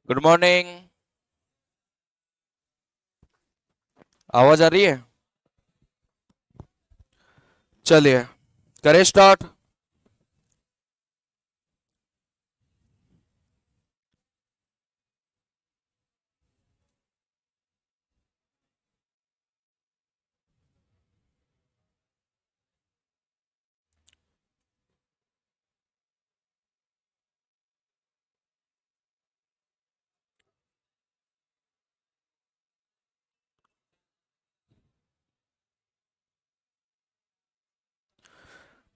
Good morning. आवाज आ रही है? चलिए करें स्टार्ट।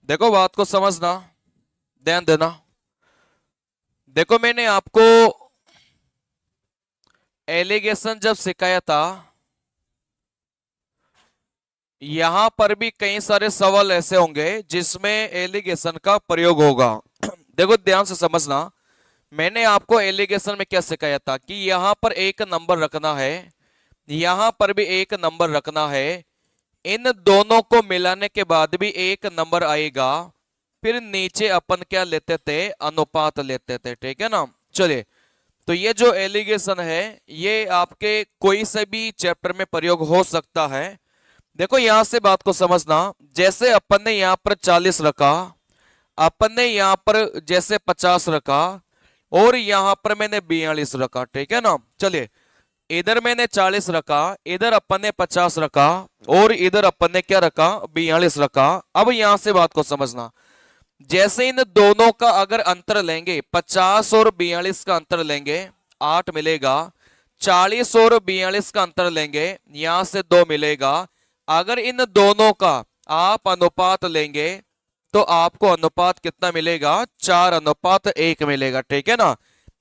देखो बात को समझना, ध्यान देना। देखो मैंने आपको एलिगेशन जब सिखाया था, यहां पर भी कई सारे सवाल ऐसे होंगे जिसमें एलिगेशन का प्रयोग होगा। देखो ध्यान से समझना। मैंने आपको एलिगेशन में क्या सिखाया था कि यहां पर एक नंबर रखना है, यहां पर भी एक नंबर रखना है, इन दोनों को मिलाने के बाद भी एक नंबर आएगा। फिर नीचे अपन क्या लेते थे? अनुपात लेते थे, ठीक है ना। चलिए, तो ये जो एलिगेशन है ये आपके कोई से भी चैप्टर में प्रयोग हो सकता है। देखो यहां से बात को समझना। जैसे अपन ने यहां पर 40 रखा, अपन ने यहां पर जैसे 50 रखा, और यहां पर मैंने 42 रखा, ठीक है ना। चलिए, इधर मैंने 40 रखा, इधर अपन ने 50 रखा, और इधर अपन ने क्या रखा? 42 रखा। अब यहां से बात को समझना। जैसे इन दोनों का अगर अंतर लेंगे, 50 और 42 का अंतर लेंगे, 8 मिलेगा। 40 और 42 का अंतर लेंगे, यहां से 2 मिलेगा। अगर इन दोनों का आप अनुपात लेंगे तो आपको अनुपात कितना मिलेगा? 4:1 मिलेगा, ठीक है ना।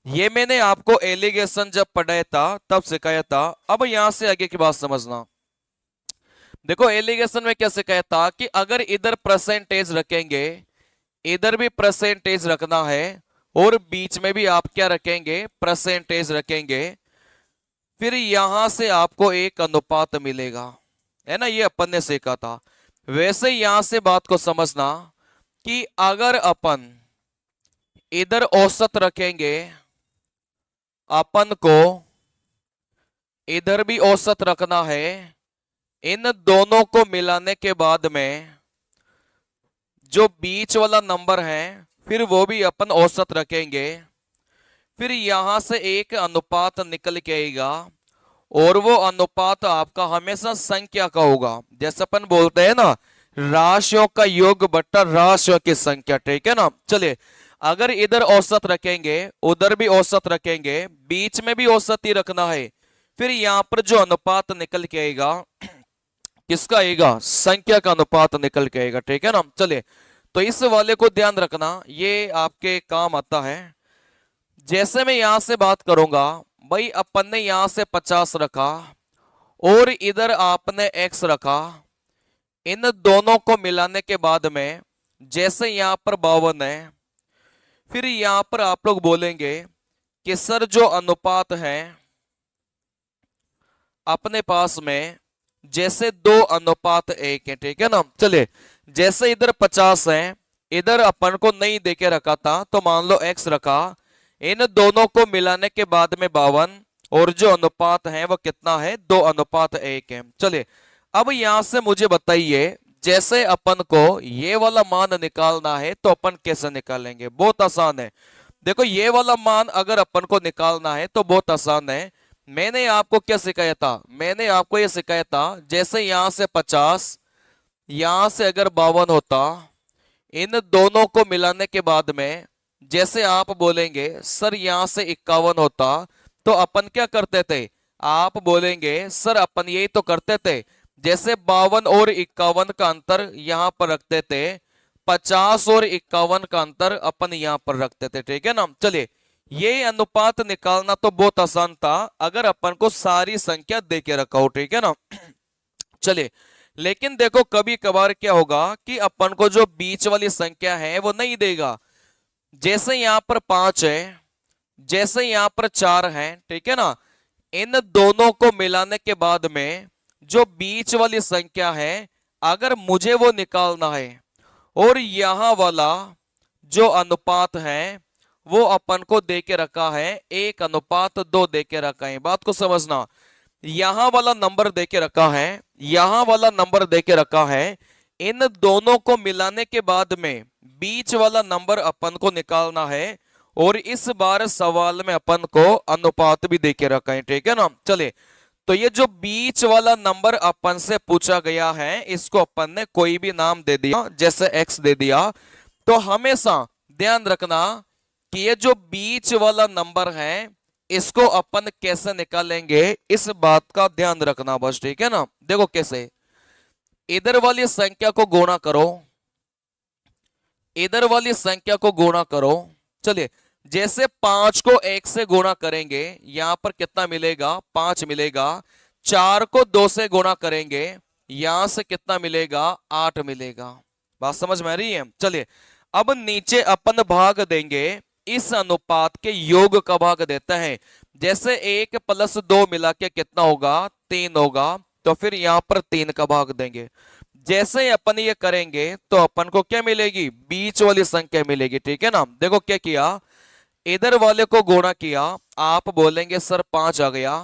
ये मैंने आपको एलिगेशन जब पढ़ाया था तब सिखाया था। अब यहां से आगे की बात समझना। देखो एलिगेशन में क्या सिखाया था कि अगर इधर परसेंटेज रखेंगे, इधर भी परसेंटेज रखना है, और बीच में भी आप क्या रखेंगे? परसेंटेज रखेंगे। फिर यहां से आपको एक अनुपात मिलेगा, है ना। ये अपन ने सीखा था। वैसे यहां से बात को समझना कि अगर अपन इधर औसत रखेंगे, अपन को इधर भी औसत रखना है, इन दोनों को मिलाने के बाद में जो बीच वाला नंबर है फिर वो भी अपन औसत रखेंगे। फिर यहां से एक अनुपात निकल के आएगा, और वो अनुपात आपका हमेशा संख्या का होगा। जैसे अपन बोलते हैं ना, राशियों का योग बट्टा राशियों की संख्या, ठीक है ना। चलिए, अगर इधर औसत रखेंगे, उधर भी औसत रखेंगे, बीच में भी औसत ही रखना है, फिर यहां पर जो अनुपात निकल के आएगा, किसका आएगा? संख्या का अनुपात निकल के आएगा, ठीक है ना। चलिए, तो इस वाले को ध्यान रखना, ये आपके काम आता है। जैसे मैं यहां से बात करूंगा, भाई अपन ने यहां से 50 रखा, और इधर आपने x रखा। इन दोनों को मिलाने के बाद में जैसे यहां पर 52 है, फिर यहां पर आप लोग बोलेंगे कि सर जो अनुपात है अपने पास में, जैसे 2:1 है, ठीक है ना। चलिए, जैसे इधर 50 है, इधर अपन को नहीं देके रखा था तो मान लो x रखा। इन दोनों को मिलाने के बाद में 52, और जो अनुपात है वो कितना है? 2:1 है। चलिए, अब यहां से मुझे बताइए, जैसे अपन को ये वाला मान निकालना है तो अपन कैसे निकालेंगे? बहुत आसान है। देखो ये वाला मान अगर अपन को निकालना है तो बहुत आसान है। मैंने आपको क्या सिखाया था? मैंने आपको ये सिखाया था, जैसे यहां से 50, यहां से अगर 52 होता, इन दोनों को मिलाने के बाद में जैसे आप बोलेंगे सर यहां से 51 होता, तो अपन क्या करते थे? आप बोलेंगे सर अपन यही तो करते थे, जैसे 52 और 51 का अंतर यहां पर रखते थे, 50 और 51 का अंतर अपन यहां पर रखते थे, ठीक है ना। चलिए, ये अनुपात निकालना तो बहुत आसान था अगर अपन को सारी संख्या दे के रखा हो, ठीक है ना। चलिए, लेकिन देखो कभी कभार क्या होगा कि अपन को जो बीच वाली संख्या है वो नहीं देगा। जैसे यहां पर 5 है, जैसे यहां पर 4 है, ठीक है ना। इन दोनों को मिलाने के बाद में जो बीच वाली संख्या है, अगर मुझे वो निकालना है, और यहां वाला जो अनुपात है वो अपन को दे के रखा है 1:2 दे के रखा है। बात को समझना, यहां वाला नंबर दे के रखा है, यहां वाला नंबर दे के रखा है, इन दोनों को मिलाने के बाद में बीच वाला नंबर अपन को निकालना है। और इस बार सवाल में अपन को अनुपात भी दे के रखा है, ठीक है ना। चलिए, तो ये जो बीच वाला नंबर अपन से पूछा गया है, इसको अपन ने कोई भी नाम दे दिया, जैसे x दे दिया। तो हमेशा ध्यान रखना कि ये जो बीच वाला नंबर है, इसको अपन कैसे निकालेंगे, इस बात का ध्यान रखना बस, ठीक है ना। देखो कैसे, इधर वाली संख्या को गुणा करो, इधर वाली संख्या को गुणा करो। चलिए, जैसे 5 को 1 से गुणा करेंगे, यहां पर कितना मिलेगा, 5 मिलेगा। 4 को 2 से गुणा करेंगे, यहां से कितना मिलेगा, 8 मिलेगा। बात समझ में आ रही है। चलिए, अब नीचे अपन भाग देंगे, इस अनुपात के योग का भाग देता है। जैसे 1 + 2 मिला के कितना होगा, 3 होगा। तो फिर यहां पर 3 का भाग देंगे। जैसे अपन ये करेंगे तो अपन को क्या मिलेगी, बीच वाली संख्या मिलेगी, ठीक है ना। देखो क्या किया, इधर वाले को गुणा किया, आप बोलेंगे सर 5 आ गया।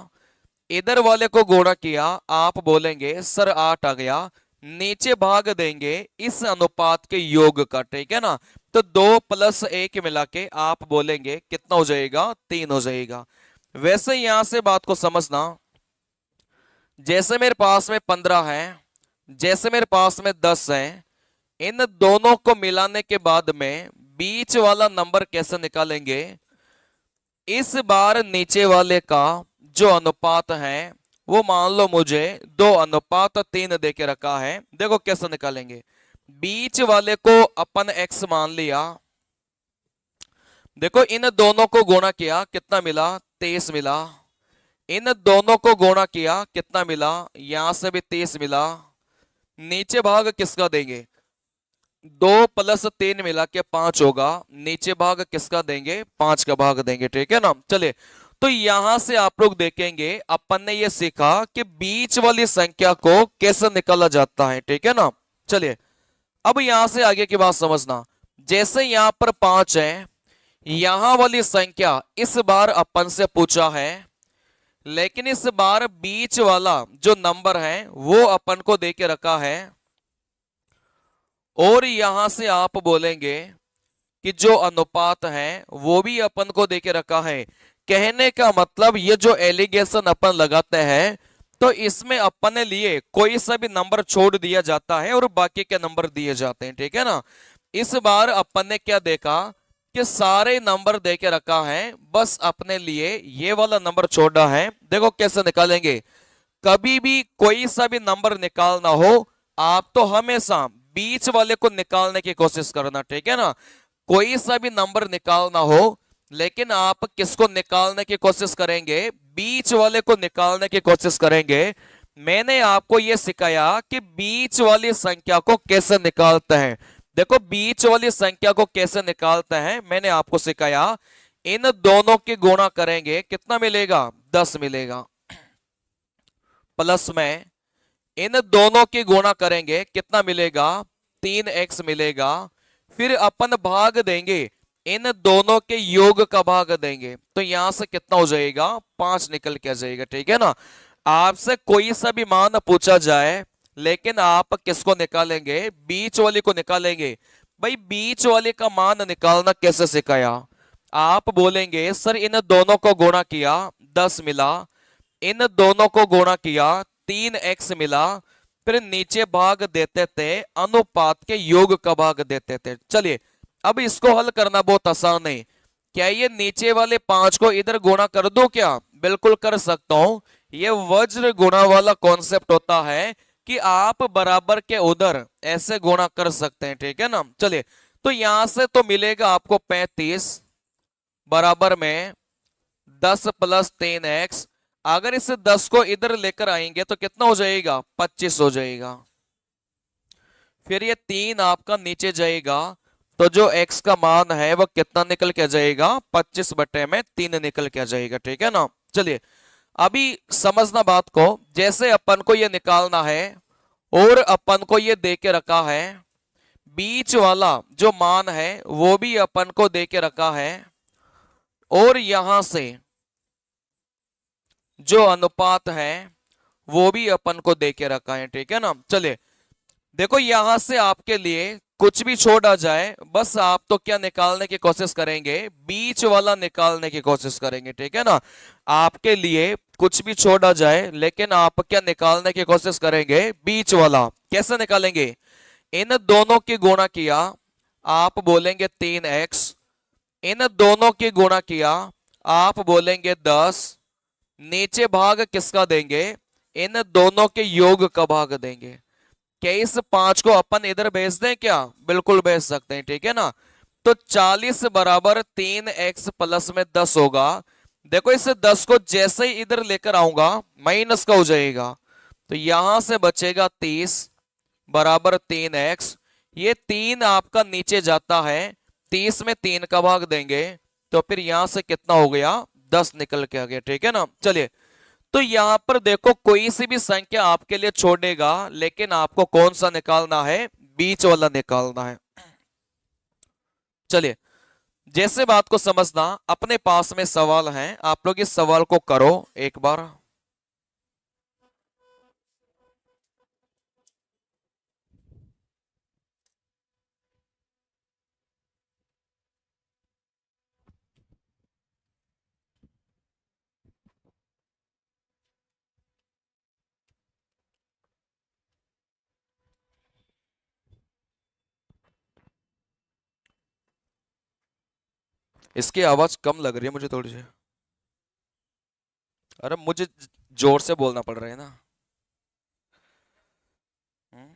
इधर वाले को गुणा किया, आप बोलेंगे सर 8 आ गया। नीचे भाग देंगे इस अनुपात के योग का, ठीक है ना। तो 2 + 1 मिला के आप बोलेंगे कितना हो जाएगा, 3 हो जाएगा। वैसे यहां से बात को समझना, जैसे मेरे पास में 15 है, जैसे मेरे पास में 10 है, इन दोनों को मिलाने के बाद में बीच वाला नंबर कैसे निकालेंगे। इस बार नीचे वाले का जो अनुपात है, वो मान लो मुझे 2:3 दे के रखा है। देखो कैसे निकालेंगे, बीच वाले को अपन x मान लिया। देखो इन दोनों को गुणा किया, कितना मिला, 23 मिला। इन दोनों को गुणा किया, कितना मिला, यहां से भी 23 मिला। नीचे भाग किसका देंगे, 2 + 3 मिला के 5 होगा। नीचे भाग किसका देंगे, 5 का भाग देंगे, ठीक है ना। चलिए, तो यहां से आप लोग देखेंगे अपन ने ये सीखा कि बीच वाली संख्या को कैसे निकाला जाता है, ठीक है ना। चलिए, अब यहां से आगे की बात समझना। जैसे यहां पर 5 है, यहां वाली संख्या इस बार अपन से पूछा है, लेकिन इस बार बीच वाला जो नंबर है वो अपन को दे के रखा है। और यहां से आप बोलेंगे कि जो अनुपात है वो भी अपन को दे के रखा है। कहने का मतलब, ये जो एलिगेशन अपन लगाते हैं, तो इसमें अपन ने लिए कोई सा भी नंबर छोड़ दिया जाता है और बाकी के नंबर दिए जाते हैं, ठीक है ना। इस बार अपन ने क्या देखा कि सारे नंबर दे के रखा है, बस अपने लिए ये वाला नंबर छोड़ा है। देखो कैसे निकालेंगे, कभी भी कोई सा भी नंबर निकालना हो, आप तो हमेशा बीच वाले को निकालने की कोशिश करना, ठीक है ना। कोई सा भी नंबर निकालना हो, लेकिन आप किसको निकालने की कोशिश करेंगे, बीच वाले को निकालने की कोशिश करेंगे। मैंने आपको यह सिखाया कि बीच वाली संख्या को कैसे निकालते हैं। देखो बीच वाली संख्या को कैसे निकालते हैं, मैंने आपको सिखाया। इन दोनों की गुणा करेंगे, कितना मिलेगा, 10 मिलेगा। प्लस में इन दोनों की गुणा करेंगे, कितना मिलेगा, 3x मिलेगा। फिर अपन भाग देंगे, इन दोनों के योग का भाग देंगे। तो यहां से कितना हो जाएगा, 5 निकल के आ जाएगा, ठीक है ना। आपसे कोई सा भी मान पूछा जाए, लेकिन आप किसको निकालेंगे, बीच वाली को निकालेंगे। भाई बीच वाले का मान निकालना कैसे सिखाया, आप बोलेंगे सर इन दोनों को गुणा किया, 10 मिला। इन दोनों को गुणा किया, 3x मिला। फिर नीचे भाग देते थे, अनुपात के योग का भाग देते थे। चलिए, अब इसको हल करना बहुत आसान है। क्या ये नीचे वाले 5 को इधर गुणा कर दो क्या, बिल्कुल कर सकता हूं। ये वज्र गुणा वाला कॉन्सेप्ट होता है कि आप बराबर के उधर ऐसे गुणा कर सकते हैं, ठीक है ना। चलिए, तो यहां से तो मिलेगा आपको 35 बराबर में 10 + 3x। अगर इस 10 को इधर लेकर आएंगे तो कितना हो जाएगा, 25 हो जाएगा। फिर ये 3 आपका नीचे जाएगा, तो जो x का मान है वह कितना निकल के आ जाएगा, 25/3 निकल के आ जाएगा, ठीक है ना। चलिए, अभी समझना बात को। जैसे अपन को ये निकालना है और अपन को ये दे के रखा है, बीच वाला जो मान है वो भी अपन को दे के रखा है, और यहां से जो अनुपात है वो भी अपन को दे के रखा है, ठीक है ना। चलिए देखो यहां से आपके लिए कुछ भी छोड़ा जाए, बस आप तो क्या निकालने की कोशिश करेंगे, बीच वाला निकालने की कोशिश करेंगे, ठीक है ना। आपके लिए कुछ भी छोड़ा जाए लेकिन आप क्या निकालने की कोशिश करेंगे, बीच वाला। कैसे निकालेंगे, इन दोनों की गुणा किया, आप बोलेंगे 3x, इन दोनों की गुणा किया, आप बोलेंगे 10, नीचे भाग किसका देंगे, इन दोनों के योग का भाग देंगे। क्या इस 5 को अपन इधर भेज दें क्या, बिल्कुल भेज सकते हैं, ठीक है ना। तो 40 बराबर 3x प्लस में 10 होगा। देखो इस 10 को जैसे ही इधर लेकर आऊंगा माइनस का हो जाएगा, तो यहां से बचेगा 30 बराबर 3x। ये 3 आपका नीचे जाता है, 30 में 3 का भाग देंगे तो फिर यहां से कितना हो गया, 10 निकल के आ गया, ठीक है ना। चलिए तो यहां पर देखो कोई सी भी संख्या आपके लिए छोड़ेगा, लेकिन आपको कौन सा निकालना है, बीच वाला निकालना है। चलिए जैसे बात को समझना, अपने पास में सवाल है, आप लोग इस सवाल को करो एक बार। इसकी आवाज कम लग रही है मुझे थोड़ी सी। अरे मुझे जोर से बोलना पड़ रहा है ना। हम्म,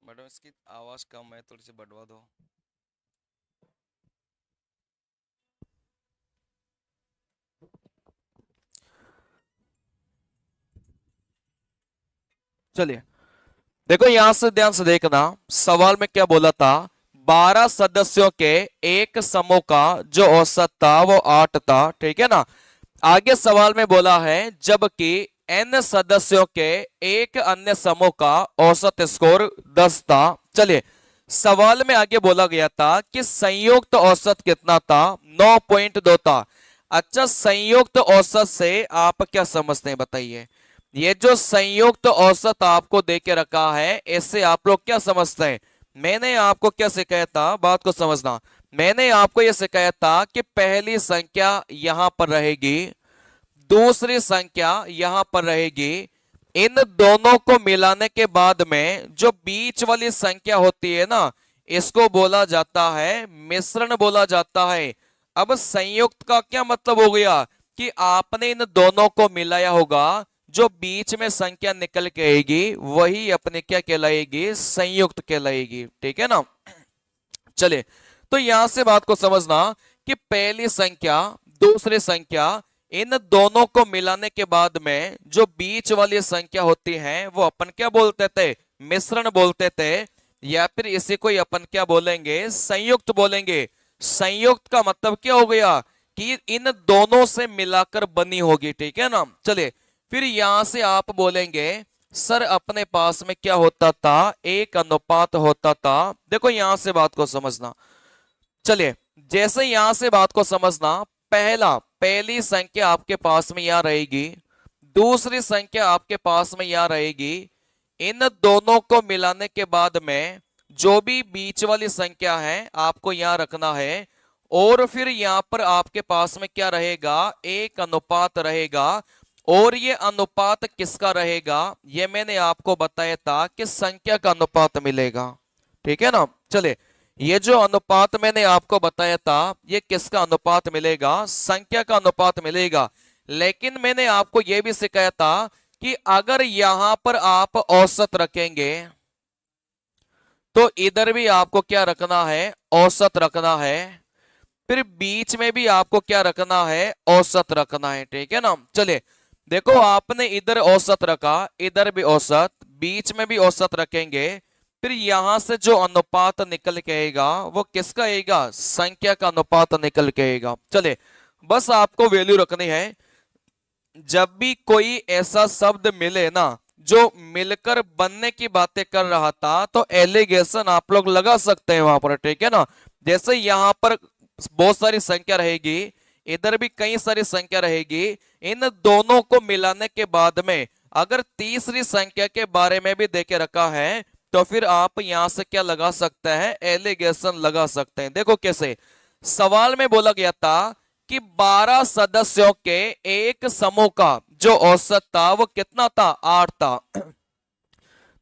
मैडम इसकी आवाज कम है, थोड़ी सी बढ़वा दो। चलिए देखो यहां से ध्यान से देखना, सवाल में क्या बोला था, 12 सदस्यों के एक समूह का जो औसत था वो 8 था, ठीक है ना। आगे सवाल में बोला है जबकि n सदस्यों के एक अन्य समूह का औसत स्कोर 10 था। चलिए सवाल में आगे बोला गया था कि संयुक्त औसत कितना था, 9.2 था। अच्छा संयुक्त औसत से आप क्या समझते हैं बताइए, ये जो संयुक्त औसत आपको दे के रखा है इससे आप लोग क्या समझते हैं। मैंने आपको क्या सिखाया था, बात को समझना, मैंने आपको यह सिखाया था कि पहली संख्या यहां पर रहेगी, दूसरी संख्या यहां पर रहेगी, इन दोनों को मिलाने के बाद में जो बीच वाली संख्या होती है ना, इसको बोला जाता है मिश्रण बोला जाता है। अब संयुक्त का क्या मतलब हो गया कि आपने इन दोनों को मिलाया होगा, जो बीच में संख्या निकल के आएगी वही अपने क्या कहलाएगी, संयुक्त कहलाएगी, ठीक है ना। चले तो यहां से बात को समझना कि पहली संख्या दूसरी संख्या, इन दोनों को मिलाने के बाद में जो बीच वाली संख्या होती है वो अपन क्या बोलते थे, मिश्रण बोलते थे, या फिर इसी को अपन क्या बोलेंगे, संयुक्त बोलेंगे। संयुक्त का मतलब क्या हो गया कि इन दोनों से मिलाकर बनी होगी, ठीक है ना। चलिए फिर यहां से आप बोलेंगे सर अपने पास में क्या होता था, एक अनुपात होता था। देखो यहां से बात को समझना, चलिए जैसे यहां से बात को समझना, पहली संख्या आपके पास में यहां रहेगी, दूसरी संख्या आपके पास में यहां रहेगी, इन दोनों को मिलाने के बाद में जो भी बीच वाली संख्या है आपको यहां रखना है, और फिर यहां पर आपके पास में क्या रहेगा, एक अनुपात रहेगा। और ये अनुपात किसका रहेगा, ये मैंने आपको बताया था कि संख्या का अनुपात मिलेगा, ठीक है ना। चले ये जो अनुपात मैंने आपको बताया था ये किसका अनुपात मिलेगा, संख्या का अनुपात मिलेगा। लेकिन मैंने आपको यह भी सिखाया था कि अगर यहां पर आप औसत रखेंगे तो इधर भी आपको क्या रखना है, औसत रखना है, फिर बीच में भी आपको क्या रखना है, औसत रखना है, ठीक है ना। चलिए देखो आपने इधर औसत रखा, इधर भी औसत, बीच में भी औसत रखेंगे, फिर यहां से जो अनुपात निकल के आएगा वो किसका आएगा, संख्या का अनुपात निकल के आएगा। चले, बस आपको वैल्यू रखनी है। जब भी कोई ऐसा शब्द मिले ना जो मिलकर बनने की बातें कर रहा था, तो एलिगेशन आप लोग लगा सकते हैं वहां पर, ठीक है ना। जैसे यहां पर बहुत सारी संख्या रहेगी, इधर भी कई सारी संख्या रहेगी, इन दोनों को मिलाने के बाद में अगर तीसरी संख्या के बारे में भी देके रखा है, तो फिर आप यहां से क्या लगा सकते हैं, एलिगेशन लगा सकते हैं। देखो कैसे, सवाल में बोला गया था कि 12 सदस्यों के एक समूह का जो औसत था वो कितना था, 8 था।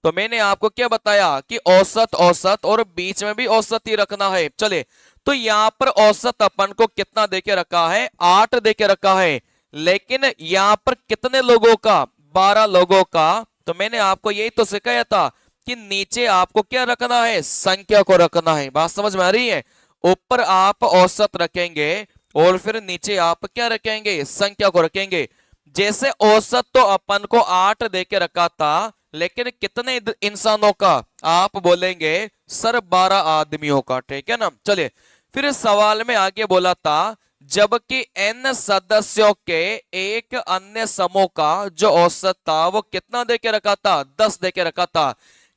तो मैंने आपको क्या बताया कि औसत औसत और बीच में भी औसत ही रखना है। चले, तो यहां पर औसत अपन को कितना देके रखा है, 8 देके रखा है, लेकिन यहां पर कितने लोगों का, 12 लोगों का। तो मैंने आपको यही तो सिखाया था कि नीचे आपको क्या रखना है, संख्या को रखना है। बात समझ में आ रही है। ऊपर आप औसत रखेंगे और फिर नीचे आप क्या रखेंगे, संख्या को रखेंगे। जैसे औसत तो अपन को 8 देके रखा था, लेकिन कितने इंसानों का, आप बोलेंगे सर 12 आदमियों का, ठीक है ना। चलिए, फिर सवाल में आगे बोला था जबकि n सदस्यों के एक अन्य समूह का जो औसत था वो कितना देके रखा था, 10 देके रखा था।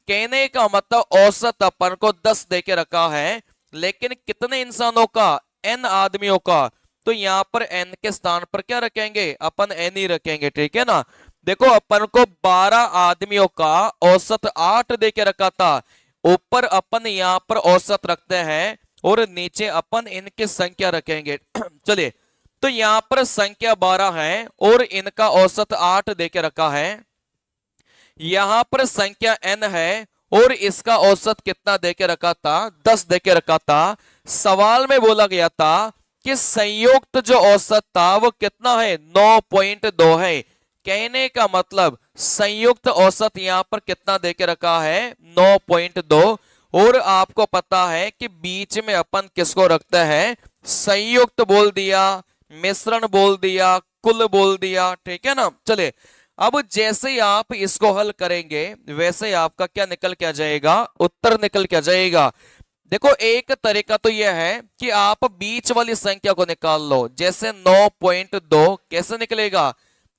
कहने का मतलब औसत अपन को 10 देके रखा है, लेकिन कितने इंसानों का, n आदमियों का। तो यहां पर n के स्थान पर क्या रखेंगे, अपन n ही रखेंगे, ठीक है ना। देखो, अपन को 12 आदमियों का औसत 8 देके रखा था, ऊपर अपन यहां पर औसत रखते हैं और नीचे अपन इनकी संख्या रखेंगे। चलिए, तो यहां पर संख्या 12 है और इनका औसत 8 देके रखा है। यहां पर संख्या n है और इसका औसत कितना देके रखा था, 10 देके रखा था। सवाल में बोला गया था कि संयुक्त जो औसत था वो कितना है, 9.2 है। कहने का मतलब संयुक्त औसत यहां पर कितना देके रखा है, 9.2। और आपको पता है कि बीच में अपन किसको रखते हैं, संयुक्त बोल दिया, मिश्रण बोल दिया, कुल बोल दिया, ठीक है ना। चले, अब जैसे ही आप इसको हल करेंगे वैसे ही आपका क्या निकल के आ जाएगा, उत्तर निकल के आ जाएगा। देखो, एक तरीका तो यह है कि आप बीच वाली संख्या को निकाल लो। जैसे 9.2 कैसे निकलेगा,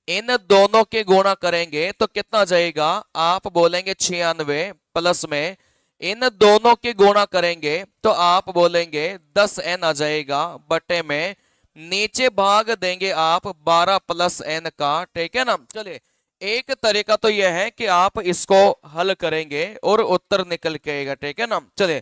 इन दोनों के गुणा करेंगे तो कितना जाएगा, आप बोलेंगे 96, प्लस में इन दोनों के गुणा करेंगे तो आप बोलेंगे 10n आ जाएगा, बटे में नीचे भाग देंगे आप 12 प्लस n का, ठीक है ना। चलिए, एक तरीका तो यह है कि आप इसको हल करेंगे और उत्तर निकल के आएगा, ठीक है ना। चलिए,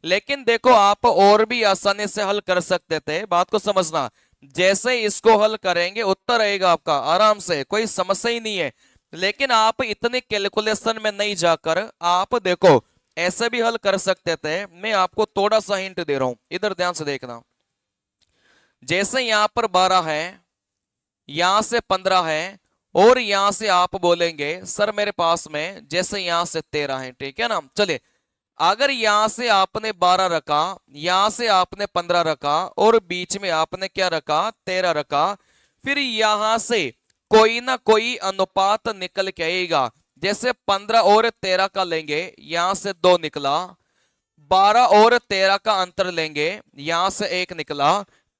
लेकिन देखो, आप और भी आसानी से हल कर सकते थे, बात को समझना। जैसे इसको हल करेंगे उत्तर आएगा आपका आराम से, कोई समस्या ही नहीं है। लेकिन आप इतने कैलकुलेशन में नहीं जाकर आप देखो ऐसे भी हल कर सकते थे। मैं आपको थोड़ा सा हिंट दे रहा हूं, इधर ध्यान से देखना। जैसे यहां पर 12 है, यहां से 15 है, और यहां से आप बोलेंगे सर मेरे पास में जैसे यहां से 13 है, ठीक है ना। चलिए, अगर यहां से आपने 12 रखा, यहां से आपने 15 रखा और बीच में आपने क्या रखा, 13 रखा, फिर यहां से कोई ना कोई अनुपात निकल के आएगा। जैसे 15 और 13 का लेंगे, यहां से 2 निकला, 12 और 13 का अंतर लेंगे, यहां से 1 निकला।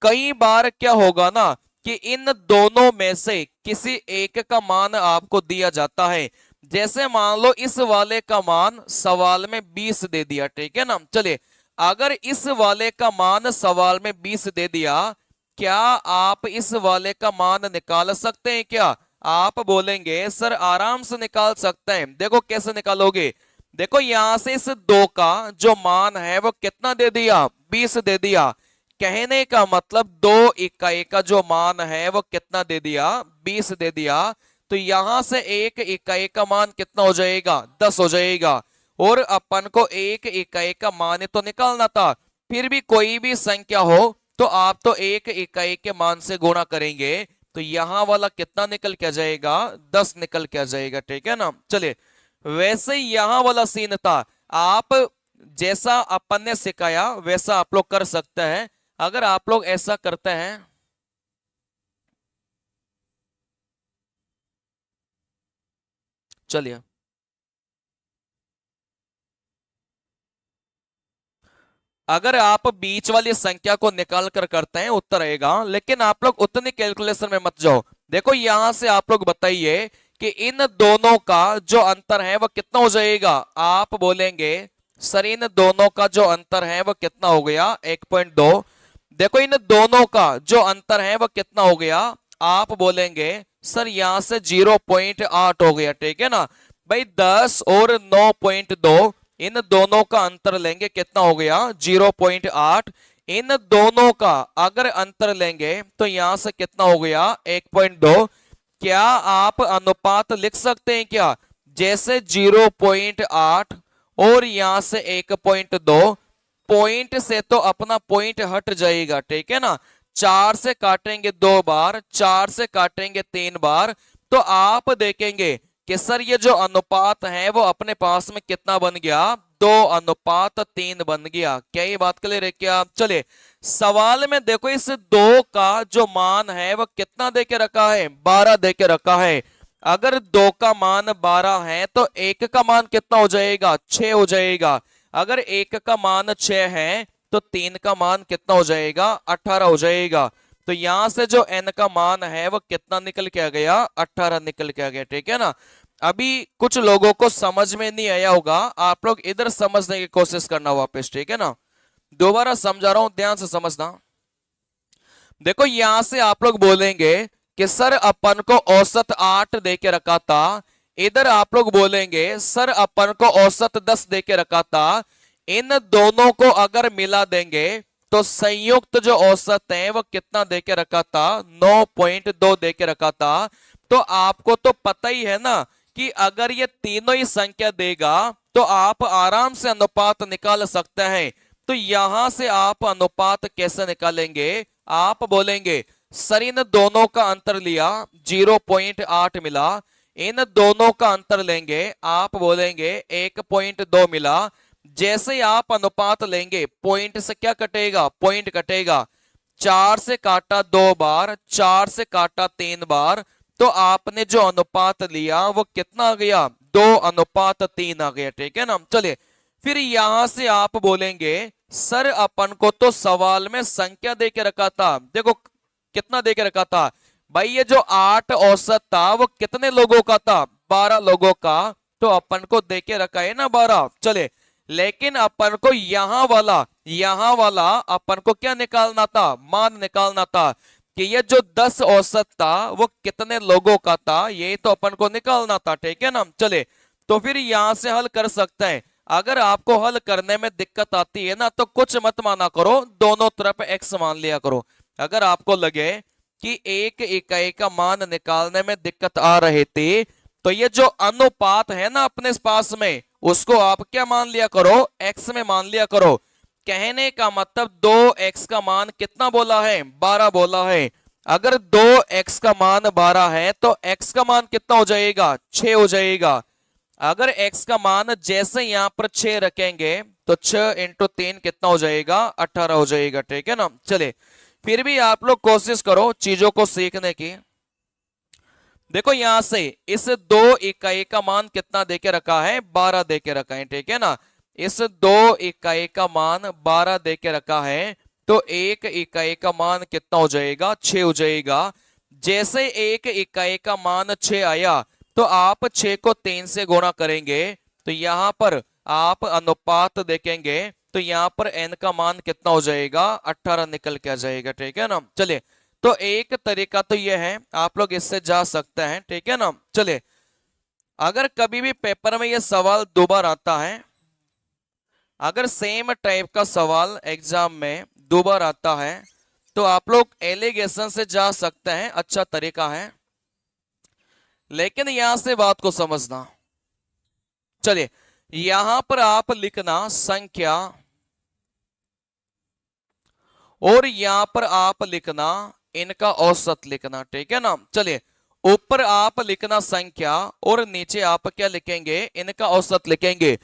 कई बार क्या होगा ना कि इन दोनों में से किसी एक का मान आपको दिया जाता है। जैसे मान लो इस वाले का मान सवाल में 20 दे दिया, ठीक है ना। चलिए, अगर इस वाले का मान सवाल में 20 दे दिया, क्या आप इस वाले का मान निकाल सकते हैं क्या, आप बोलेंगे सर आराम से निकाल सकते हैं। देखो कैसे निकालोगे, देखो यहां से इस 2 का जो मान है वो कितना दे दिया, 20 दे दिया। कहने का मतलब 2 इकाई का जो मान है वो कितना दे दिया, 20 दे दिया। तो यहां से 1 इकाई का मान कितना हो जाएगा, 10 हो जाएगा। और अपन को 1 इकाई का मान तो निकालना था, फिर भी कोई भी संख्या हो तो आप तो 1 इकाई के मान से गुणा करेंगे। तो यहां वाला कितना निकल के आ जाएगा, 10 निकल के आ जाएगा, ठीक है ना। चलिए, वैसे ही यहां वाला सीन था, आप जैसा अपन ने सिखाया वैसा आप लोग कर सकते हैं। अगर आप लोग ऐसा करते हैं, चलिए अगर आप बीच वाली संख्या को निकाल कर करते हैं उत्तर आएगा, लेकिन आप लोग उतनी कैलकुलेशन में मत जाओ। देखो यहां से आप लोग बताइए कि इन दोनों का जो अंतर है वह कितना हो जाएगा। आप बोलेंगे सर इन दोनों का जो अंतर है वह कितना हो गया 1.2। देखो इन दोनों का जो अंतर है वह कितना हो गया, आप बोलेंगे सर यहां से 0.8 हो गया, ठीक है ना भाई। 10 और 9.2 इन दोनों का अंतर लेंगे कितना हो गया 0.8। इन दोनों का अगर अंतर लेंगे तो यहां से कितना हो गया 1.2। क्या आप अनुपात लिख सकते हैं क्या, जैसे 0.8 और यहां से 1.2, पॉइंट से तो अपना पॉइंट हट जाएगा, ठीक है ना। 4 से काटेंगे 2 बार, 4 से काटेंगे 3 बार, तो आप देखेंगे कि सर ये जो अनुपात है वो अपने पास में कितना बन गया 2:3 बन गया। क्या ये बात क्लियर है क्या। चलिए सवाल में देखो इस 2 का जो मान है वो कितना दे के रखा है 12 दे के रखा है। अगर 2 का मान 12 है तो 1 का मान कितना हो जाएगा 6 हो जाएगा। अगर 1 का मान 6 है तो 3 का मान कितना हो जाएगा 18 हो जाएगा। तो यहां से जो n का मान है वो कितना निकल के आ गया 18 निकल के आ गया, ठीक है ना। अभी कुछ लोगों को समझ में नहीं आया होगा, आप लोग इधर समझने की कोशिश करना वापस, ठीक है ना। दोबारा समझा रहा हूं, ध्यान से समझना। देखो यहां से आप लोग बोलेंगे कि सर अपन को औसत 8 दे के रखा था। इधर आप लोग बोलेंगे सर अपन को औसत 10 दे के रखा था। इन दोनों को अगर मिला देंगे तो संयुक्त जो औसत है वो कितना दे के रखा था 9.2 दे के रखा था। तो आपको तो पता ही है ना कि अगर ये तीनों ही संख्या देगा तो आप आराम से अनुपात निकाल सकते हैं। तो यहां से आप अनुपात कैसे निकालेंगे, आप बोलेंगे सर इन दोनों का अंतर लिया 0.8 मिला, इन दोनों का अंतर लेंगे आप बोलेंगे 1.2 मिला। जैसे ही आप अनुपात लेंगे पॉइंट से क्या कटेगा पॉइंट कटेगा। 4 से काटा 2 बार, 4 से काटा 3 बार, तो आपने जो अनुपात लिया वो कितना आ गया 2:3 आ गया, ठीक है ना। चलिए फिर यहां से आप बोलेंगे सर अपन को तो सवाल में संख्या दे के रखा था, देखो कितना दे के रखा था भाई, ये जो 8 औसत था वो कितने लोगों का था 12 लोगों का, तो अपन को दे के रखा है ना 12। चले लेकिन अपन को यहां वाला अपन को क्या निकालना था मान निकालना था कि ये जो 10 औसत था वो कितने लोगों का था, ये तो अपन को निकालना था, ठीक है ना। चले तो फिर यहां से हल कर सकते हैं। अगर आपको हल करने में दिक्कत आती है ना तो कुछ मत माना करो, दोनों तरफ x मान लिया करो। अगर आपको लगे कि एक इकाई का मान निकालने में दिक्कत आ रही थी तो ये जो अनुपात है ना अपने पास में उसको आप क्या मान लिया करो x में मान लिया करो। कहने का मतलब 2x का मान कितना बोला है 12 बोला है। अगर 2x का मान 12 है तो x का मान कितना हो जाएगा 6 हो जाएगा। अगर x का मान जैसे यहां पर 6 रखेंगे तो 6 इंटू 3 कितना हो जाएगा 18 हो जाएगा, ठीक है ना। चले फिर भी आप लोग कोशिश करो चीजों को सीखने की। देखो यहां से इस 2 इकाई का मान कितना देके रखा है 12 देके रखा है, ठीक है ना। इस 2 इकाई का मान 12 देके रखा है तो 1 इकाई का मान कितना हो जाएगा 6 हो जाएगा। जैसे 1 इकाई का मान 6 आया तो आप 6 को 3 से गुणा करेंगे तो यहां पर आप अनुपात देखेंगे तो यहां पर n का मान कितना हो जाएगा 18 निकल के आ जाएगा, ठीक है ना। चलिए तो एक तरीका तो यह है, आप लोग इससे जा सकते हैं, ठीक है ना। चलिए अगर कभी भी पेपर में यह सवाल दो बार आता है, अगर सेम टाइप का सवाल एग्जाम में दो बार आता है तो आप लोग एलिगेशन से जा सकते हैं, अच्छा तरीका है। लेकिन यहां से बात को समझना। चलिए यहां पर आप लिखना संख्या और यहां पर आप लिखना इनका औसत लिखना, ठीक है ना। चलिए ऊपर आप लिखना संख्या और नीचे आप क्या लिखेंगे इनका औसत लिखेंगे।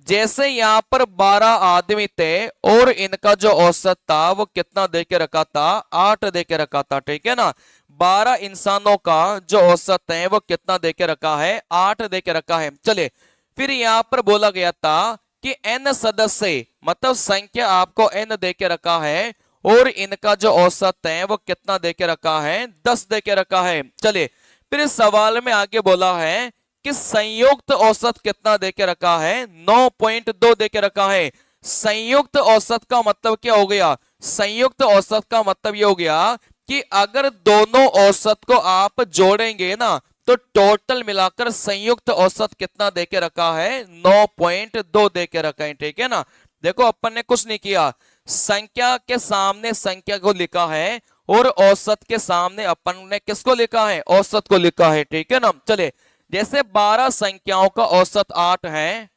जैसे यहां पर 12 आदमी थे और इनका जो औसत था वो कितना दे के रखा था 8 दे के रखा था, ठीक है ना। 12 इंसानों का जो औसत है वो कितना दे के रखा है 8 दे के रखा है। चलिए फिर यहां पर बोला गया था कि n सदस्य मतलब संख्या आपको n दे के रखा है और इनका जो औसत है वो कितना दे के रखा है, 10 दे के रखा है। चलिए फिर इस सवाल में आगे बोला है कि संयुक्त औसत कितना दे के रखा है, 9.2 दे के रखा है। संयुक्त औसत का मतलब क्या हो गया, संयुक्त औसत का मतलब ये हो गया कि अगर दोनों औसत को आप जोड़ेंगे ना तो टोटल मिलाकर संयुक्त औसत कितना दे के रखा है, 9.2 दे के रखा है। ठीक है ना, देखो अपन ने कुछ नहीं किया, संख्या के सामने संख्या को लिखा है और औसत के सामने अपन ने किसको लिखा है, औसत को लिखा है। ठीक है ना, चले जैसे 12 संख्याओं का औसत 8 है,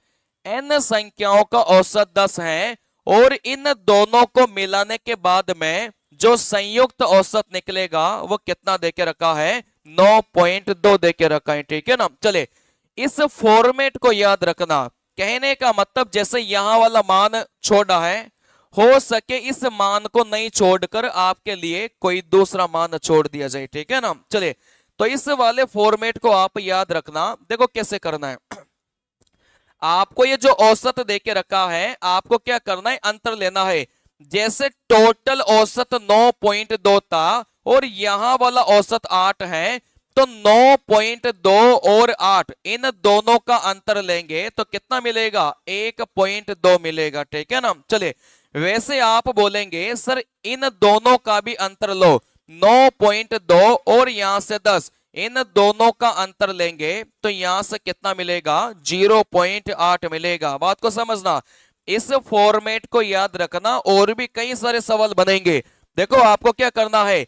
n संख्याओं का औसत 10 है और इन दोनों को मिलाने के बाद में जो संयुक्त औसत निकलेगा वो कितना देके रखा है, 9.2 देके रखा है। ठीक है ना, चले इस फॉर्मेट को याद रखना। कहने का मतलब जैसे यहां वाला मान छोड़ा है, हो सके इस मान को नहीं छोड़कर आपके लिए कोई दूसरा मान छोड़ दिया जाए। ठीक है ना, चले तो इस वाले फॉर्मेट को आप याद रखना। देखो कैसे करना है, आपको ये जो औसत देके रखा है आपको क्या करना है, अंतर लेना है। जैसे टोटल औसत 9.2 था और यहां वाला औसत 8 है, तो 9.2 और 8 इन दोनों का अंतर लेंगे तो कितना मिलेगा, 1.2 मिलेगा। ठीक है ना, चले वैसे आप बोलेंगे सर इन दोनों का भी अंतर लो, 9.2 और यहां से 10, इन दोनों का अंतर लेंगे तो यहां से कितना मिलेगा, 0.8 मिलेगा। बात को समझना, इस फॉर्मेट को याद रखना, और भी कई सारे सवाल बनेंगे। देखो आपको क्या करना है,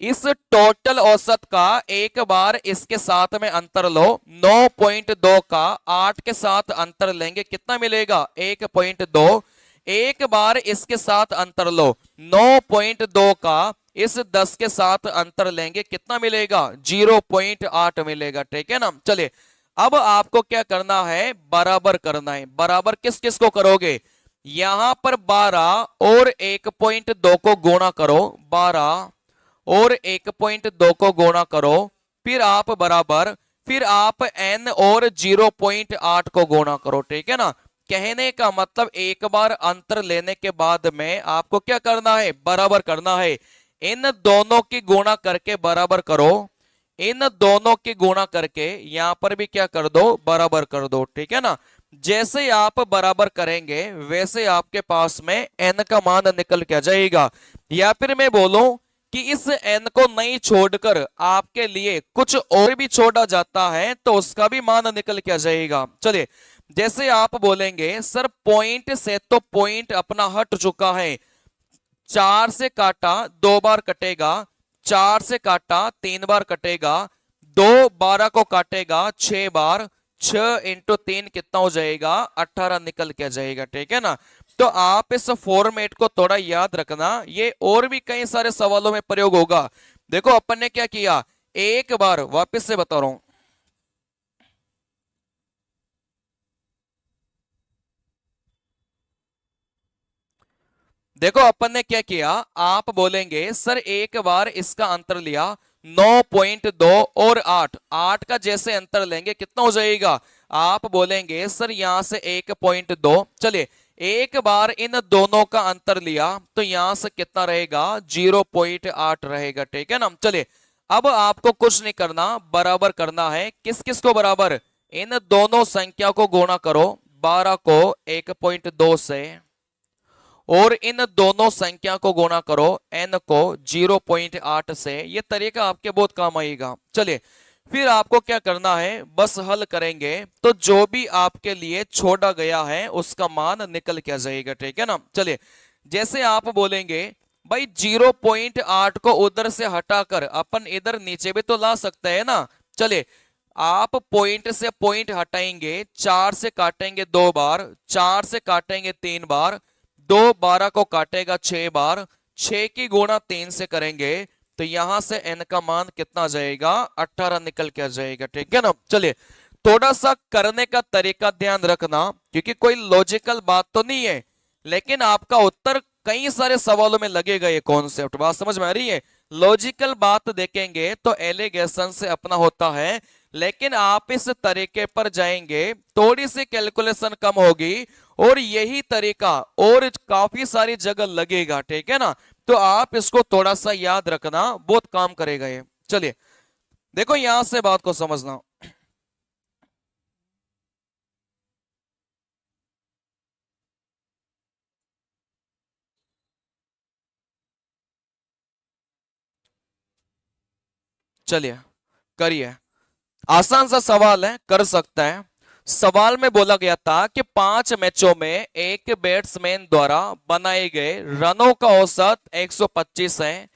इस टोटल औसत का एक बार इसके साथ में अंतर लो, 9.2 का 8 के साथ अंतर लेंगे कितना मिलेगा, 1.2। एक बार इसके साथ अंतर लो, 9.2 का इस 10 के साथ अंतर लेंगे कितना मिलेगा, 0.8 मिलेगा। ठीक है ना, चलिए अब आपको क्या करना है, बराबर करना है। बराबर किस किस को करोगे, यहां पर 12 और 1.2 को गुणा करो, 12 और 1.2 को गुणा करो, फिर आप बराबर, फिर आप n और 0.8 को गुणा करो। ठीक है ना, कहने का मतलब एक बार अंतर लेने के बाद में आपको क्या करना है, बराबर करना है। इन दोनों की गुणा करके बराबर करो, इन दोनों की गुणा करके यहां पर भी क्या कर दो, बराबर कर दो। ठीक है ना, जैसे आप बराबर करेंगे वैसे आपके पास में n का मान निकल के आ जाएगा। या फिर मैं बोलूं कि इस n को नहीं छोड़कर आपके लिए कुछ और भी छोड़ा जाता है तो उसका भी मान निकल के आ जाएगा। चलिए जैसे आप बोलेंगे सर पॉइंट से तो पॉइंट अपना हट चुका है, 4 से काटा 2 बार कटेगा, 4 से काटा 3 बार कटेगा, 2 12 को काटेगा 6 बार, 6 इंटू 3 कितना हो जाएगा, 18 निकल के जाएगा। ठीक है ना, तो आप इस फॉर्मेट को थोड़ा याद रखना, ये और भी कई सारे सवालों में प्रयोग होगा। देखो अपन ने क्या किया, एक बार वापस से बता रहा हूं, देखो अपन ने क्या किया, आप बोलेंगे सर एक बार इसका अंतर लिया 9.2 और 8, 8 का जैसे अंतर लेंगे कितना हो जाएगा, आप बोलेंगे सर यहां से 1.2। चलिए एक बार इन दोनों का अंतर लिया तो यहां से कितना रहेगा, 0.8 रहेगा। ठीक है ना, चलिए अब आपको कुछ नहीं करना, बराबर करना है। किस किस को बराबर, इन दोनों संख्या को गुणा करो, 12 को 1.2 से, और इन दोनों संख्या को गुणा करो n को 0.8 से। ये तरीका आपके बहुत काम आएगा। चलिए फिर आपको क्या करना है, बस हल करेंगे तो जो भी आपके लिए छोड़ा गया है उसका मान निकल के आ जाएगा। ठीक है ना, चलिए जैसे आप बोलेंगे भाई 0.8 को उधर से हटाकर अपन इधर नीचे भी तो ला सकते हैं ना। चलिए आप पॉइंट से पॉइंट हटाएंगे, 4 से काटेंगे 2 बार, 4 से काटेंगे 3 बार, 2 12 को काटेगा 6 बार, 6 की गुणा 3 से करेंगे तो यहां से n का मान कितना आ जाएगा, 18 निकल के आ जाएगा। ठीक है ना, चलिए थोड़ा सा करने का तरीका ध्यान रखना, क्योंकि कोई लॉजिकल बात तो नहीं है, लेकिन आपका उत्तर कई सारे सवालों में लगेगा। ये कॉन्सेप्ट बात समझ में आ रही है, लॉजिकल बात देखेंगे तो एलिगेशन से अपना होता है, लेकिन आप इस तरीके पर जाएंगे थोड़ी सी कैलकुलेशन कम होगी और यही तरीका और काफी सारी जगह लगेगा, ठीक है ना। तो आप इसको थोड़ा सा याद रखना, बहुत काम करेगा ये। चलिए देखो यहां से बात को समझना। चलिए करिए, आसान सा सवाल है, कर सकता है। सवाल में बोला गया था कि 5 मैचों में एक बैट्समैन द्वारा बनाए गए रनों का औसत 125 है।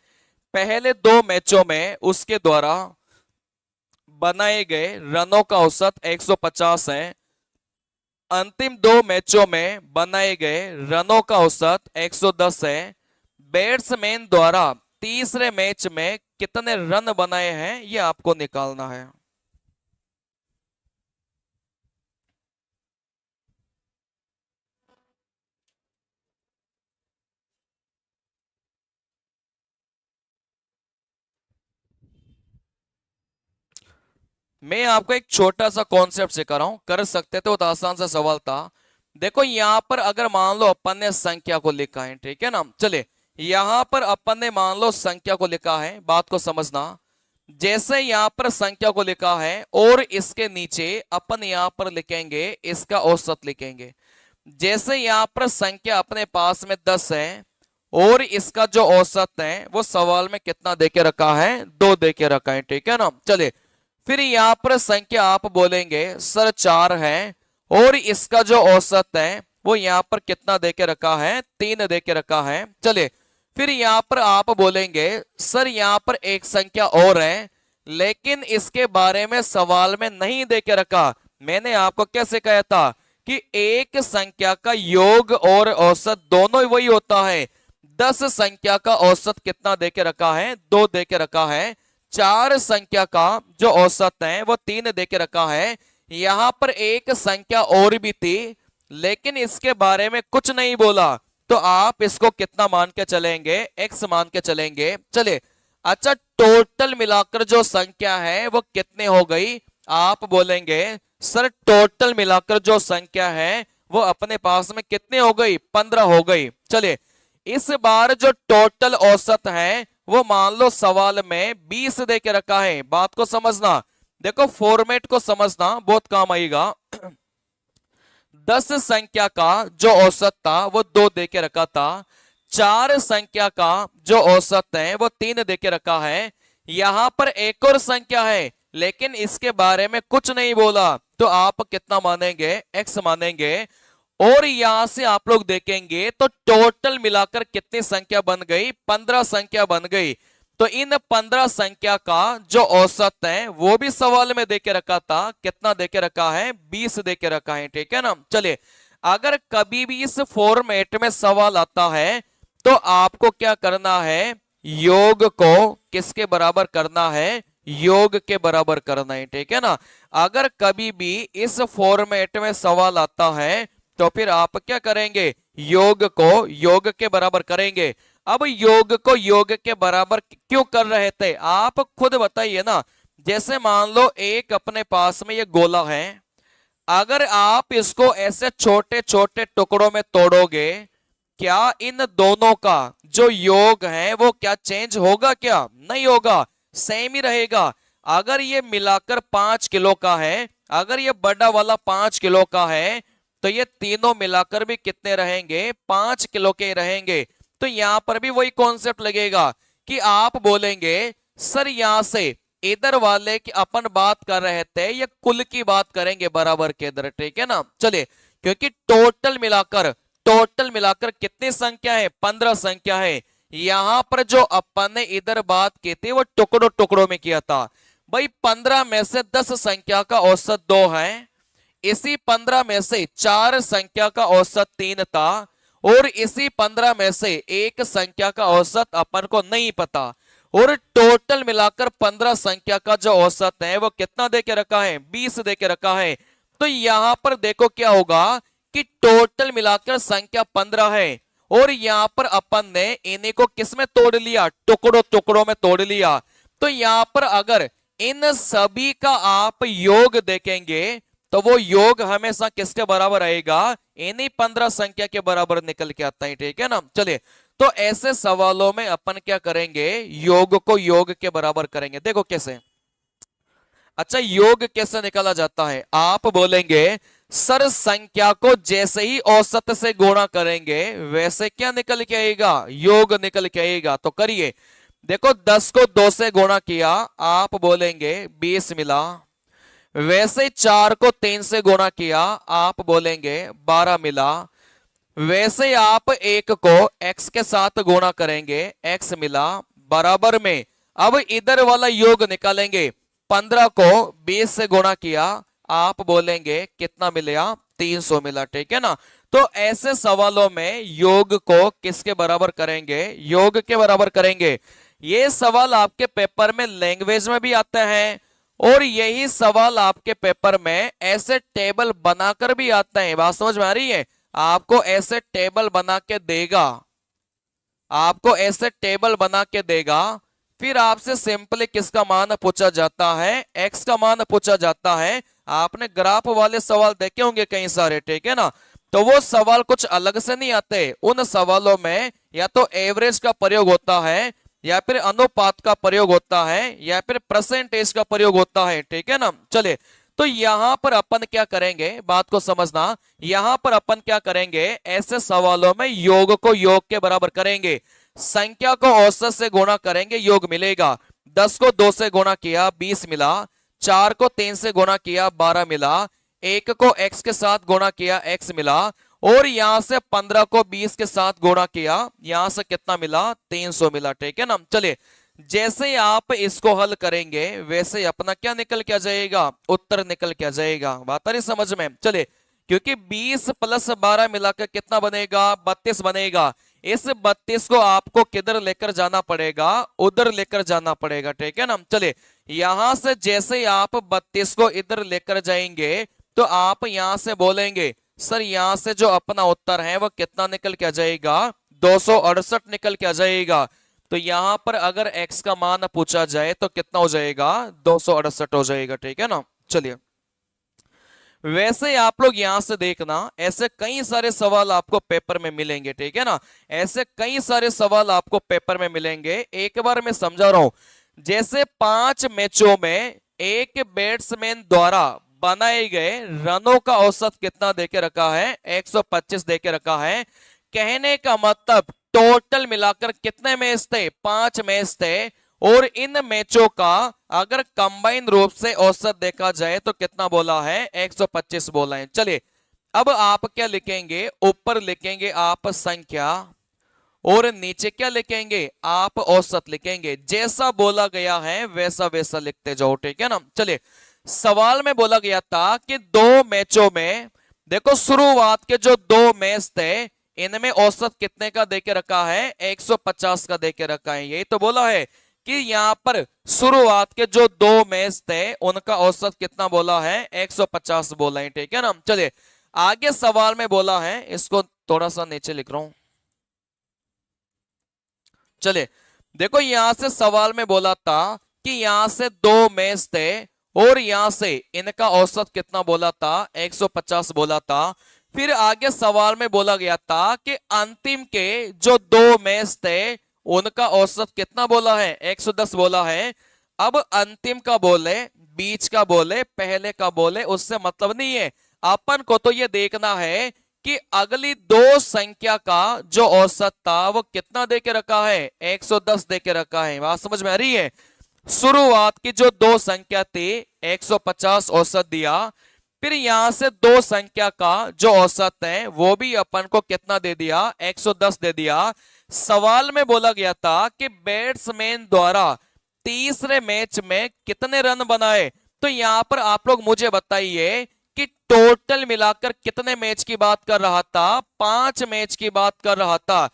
पहले 2 मैचों में उसके द्वारा बनाए गए रनों का औसत 150 है। अंतिम 2 मैचों में बनाए गए रनों का औसत 110 है। बैट्समैन द्वारा तीसरे मैच में कितने रन बनाए हैं ये आपको निकालना है। मैं आपको एक छोटा सा कॉन्सेप्ट सिखा रहा हूं, कर सकते थे, तो आसान सा सवाल था। देखो यहां पर अगर मान लो अपन ने संख्या को लिखा है, ठीक है ना। चले यहां पर अपन ने मान लो संख्या को लिखा है, बात को समझना। जैसे यहां पर संख्या को लिखा है और इसके नीचे अपन यहां पर लिखेंगे इसका औसत लिखेंगे। जैसे यहां पर संख्या अपने पास में 10 है और इसका जो औसत है वो सवाल में कितना देके रखा है, 2 देके रखा है, ठीक है ना। चले फिर यहां पर संख्या आप बोलेंगे सर 4 है और इसका जो औसत है वो यहां पर कितना देके रखा है, 3 देके रखा है। चलिए फिर यहां पर आप बोलेंगे सर यहां पर एक संख्या और है लेकिन इसके बारे में सवाल में नहीं देके रखा। मैंने आपको कैसे कहा था कि एक संख्या का योग और औसत दोनों वही होता है। 10 संख्या का औसत कितना देके रखा है, 2 देके रखा है। 4 संख्या का जो औसत है वो 3 देके रखा है। यहां पर एक संख्या और भी थी लेकिन इसके बारे में कुछ नहीं बोला, तो आप इसको कितना मान के चलेंगे, x मान के चलेंगे। चलिए अच्छा टोटल मिलाकर जो संख्या है वो कितने हो गई, आप बोलेंगे सर टोटल मिलाकर जो संख्या है वो अपने पास में कितने हो गई, 15 हो गई। चलिए इस बार जो टोटल औसत है वो मान लो सवाल में 20 दे के रखा है। बात को समझना, देखो फॉर्मेट को समझना, बहुत काम आएगा। 10 संख्या का जो औसत था वो 2 दे के रखा था। 4 संख्या का जो औसत है वो 3 दे के रखा है। यहां पर एक और संख्या है लेकिन इसके बारे में कुछ नहीं बोला, तो आप कितना मानेंगे, x मानेंगे। और यहां से आप लोग देखेंगे तो टोटल मिलाकर कितनी संख्या बन गई, 15 संख्या बन गई। तो इन 15 संख्या का जो औसत है वो भी सवाल में देके रखा था, कितना देके रखा है, 20 देके रखा है, ठीक है ना। चलिए अगर कभी भी इस फॉर्मेट में सवाल आता है तो आपको क्या करना है, योग को किसके बराबर करना है, योग के बराबर करना है, ठीक है ना। अगर कभी भी इस फॉर्मेट में सवाल आता है तो फिर आप क्या करेंगे, योग को योग के बराबर करेंगे। अब योग को योग के बराबर क्यों कर रहे थे आप खुद बताइए ना। जैसे मान लो एक अपने पास में ये गोला है, अगर आप इसको ऐसे छोटे छोटे टुकड़ों में तोड़ोगे, क्या इन दोनों का जो योग है वो क्या चेंज होगा, क्या नहीं होगा, सेम ही रहेगा। अगर ये मिलाकर 5 किलो का है, अगर ये बड़ा वाला 5 किलो का है तो ये तीनों मिलाकर भी कितने रहेंगे, 5 किलो के रहेंगे। तो यहां पर भी वही कॉन्सेप्ट लगेगा कि आप बोलेंगे सर यहां से इधर वाले की अपन बात कर रहे थे, ये कुल की बात करेंगे बराबर के इधर, ठीक है ना। चलिए क्योंकि टोटल मिलाकर कितनी संख्या है, 15 संख्या है। यहां पर जो अपन ने इधर बात की थी वो टुकड़ों टुकड़ों में किया था। भाई 15 में से 10 संख्या का औसत 2 है, इसी 15 में से 4 संख्या का औसत 3 था और इसी 15 में से एक संख्या का औसत अपन को नहीं पता। और टोटल मिलाकर 15 संख्या का जो औसत है वो कितना देके रखा है, 20 देके रखा है। तो यहां पर देखो क्या होगा कि टोटल मिलाकर संख्या 15 है और यहां पर अपन ने इन्हीं को किस में तोड़ लिया, टुकड़ों टुकड़ों में तोड़ लिया। तो यहां पर अगर इन सभी का आप योग देखेंगे तो वो योग हमेशा किसके बराबर आएगा, इन्हीं 15 संख्या के बराबर निकल के आता है, ठीक है ना। चलिए, तो ऐसे सवालों में अपन क्या करेंगे, योग को योग के बराबर करेंगे। देखो कैसे। अच्छा, योग कैसे निकाला जाता है, आप बोलेंगे सर संख्या को जैसे ही औसत से गुणा करेंगे वैसे क्या निकल के आएगा, योग निकल के आएगा। तो करिए, देखो 10 को 2 से गुणा किया, आप बोलेंगे 20 मिला। वैसे 4 को 3 से गुणा किया, आप बोलेंगे 12 मिला। वैसे आप 1 को x के साथ गुणा करेंगे, x मिला। बराबर में अब इधर वाला योग निकालेंगे, 15 को 20 से गुणा किया, आप बोलेंगे कितना मिलेगा, 300 मिला, ठीक है ना। तो ऐसे सवालों में योग को किसके बराबर करेंगे, योग के बराबर करेंगे। ये सवाल आपके पेपर में लैंग्वेज में भी आते हैं, और यही सवाल आपके पेपर में ऐसे टेबल बनाकर भी आते हैं। बात समझ में आ रही है, आपको ऐसे टेबल बना के देगा, आपको ऐसे टेबल बना के देगा, फिर आपसे सिंपली किसका मान पूछा जाता है, एक्स का मान पूछा जाता है। आपने ग्राफ वाले सवाल देखे होंगे कई सारे, ठीक है ना। तो वो सवाल कुछ अलग से नहीं आते, उन सवालों में या तो एवरेज का प्रयोग होता है, या फिर अनुपात का प्रयोग होता है, या फिर परसेंटेज का प्रयोग होता है, ठीक है ना। चलिए, तो यहां पर अपन क्या करेंगे, बात को समझना, यहां पर अपन क्या करेंगे, ऐसे सवालों में योग को योग के बराबर करेंगे, संख्या को औसत से गुणा करेंगे, योग मिलेगा। 10 को 2 से गुणा किया, 20 मिला। 4 को 3 से गुणा किया, 12 मिला। 1 को x के साथ गुणा किया, x मिला। और यहां से 15 को 20 के साथ गुणा किया, यहां से कितना मिला, 300 मिला, ठीक है ना। चलिए, जैसे ही आप इसको हल करेंगे वैसे ही अपना क्या निकल के आ जाएगा, उत्तर निकल के आ जाएगा। बात आ रही समझ में। चलिए, क्योंकि 20 प्लस 12 मिलाकर कितना बनेगा, 32 बनेगा। इस 32 को आपको किधर लेकर जाना पड़ेगा, उधर लेकर जाना पड़ेगा, ठीक है ना। चलिए, यहां से जैसे ही आप 32 को इधर लेकर जाएंगे, तो आप यहां से बोलेंगे सर यहां से जो अपना उत्तर है वो कितना निकल के आ जाएगा, 268 निकल के आ जाएगा। तो यहां पर अगर x का मान पूछा जाए तो कितना हो जाएगा, 268 हो जाएगा, ठीक है ना। चलिए, वैसे आप लोग यहां से देखना, ऐसे कई सारे सवाल आपको पेपर में मिलेंगे, ठीक है ना। ऐसे कई सारे सवाल आपको पेपर में मिलेंगे। एक बार मैं समझा रहा हूं, जैसे 5 मैचों में एक बैट्समैन द्वारा बनाए गए रनों का औसत कितना देके रखा है, 125 देके रखा है। कहने का मतलब टोटल मिलाकर कितने मैच थे, 5 मैच थे, और इन मैचों का अगर कंबाइन रूप से औसत देखा जाए तो कितना बोला है, 125 बोला है। चलिए, अब आप क्या लिखेंगे, ऊपर लिखेंगे आप संख्या, और नीचे क्या लिखेंगे, आप औसत लिखेंगे। जैसा बोला गया है वैसा वैसा लिखते जाओ, ठीक है ना। चलिए, सवाल में बोला गया था कि 2 मैचों में, देखो शुरुआत के जो 2 मैच थे इनमें औसत कितने का देके रखा है, 150 का देके रखा है। यही तो बोला है कि यहां पर शुरुआत के जो 2 मैच थे उनका औसत कितना बोला है, 150 बोला है, ठीक है ना। चलिए, आगे सवाल में बोला है, इसको थोड़ा सा नीचे लिख रहा हूं। चलिए, देखो यहां से सवाल में बोला था कि यहां से 2 मैच थे और यहां से इनका औसत कितना बोला था, 150 बोला था। फिर आगे सवाल में बोला गया था कि अंतिम के जो 2 मैच थे उनका औसत कितना बोला है, 110 बोला है। अब अंतिम का बोले, बीच का बोले, पहले का बोले, उससे मतलब नहीं है। अपन को तो ये देखना है कि अगली 2 संख्या का जो औसत था वो कितना देके रखा है, 110 देके रखा है। बात समझ में आ रही है। शुरुआत की जो 2 संख्या थी 150 औसत दिया, फिर यहां से 2 संख्या का जो औसत है वो भी अपन को कितना दे दिया, 110 दे दिया। सवाल में बोला गया था कि बैट्समैन द्वारा तीसरे मैच में कितने रन बनाए। तो यहां पर आप लोग मुझे बताइए कि टोटल मिलाकर कितने मैच की बात कर रहा था, 5 मैच की बात कर रहा था।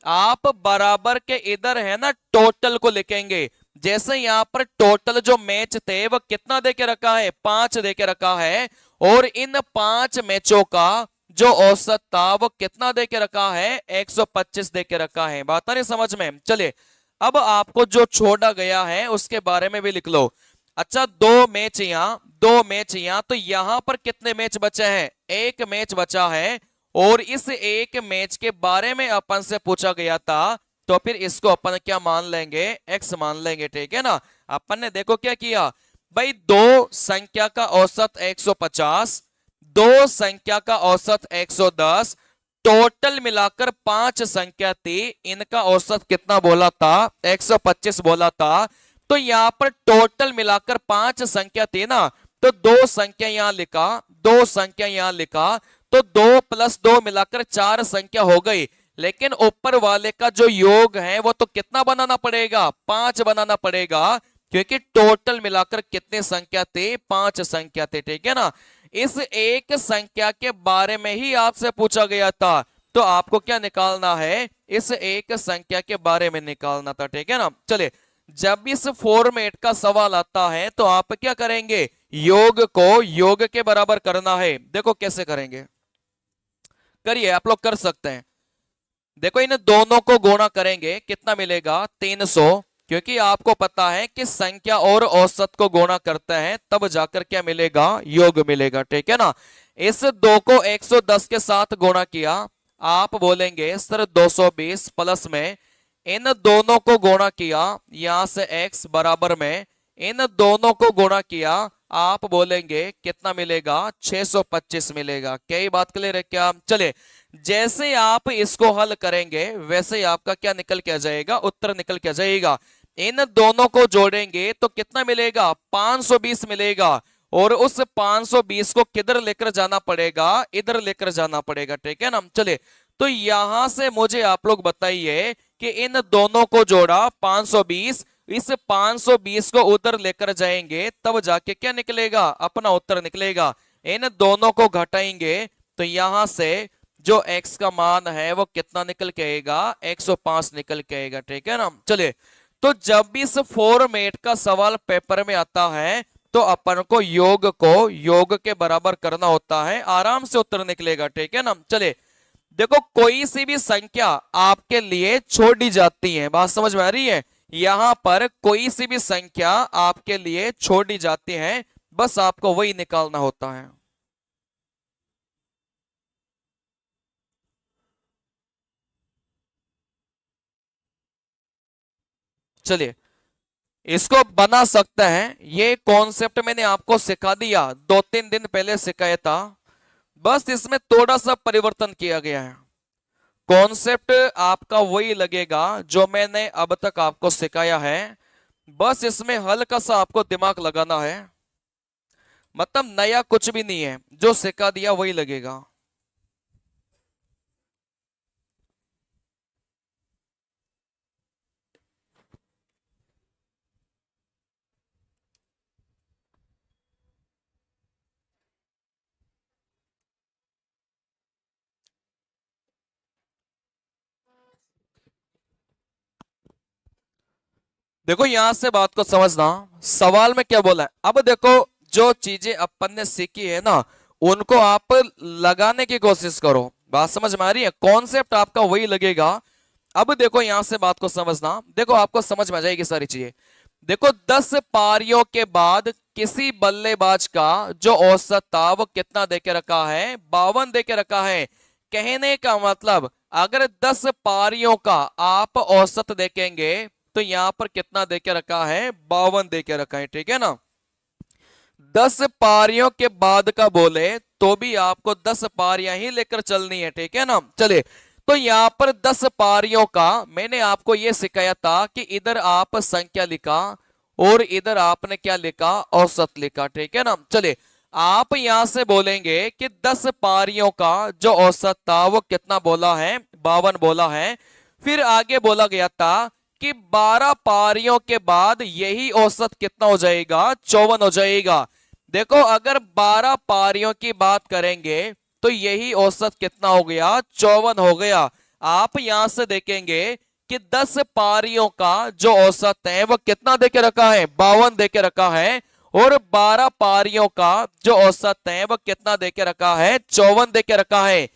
आप बराबर के इधर है ना टोटल को लिखेंगे। जैसे यहां पर टोटल जो मैच थे वो कितना देके रखा है, 5 देके रखा है, और इन 5 मैचों का जो औसत था वो कितना देके रखा है, 125 देके रखा है। बात आ रही समझ में। चलिए, अब आपको जो छोड़ा गया है उसके बारे में भी लिख लो। अच्छा, 2 मैच, यहां दो मैच यहाँ, तो यहां पर कितने मैच बचे हैं? एक मैच बचा है, और इस एक मैच के बारे में अपन से पूछा गया था, तो फिर इसको अपन क्या मान लेंगे? एक्स मान लेंगे, ठीक है ना। अपन ने देखो क्या किया भाई, दो संख्या का औसत 150, दो संख्या का औसत 110, टोटल मिलाकर पांच संख्या थी, इनका औसत कितना बोला था? 125 बोला था। तो यहां पर टोटल मिलाकर पांच संख्या थी ना, तो दो संख्या यहां लिखा, दो संख्या यहां लिखा, तो दो प्लस दो मिलाकर चार संख्या हो गई। लेकिन ऊपर वाले का जो योग है वो तो कितना बनाना पड़ेगा? पांच बनाना पड़ेगा, क्योंकि टोटल मिलाकर कितने संख्या थे? पांच संख्या थे, ठीक है ना। इस एक संख्या के बारे में ही आपसे पूछा गया था, तो आपको क्या निकालना है? इस एक संख्या के बारे में निकालना था, ठीक है ना। चलिए, जब इस फॉर्मेट का सवाल आता है तो आप क्या करेंगे? योग को योग के बराबर करना है। देखो कैसे करेंगे, करिए, आप लोग कर सकते हैं। देखो, इन दोनों को गुणा करेंगे, कितना मिलेगा? 300, क्योंकि आपको पता है कि संख्या और औसत को गुणा करते हैं तब जाकर क्या मिलेगा? योग मिलेगा, ठीक है ना। इस दो को 110 के साथ गुणा किया, आप बोलेंगे सर 220, प्लस में इन दोनों को गुणा किया, यहां से x बराबर में इन दोनों को गुणा किया, आप बोलेंगे कितना मिलेगा? 625 मिलेगा। क्या ये बात क्लियर है क्या? चलिए, जैसे आप इसको हल करेंगे वैसे ही आपका क्या निकल के आ जाएगा? उत्तर निकल के आ जाएगा। इन दोनों को जोड़ेंगे तो कितना मिलेगा? 520 मिलेगा, और उस 520 को किधर लेकर जाना पड़ेगा? इधर लेकर जाना पड़ेगा, ठीक है ना। चलिए, तो यहां से मुझे आप लोग बताइए कि इन दोनों को जोड़ा 520, इस 520 को उधर लेकर जाएंगे तब जाके क्या निकलेगा? अपना उत्तर निकलेगा। इन दोनों को घटाएंगे तो यहां से जो x का मान है वो कितना निकल के आएगा? 105 निकल के आएगा, ठीक है ना। चलिए, तो जब भी इस फॉर्मेट का सवाल पेपर में आता है तो अपन को योग के बराबर करना होता है, आराम से उत्तर निकलेगा, ठीक है ना। चलिए, देखो, कोई सी भी संख्या आपके लिए छोड़ी जाती है, बात समझ में आ रही है? यहां पर कोई सी भी संख्या आपके लिए छोड़ी जाती है, बस आपको वही निकालना होता है। चलिए, इसको बना सकते हैं। ये कॉन्सेप्ट मैंने आपको सिखा दिया, 2-3 दिन पहले सिखाया था, बस इसमें थोड़ा सा परिवर्तन किया गया है। कॉन्सेप्ट आपका वही लगेगा जो मैंने अब तक आपको सिखाया है, बस इसमें हल्का सा आपको दिमाग लगाना है। मतलब नया कुछ भी नहीं है, जो सिखा दिया वही लगेगा। देखो, यहां से बात को समझना, सवाल में क्या बोला है। अब देखो, जो चीजें अपन ने सीखी है ना, उनको आप लगाने की कोशिश करो। बात समझ में आ रही है? कॉन्सेप्ट आपका वही लगेगा। अब देखो, यहां से बात को समझना, देखो आपको समझ में आ जाएगी सारी चीजें। देखो, 10 पारियों के बाद किसी बल्लेबाज का जो औसत था वो कितना देके रखा है? 52 देके रखा है। कहने का मतलब, अगर 10 पारियों का आप औसत देखेंगे तो यहां पर कितना देके रखा है? 52 देके रखा है, ठीक है ना। 10 पारियों के बाद का बोले तो भी आपको 10 पारियां ही लेकर चलनी है, ठीक है ना। चलिए, तो यहां पर 10 पारियों का मैंने आपको यह सिखाया था कि इधर आप संख्या लिखा और इधर आपने क्या लिखा? औसत लिखा, ठीक है ना। चलिए, आप यहां से बोलेंगे कि 10 पारियों का जो औसत था वो कितना बोला है? 52 बोला है। फिर आगे बोला गया था कि 12 पारियों के बाद यही औसत कितना हो जाएगा? 54 हो जाएगा। देखो, अगर 12 पारियों की बात करेंगे तो यही औसत कितना हो गया? 54 हो गया। आप यहां से देखेंगे कि 10 पारियों का जो औसत है वो कितना देके रखा है? 52 देके रखा है। और 12 पारियों का जो औसत है वो कितना देके रखा है? 54 देके रखा है।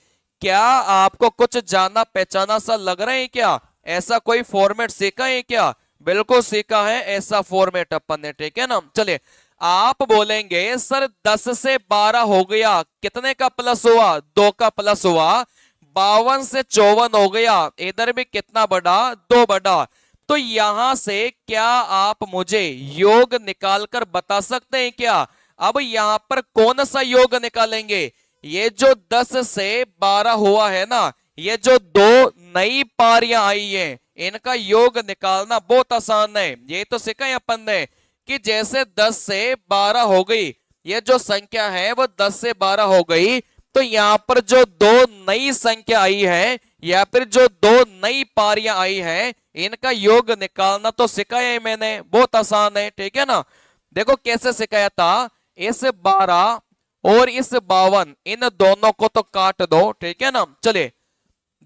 क्या आपको कुछ जाना पहचाना सा लग रहा है क्या? ऐसा कोई फॉर्मेट सीखा है क्या? बिल्कुल सीखा है, ऐसा फॉर्मेट अपन ने, ठीक है ना। चलिए, आप बोलेंगे सर 10 से 12 हो गया, कितने का प्लस हुआ, 2 का प्लस हुआ। 52 से 54 हो गया, इधर भी कितना बढ़ा, 2 बढ़ा। तो यहां से क्या आप मुझे योग निकालकर बता सकते हैं क्या? अब यहां पर कौन सा योग निकालेंगे? ये जो 10 से 12 हुआ है ना, ये जो 2 नई पारियां आई हैं, इनका योग निकालना बहुत आसान है। ये तो सीखा है अपन ने कि जैसे 10 से 12 हो गई, ये जो संख्या है वो 10 से 12 हो गई, तो यहां पर जो 2 नई संख्या आई है या फिर जो 2 नई पारियां आई है, इनका योग निकालना तो सिखाया है मैंने, बहुत आसान है, ठीक है ना। देखो कैसे सिखाया था, इस 12 और इस 52 इन दोनों को तो काट दो, ठीक है ना। चलिए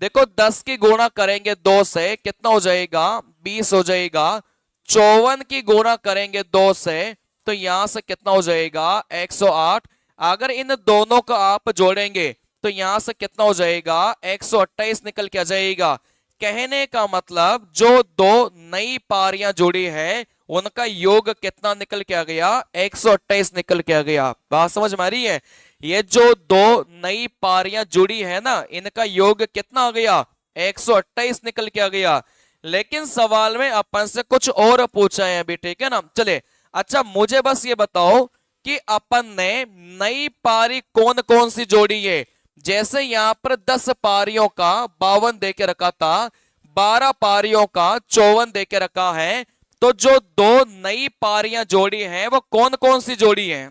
देखो 10 की गुणा करेंगे 2 से, कितना हो जाएगा, 20 हो जाएगा। 54 की गुणा करेंगे 2 से, तो यहां से कितना हो जाएगा, 108। अगर इन दोनों का आप जोड़ेंगे तो यहां से कितना हो जाएगा, 128 निकल के आ जाएगा। कहने का मतलब जो 2 नई पारियां जुड़ी है, उनका योग कितना निकल के आ गया, 128 निकल के आ गया। बात समझ में आ रही है? ये जो 2 नई पारियां जुड़ी है ना, इनका योग कितना आ गया, 128 निकल के आ गया। लेकिन सवाल में अपन से कुछ और पूछा है अभी, ठीक है ना। चले अच्छा मुझे बस ये बताओ कि अपन ने नई पारी कौन कौन सी जोड़ी है। जैसे यहां पर 10 पारियों का 52 दे के रखा था, 12 पारियों का 54 दे के रखा है, तो जो 2 नई पारियां जोड़ी हैं वो कौन कौन सी जोड़ी हैं?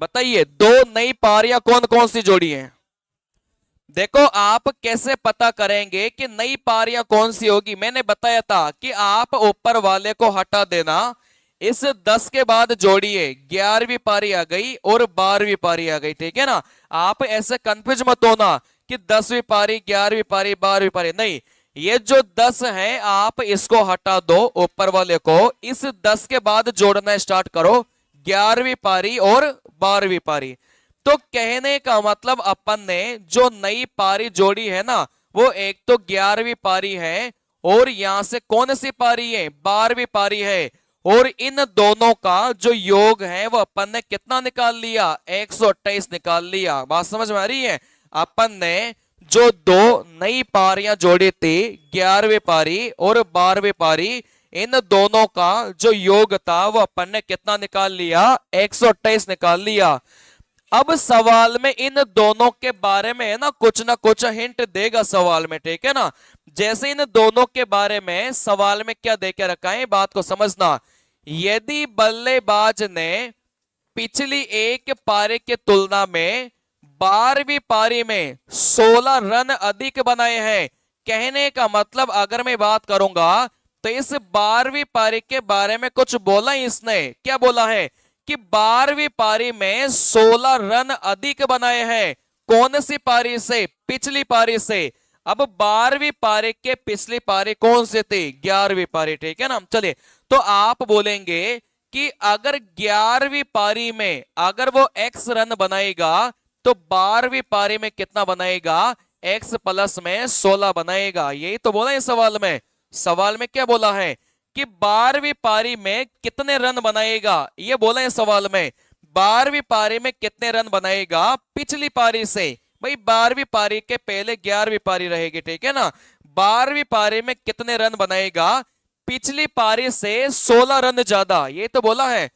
बताइए, 2 नई पारियां कौन कौन सी जोड़ी हैं? देखो आप कैसे पता करेंगे कि नई पारियां कौन सी होगी? मैंने बताया था कि आप ऊपर वाले को हटा देना, इस 10 के बाद जोड़िए, 11वीं पारी आ गई और 12वीं पारी आ गई, ठीक है ना। आप ऐसे कंफ्यूज मत होना कि 10वीं पारी, 11वीं पारी, 12वीं पारी, नहीं। ये जो 10 है आप इसको हटा दो, ऊपर वाले को, इस 10 के बाद जोड़ना स्टार्ट करो, 11वीं पारी और 12वीं पारी। तो कहने का मतलब अपन ने जो नई पारी जोड़ी है ना, वो एक तो 11वीं पारी है और यहां से कौन सी पारी है, 12वीं पारी है। और इन दोनों का जो योग है वो अपन ने कितना निकाल लिया, 128 निकाल लिया। बात समझ में आ रही है? अपन ने जो 2 नई पारियां जोड़ी थी, 11वीं पारी और 12वीं पारी, इन दोनों का जो योग था वो अपन ने कितना निकाल लिया, 128 निकाल लिया। अब सवाल में इन दोनों के बारे में है ना कुछ हिंट देगा सवाल में, ठीक है ना। जैसे इन दोनों के बारे में सवाल में क्या देके रखा है, बात को समझना। यदि बल्लेबाज ने पिछली एक पारी की तुलना में 12वीं पारी में 16 रन अधिक बनाए हैं, कहने का मतलब अगर मैं बात करूंगा तो इस 12वीं पारी के बारे में कुछ बोला इसने, क्या बोला है कि 12वीं पारी में 16 रन अधिक बनाए हैं। कौन सी पारी से, पिछली पारी से। अब 12वीं पारी के पिछली पारी कौन सी थी, 11वीं पारी, ठीक है ना। चलिए तो आप बोलेंगे कि अगर 11वीं पारी में अगर वो x रन बनाएगा तो 12वीं पारी में कितना बनाएगा, x प्लस में 16 बनाएगा। यही तो बोला है सवाल में। सवाल में क्या बोला है कि 12वीं पारी में कितने रन बनाएगा, ये बोला है सवाल में। 12वीं पारी में कितने रन बनाएगा पिछली पारी से। भाई 12वीं पारी के पहले 11वीं पारी रहेगी, ठीक है ना। 12वीं पारी में कितने रन बनाएगा, पिछली पारी से 16 रन ज्यादा। ये तो बोला है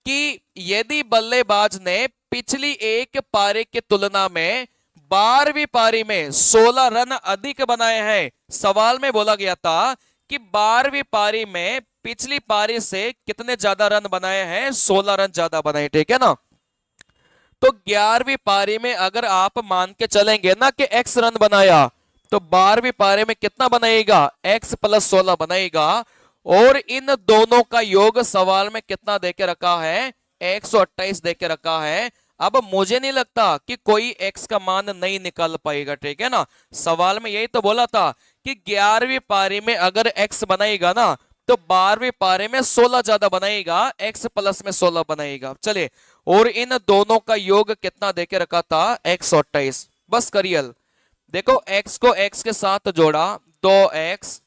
कि यदि बल्लेबाज ने पिछली एक पारी की तुलना में 12वीं पारी में 16 रन अधिक बनाए हैं। सवाल में बोला गया था कि 12वीं पारी में पिछली पारी से कितने ज्यादा रन बनाए हैं, 16 रन ज्यादा बनाए, ठीक है ना। तो 11वीं पारी में अगर आप मान के चलेंगे ना कि x रन बनाया, तो 12वीं पारी में कितना बनाएगा, x प्लस 16 बनाएगा। और इन दोनों का योग सवाल में कितना देके रखा है, 128 देके रखा है। अब मुझे नहीं लगता कि कोई x का मान नहीं निकाल पाएगा, ठीक है ना। सवाल में यही तो बोला था कि 11वीं पारी में अगर x बनाएगा ना तो 12वीं पारी में 16 ज्यादा बनाएगा, x प्लस में 16 बनाएगा। चलिए और इन दोनों का योग कितना देके रखा था, 128। बस करिए देखो x को x के साथ जोड़ा, 2x।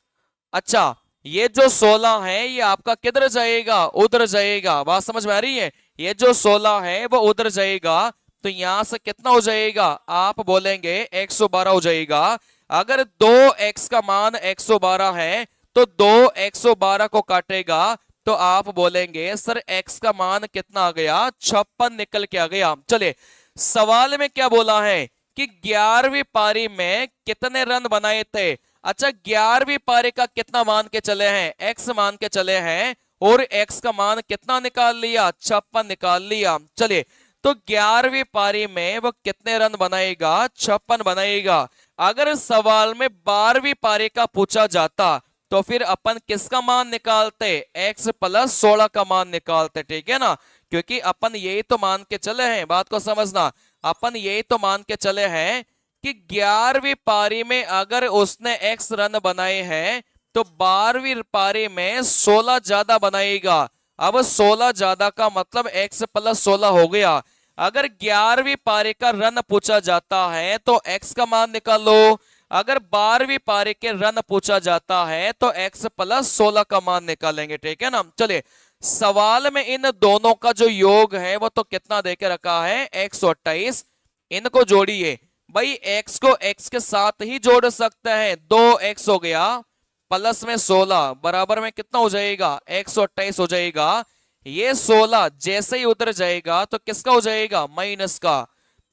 अच्छा ये जो 16 है ये आपका किधर जाएगा, उधर जाएगा। बात समझ में आ रही है? ये जो 16 है वो उधर जाएगा, तो यहां से कितना हो जाएगा, आप बोलेंगे 112 हो जाएगा। अगर 2x का मान 112 है तो 2 112 को काटेगा तो आप बोलेंगे सर x का मान कितना आ गया, 56 निकल के आ गया। चलिए सवाल में क्या बोला है कि 11वीं पारी में कितने रन बनाए थे। अच्छा 11वीं पारी का कितना मान के चले हैं, x मान के चले हैं, और x का मान कितना निकाल लिया, 56 निकाल लिया। चलिए तो 11वीं पारी में वो कितने रन बनाएगा, 56 बनाएगा। अगर सवाल में 12वीं पारी का पूछा जाता तो फिर अपन किसका मान निकालते, x प्लस 16 का मान निकालते, ठीक है ना, क्योंकि अपन यही तो मान के चले हैं, बात को समझना, अपन यही तो मान के चले हैं कि 11वीं पारी में अगर उसने x रन बनाए हैं तो 12वीं पारी में 16 ज्यादा बनाएगा। अब 16 ज्यादा का मतलब x प्लस 16 हो गया। अगर 11वीं पारी का रन पूछा जाता है तो x का मान निकालो, अगर 12वीं पारी के रन पूछा जाता है तो x प्लस 16 का मान निकालेंगे, ठीक है ना। चलिए सवाल में इन दोनों का जो योग है वो तो कितना देके रखा है, 128। इनको जोड़िए भाई, x को x के साथ ही जोड़ सकते हैं, 2x हो गया प्लस में 16 बराबर में कितना हो जाएगा, 128 हो जाएगा। ये 16 जैसे ही उधर जाएगा तो किसका हो जाएगा, माइनस का,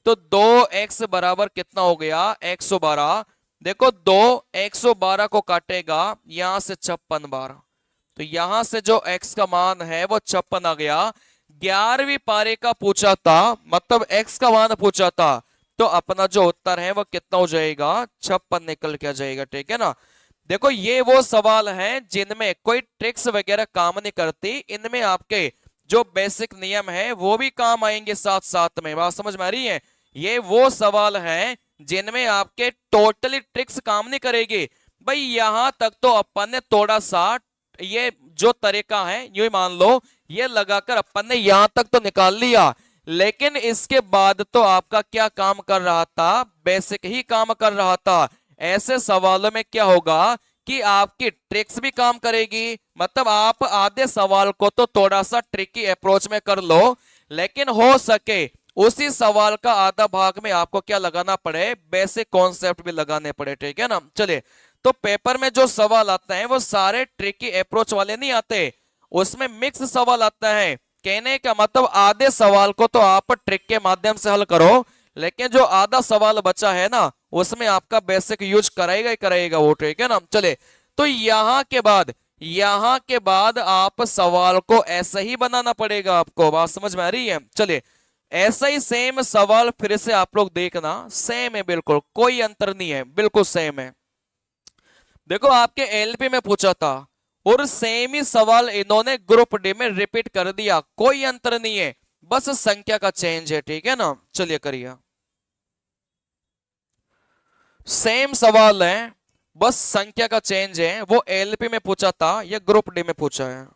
तो 2x बराबर कितना हो गया, 112। देखो 2 112 को काटेगा यहां से 56 बार, तो यहां से जो x का मान है वो 56 आ गया। 11वीं पारी का पूछा था, मतलब x का मान पूछा था, तो अपना जो उत्तर है वो कितना हो जाएगा, 56 निकल के आ जाएगा, ठीक है ना। देखो ये वो सवाल हैं जिनमें कोई ट्रिक्स वगैरह काम नहीं करती, इनमें आपके जो बेसिक नियम है वो भी काम आएंगे साथ साथ में। बात समझ में आ रही है? ये वो सवाल हैं जिनमें आपके टोटली ट्रिक्स काम नहीं करेगी। भाई यहां तक तो अपन ने थोड़ा सा ये जो तरीका है यूं ही मान लो, ये लगाकर अपन ने यहां तक तो निकाल लिया, लेकिन इसके बाद तो आपका क्या काम कर रहा था, बेसिक ही काम कर रहा था। ऐसे सवालों में क्या होगा कि आपकी ट्रिक्स भी काम करेगी, मतलब आप आधे सवाल को तो थोड़ा सा ट्रिकी अप्रोच में कर लो, लेकिन हो सके उसी सवाल का आधा भाग में आपको क्या लगाना पड़े, बेसिक कॉन्सेप्ट भी लगाने पड़े, ठीक है ना। चलिए तो पेपर में जो सवाल आते हैं वो सारे ट्रिकी अप्रोच वाले नहीं आते, उसमें मिक्स सवाल आता है। कहने का मतलब आधे सवाल को तो आप ट्रिक के माध्यम से हल करो, लेकिन जो आधा सवाल बचा है ना उसमें आपका बेसिक यूज कराएगा ही कराएगा वो, ठीक है ना। चले तो यहां के बाद आप सवाल को ऐसा ही बनाना पड़ेगा आपको, बात समझ में आ रही है? चलिए ऐसा ही सेम सवाल फिर से आप लोग देखना, सेम है बिल्कुल, कोई अंतर नहीं है, बिल्कुल सेम है। देखो आपके एलपी में पूछा था और सेम ही सवाल इन्होंने ग्रुप डी में रिपीट कर दिया, कोई अंतर नहीं है, बस संख्या का चेंज है, ठीक है ना। चलिए करिए, सेम सवाल है, बस संख्या का चेंज है। वो एलपी में पूछा था, ये ग्रुप डी में पूछा है।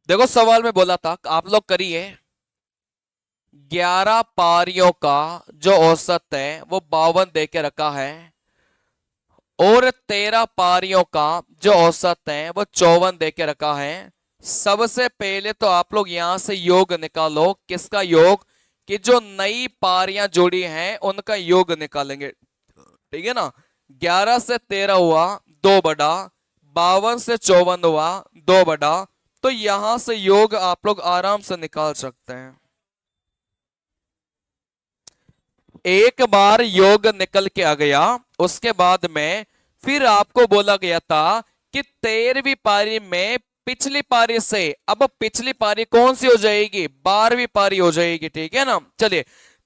देखो सवाल में बोला था, आप लोग करिए, 11 पारियों का जो औसत है वो 52 दे के रखा है, और 13 पारियों का जो औसत है वो 54 दे के रखा है। सबसे पहले तो आप लोग यहां से योग निकालो, किसका योग, कि जो नई पारियां जुड़ी हैं उनका योग निकालेंगे, ठीक है ना। 11 से 13 हुआ 2 बड़ा, 52 से 54 हुआ 2 बड़ा, तो यहां से योग आप लोग आराम से निकाल सकते हैं। एक बार योग निकल के आ गया, उसके बाद में फिर आपको बोला गया था कि 13वीं पारी में पिछली पारी से, अब पिछली पारी कौन सी हो जाएगी, 12वीं पारी हो जाएगी, ठीक है ना। चलिए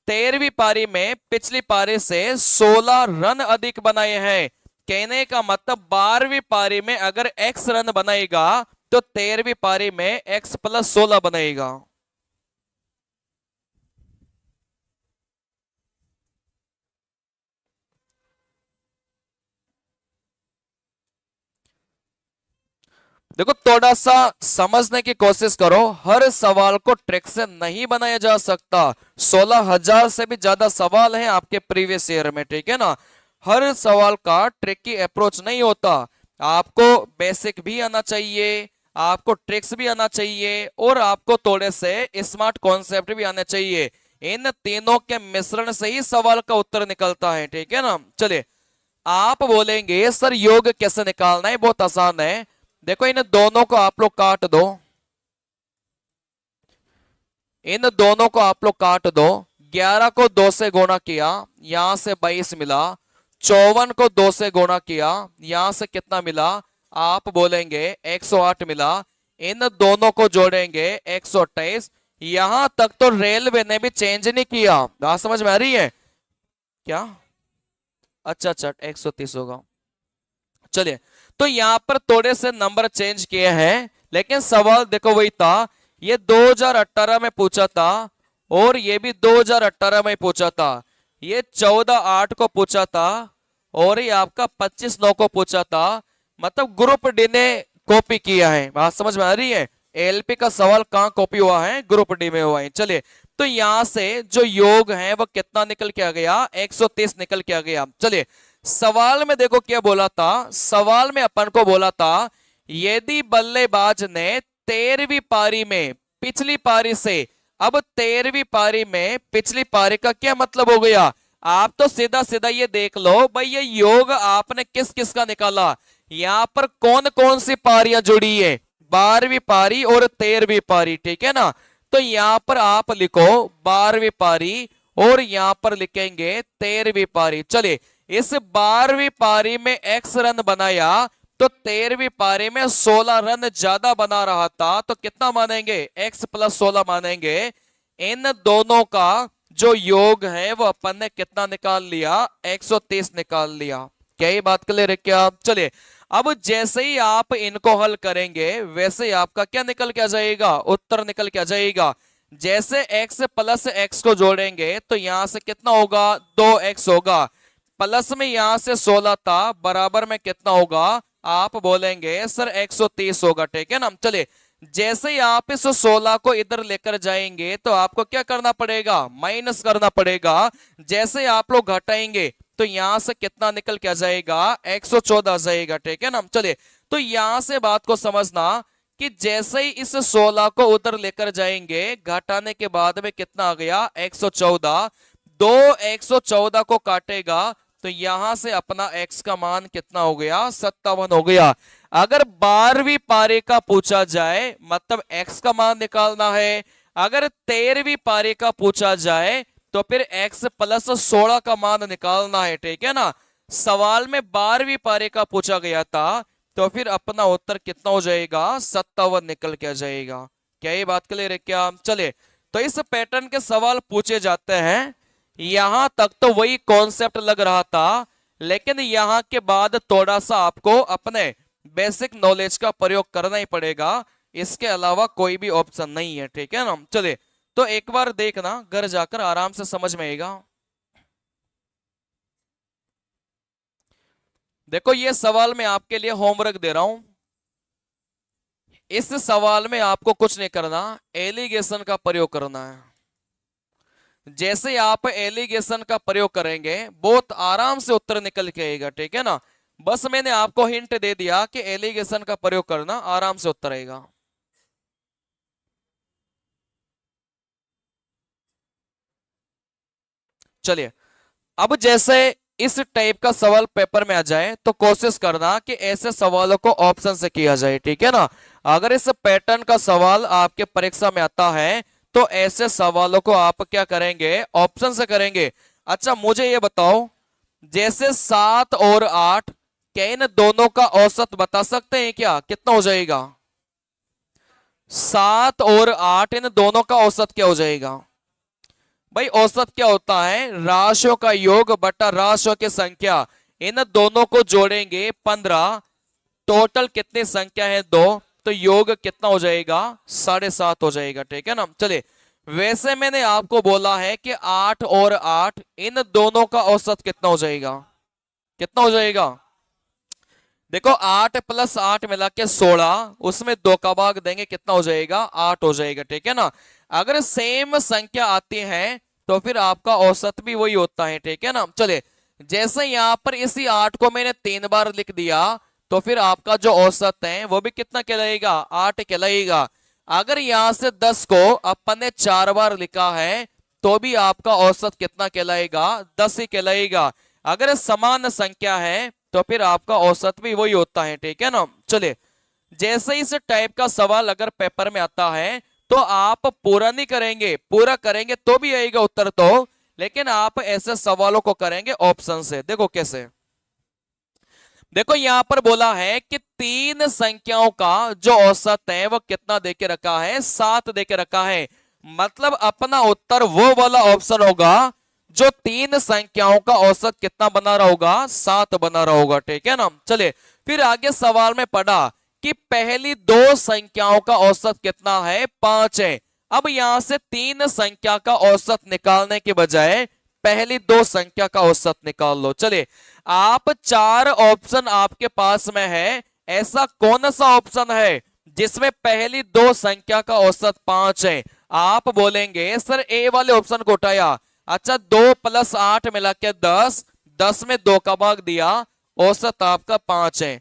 13वीं पारी में पिछली पारी से 16 रन अधिक बनाए हैं, कहने का मतलब 12वीं पारी में अगर x रन बनाएगा तो 13वीं पारी में x प्लस 16 बनाएगा। देखो थोड़ा सा समझने की कोशिश करो, हर सवाल को ट्रिक से नहीं बनाया जा सकता। 16,000 से भी ज्यादा सवाल हैं आपके प्रीवियस ईयर में, ठीक है ना। हर सवाल का ट्रिक की अप्रोच नहीं होता। आपको बेसिक भी आना चाहिए, आपको ट्रिक्स भी आना चाहिए, और आपको थोड़े से स्मार्ट कॉन्सेप्ट भी आने चाहिए। इन तीनों के मिश्रण से ही सवाल का उत्तर निकलता है, ठीक है ना। चलिए, आप बोलेंगे सर योग कैसे निकालना है, बहुत आसान है। देखो इन दोनों को आप लोग काट दो, इन दोनों को आप लोग काट दो। 11 को 2 से गुणा किया, यहां से 22 मिला। 54 को 2 से गुणा किया, यहां से कितना मिला, आप बोलेंगे 108 मिला। इन दोनों को जोड़ेंगे 128। यहां तक तो रेलवे ने भी चेंज नहीं किया। बात समझ में आ रही है क्या? अच्छा अच्छा, 130 होगा। चलिए, तो यहां पर थोड़े से नंबर चेंज किए हैं, लेकिन सवाल देखो वही था। ये 2018 में पूछा था, और ये भी 2018 में पूछा था। ये 14/8 को पूछा था, और ये आपका 25/9 को पूछा था। मतलब ग्रुप डी ने कॉपी किया है। बात समझ में आ रही है? एलपी का सवाल कहां कॉपी हुआ है? ग्रुप डी में हुआ है। चलिए, तो यहां से जो योग है वो कितना निकल के आ गया? 130 निकल के आ गया। चलिए, सवाल में देखो क्या बोला था। सवाल में अपन को बोला था, यदि बल्लेबाज ने 13वीं पारी में पिछली पारी से, अब 13वीं पारी में पिछली पारी का क्या मतलब हो गया? आप तो सीधा सीधा ये देख लो भाई, ये योग आपने किस किस का निकाला। यहां पर कौन कौन सी पारियां जुड़ी है? 12वीं पारी और 13वीं पारी, ठीक है ना। तो यहां पर आप लिखो 12वीं पारी, और यहां पर लिखेंगे 13वीं पारी। चलिए, इस 12वीं पारी में x रन बनाया, तो 13वीं पारी में 16 रन ज्यादा बना रहा था, तो कितना मानेंगे? x + 16 मानेंगे। इन दोनों का जो योग है वो अपन ने कितना निकाल लिया? 130 निकाल लिया। क्या ये बात क्लियर है क्या? चलिए, अब जैसे ही आप इनको हल करेंगे, वैसे ही आपका क्या निकल के आ जाएगा? उत्तर निकल के आ जाएगा। जैसे x + x को जोड़ेंगे, तो यहां से कितना होगा? 2x होगा। प्लस में यहां से 16 था, बराबर में कितना होगा? आप बोलेंगे सर 130 होगा, ठीक है ना। चलिए, जैसे ही आप इस 16 को इधर लेकर जाएंगे, तो आपको क्या करना पड़ेगा? माइनस करना पड़ेगा। जैसे ही आप लोग घटाएंगे, तो यहां से कितना निकल के आ जाएगा? 114 आ जाएगा, ठीक है ना। चलिए, तो यहां से बात को समझना कि जैसे ही इस 16 को उधर लेकर जाएंगे, घटाने के बाद में कितना आ गया? 114। 2 114 को काटेगा, तो यहां से अपना x का मान कितना हो गया? 57 हो गया। अगर 12वीं पारी का पूछा जाए, मतलब x का मान निकालना है। अगर 13वीं पारी का पूछा जाए, तो फिर x + 16 का मान निकालना है, ठीक है ना। सवाल में 12वीं पारी का पूछा गया था, तो फिर अपना उत्तर कितना हो जाएगा? 57 निकल के आ जाएगा। क्या ये बात क्लियर है क्या? चले, तो इस पैटर्न के सवाल पूछे जाते हैं। यहां तक तो वही कॉन्सेप्ट लग रहा था, लेकिन यहां के बाद थोड़ा सा आपको अपने बेसिक नॉलेज का प्रयोग करना ही पड़ेगा। इसके अलावा कोई भी ऑप्शन नहीं है, ठीक है ना। चलिए, तो एक बार देखना, घर जाकर आराम से समझ में आएगा। देखो, ये सवाल मैं आपके लिए होमवर्क दे रहा हूं। इस सवाल में आपको कुछ नहीं करना, एलिगेशन का प्रयोग करना है। जैसे आप एलिगेशन का प्रयोग करेंगे, बहुत आराम से उत्तर निकल के आएगा, ठीक है ना। बस मैंने आपको हिंट दे दिया कि एलिगेशन का प्रयोग करना, आराम से उत्तर आएगा। चलिए, अब जैसे इस टाइप का सवाल पेपर में आ जाए, तो कोशिश करना कि ऐसे सवालों को ऑप्शन से किया जाए, ठीक है ना। अगर इस पैटर्न का सवाल आपके परीक्षा में आता है, तो ऐसे सवालों को आप क्या करेंगे? ऑप्शन से करेंगे। अच्छा, मुझे ये बताओ, जैसे 7 और 8, क्या इन दोनों का औसत बता सकते हैं क्या? कितना हो जाएगा? 7 और 8, इन दोनों का औसत क्या हो जाएगा? भाई, औसत क्या होता है? राशियों का योग बटा राशियों की संख्या। इन दोनों को जोड़ेंगे 15। टोटल कितनी संख्या है? 2। तो योग कितना हो जाएगा? 7.5 हो जाएगा, ठीक है ना। चलिए, वैसे मैंने आपको बोला है कि 8 और 8, इन दोनों का औसत कितना हो जाएगा? कितना हो जाएगा? देखो 8 प्लस 8 मिला के 16, उसमें 2 का भाग देंगे कितना हो जाएगा, 8 हो जाएगा, ठीक है ना। अगर सेम संख्या आती है तो फिर आपका औसत भी वही होता है, ठीक है ना। चलिए, जैसे यहां पर इसी 8 को मैंने 3 बार लिख दिया तो फिर आपका जो औसत है वो भी कितना कहलाएगा, 8 कहलाएगा। अगर यहां से 10 को अपन ने 4 बार लिखा है तो भी आपका औसत कितना कहलाएगा, 10 ही कहलाएगा। अगर समान संख्या है तो फिर आपका औसत भी वही होता है, ठीक है ना। चलिए, जैसे इस टाइप का सवाल अगर पेपर में आता है तो आप पूरा नहीं करेंगे, पूरा करेंगे तो भी आएगा उत्तर तो, लेकिन आप ऐसे सवालों को करेंगे ऑप्शन से। देखो कैसे, देखो यहां पर बोला है कि 3 संख्याओं का जो औसत है वो कितना देके रखा है, 7 देके रखा है। मतलब अपना उत्तर वो वाला ऑप्शन होगा जो 3 संख्याओं का औसत कितना बना रहा होगा, 7 बना रहा होगा, ठीक है ना। चलिए, फिर आगे सवाल में पढ़ा कि पहली 2 संख्याओं का औसत कितना है, 5 है। अब यहां से 3 संख्या का औसत निकालने के बजाय पहली 2 संख्या का औसत निकाल लो। चलिए, आप 4 ऑप्शन आपके पास में है, ऐसा कौन सा ऑप्शन है जिसमें पहली 2 संख्या का औसत 5 है। आप बोलेंगे सर ए वाले ऑप्शन को उठाया, अच्छा 2 प्लस 8 मिला के 10, 10 में 2 का भाग दिया, औसत आपका 5 है।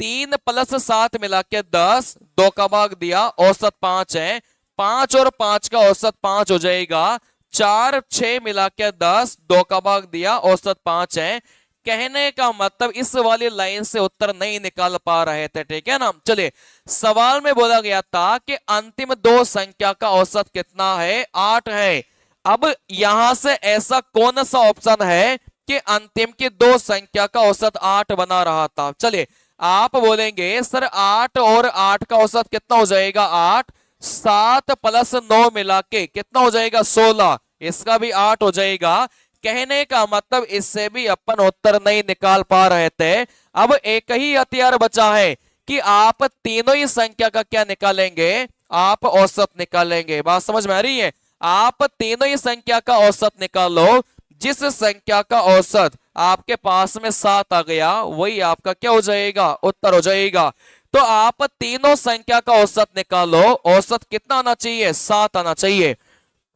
3 प्लस 7 मिला के 10, 2 का भाग दिया, औसत 5 है। 5 और 5 का औसत 5 हो जाएगा। 4 6 मिला के 10, 2 का भाग दिया, औसत 5 है। कहने का मतलब इस वाली लाइन से उत्तर नहीं निकाल पा रहे थे, ठीक है ना। चलिए, सवाल में बोला गया था कि अंतिम 2 संख्या का औसत कितना है, 8 है। अब यहां से ऐसा कौन सा ऑप्शन है कि अंतिम की 2 संख्या का औसत 8 बना रहा था। चलिए, आप बोलेंगे सर 8 और 8 का औसत कितना हो जाएगा, 8, 7 प्लस 9 मिला के कितना हो जाएगा, 16, इसका भी 8 हो जाएगा। कहने का मतलब इससे भी अपन उत्तर नहीं निकाल पा रहे थे। अब एक ही हथियार बचा है कि आप तीनों ही संख्या का क्या निकालेंगे, आप औसत निकालेंगे। बात समझ में आ रही है, आप तीनों ही संख्या का औसत निकालो। जिस संख्या का औसत आपके पास में 7 आ गया वही आपका क्या हो जाएगा, उत्तर हो जाएगा। तो आप तीनों संख्या का औसत निकालो, औसत कितना आना चाहिए, 7 आना चाहिए।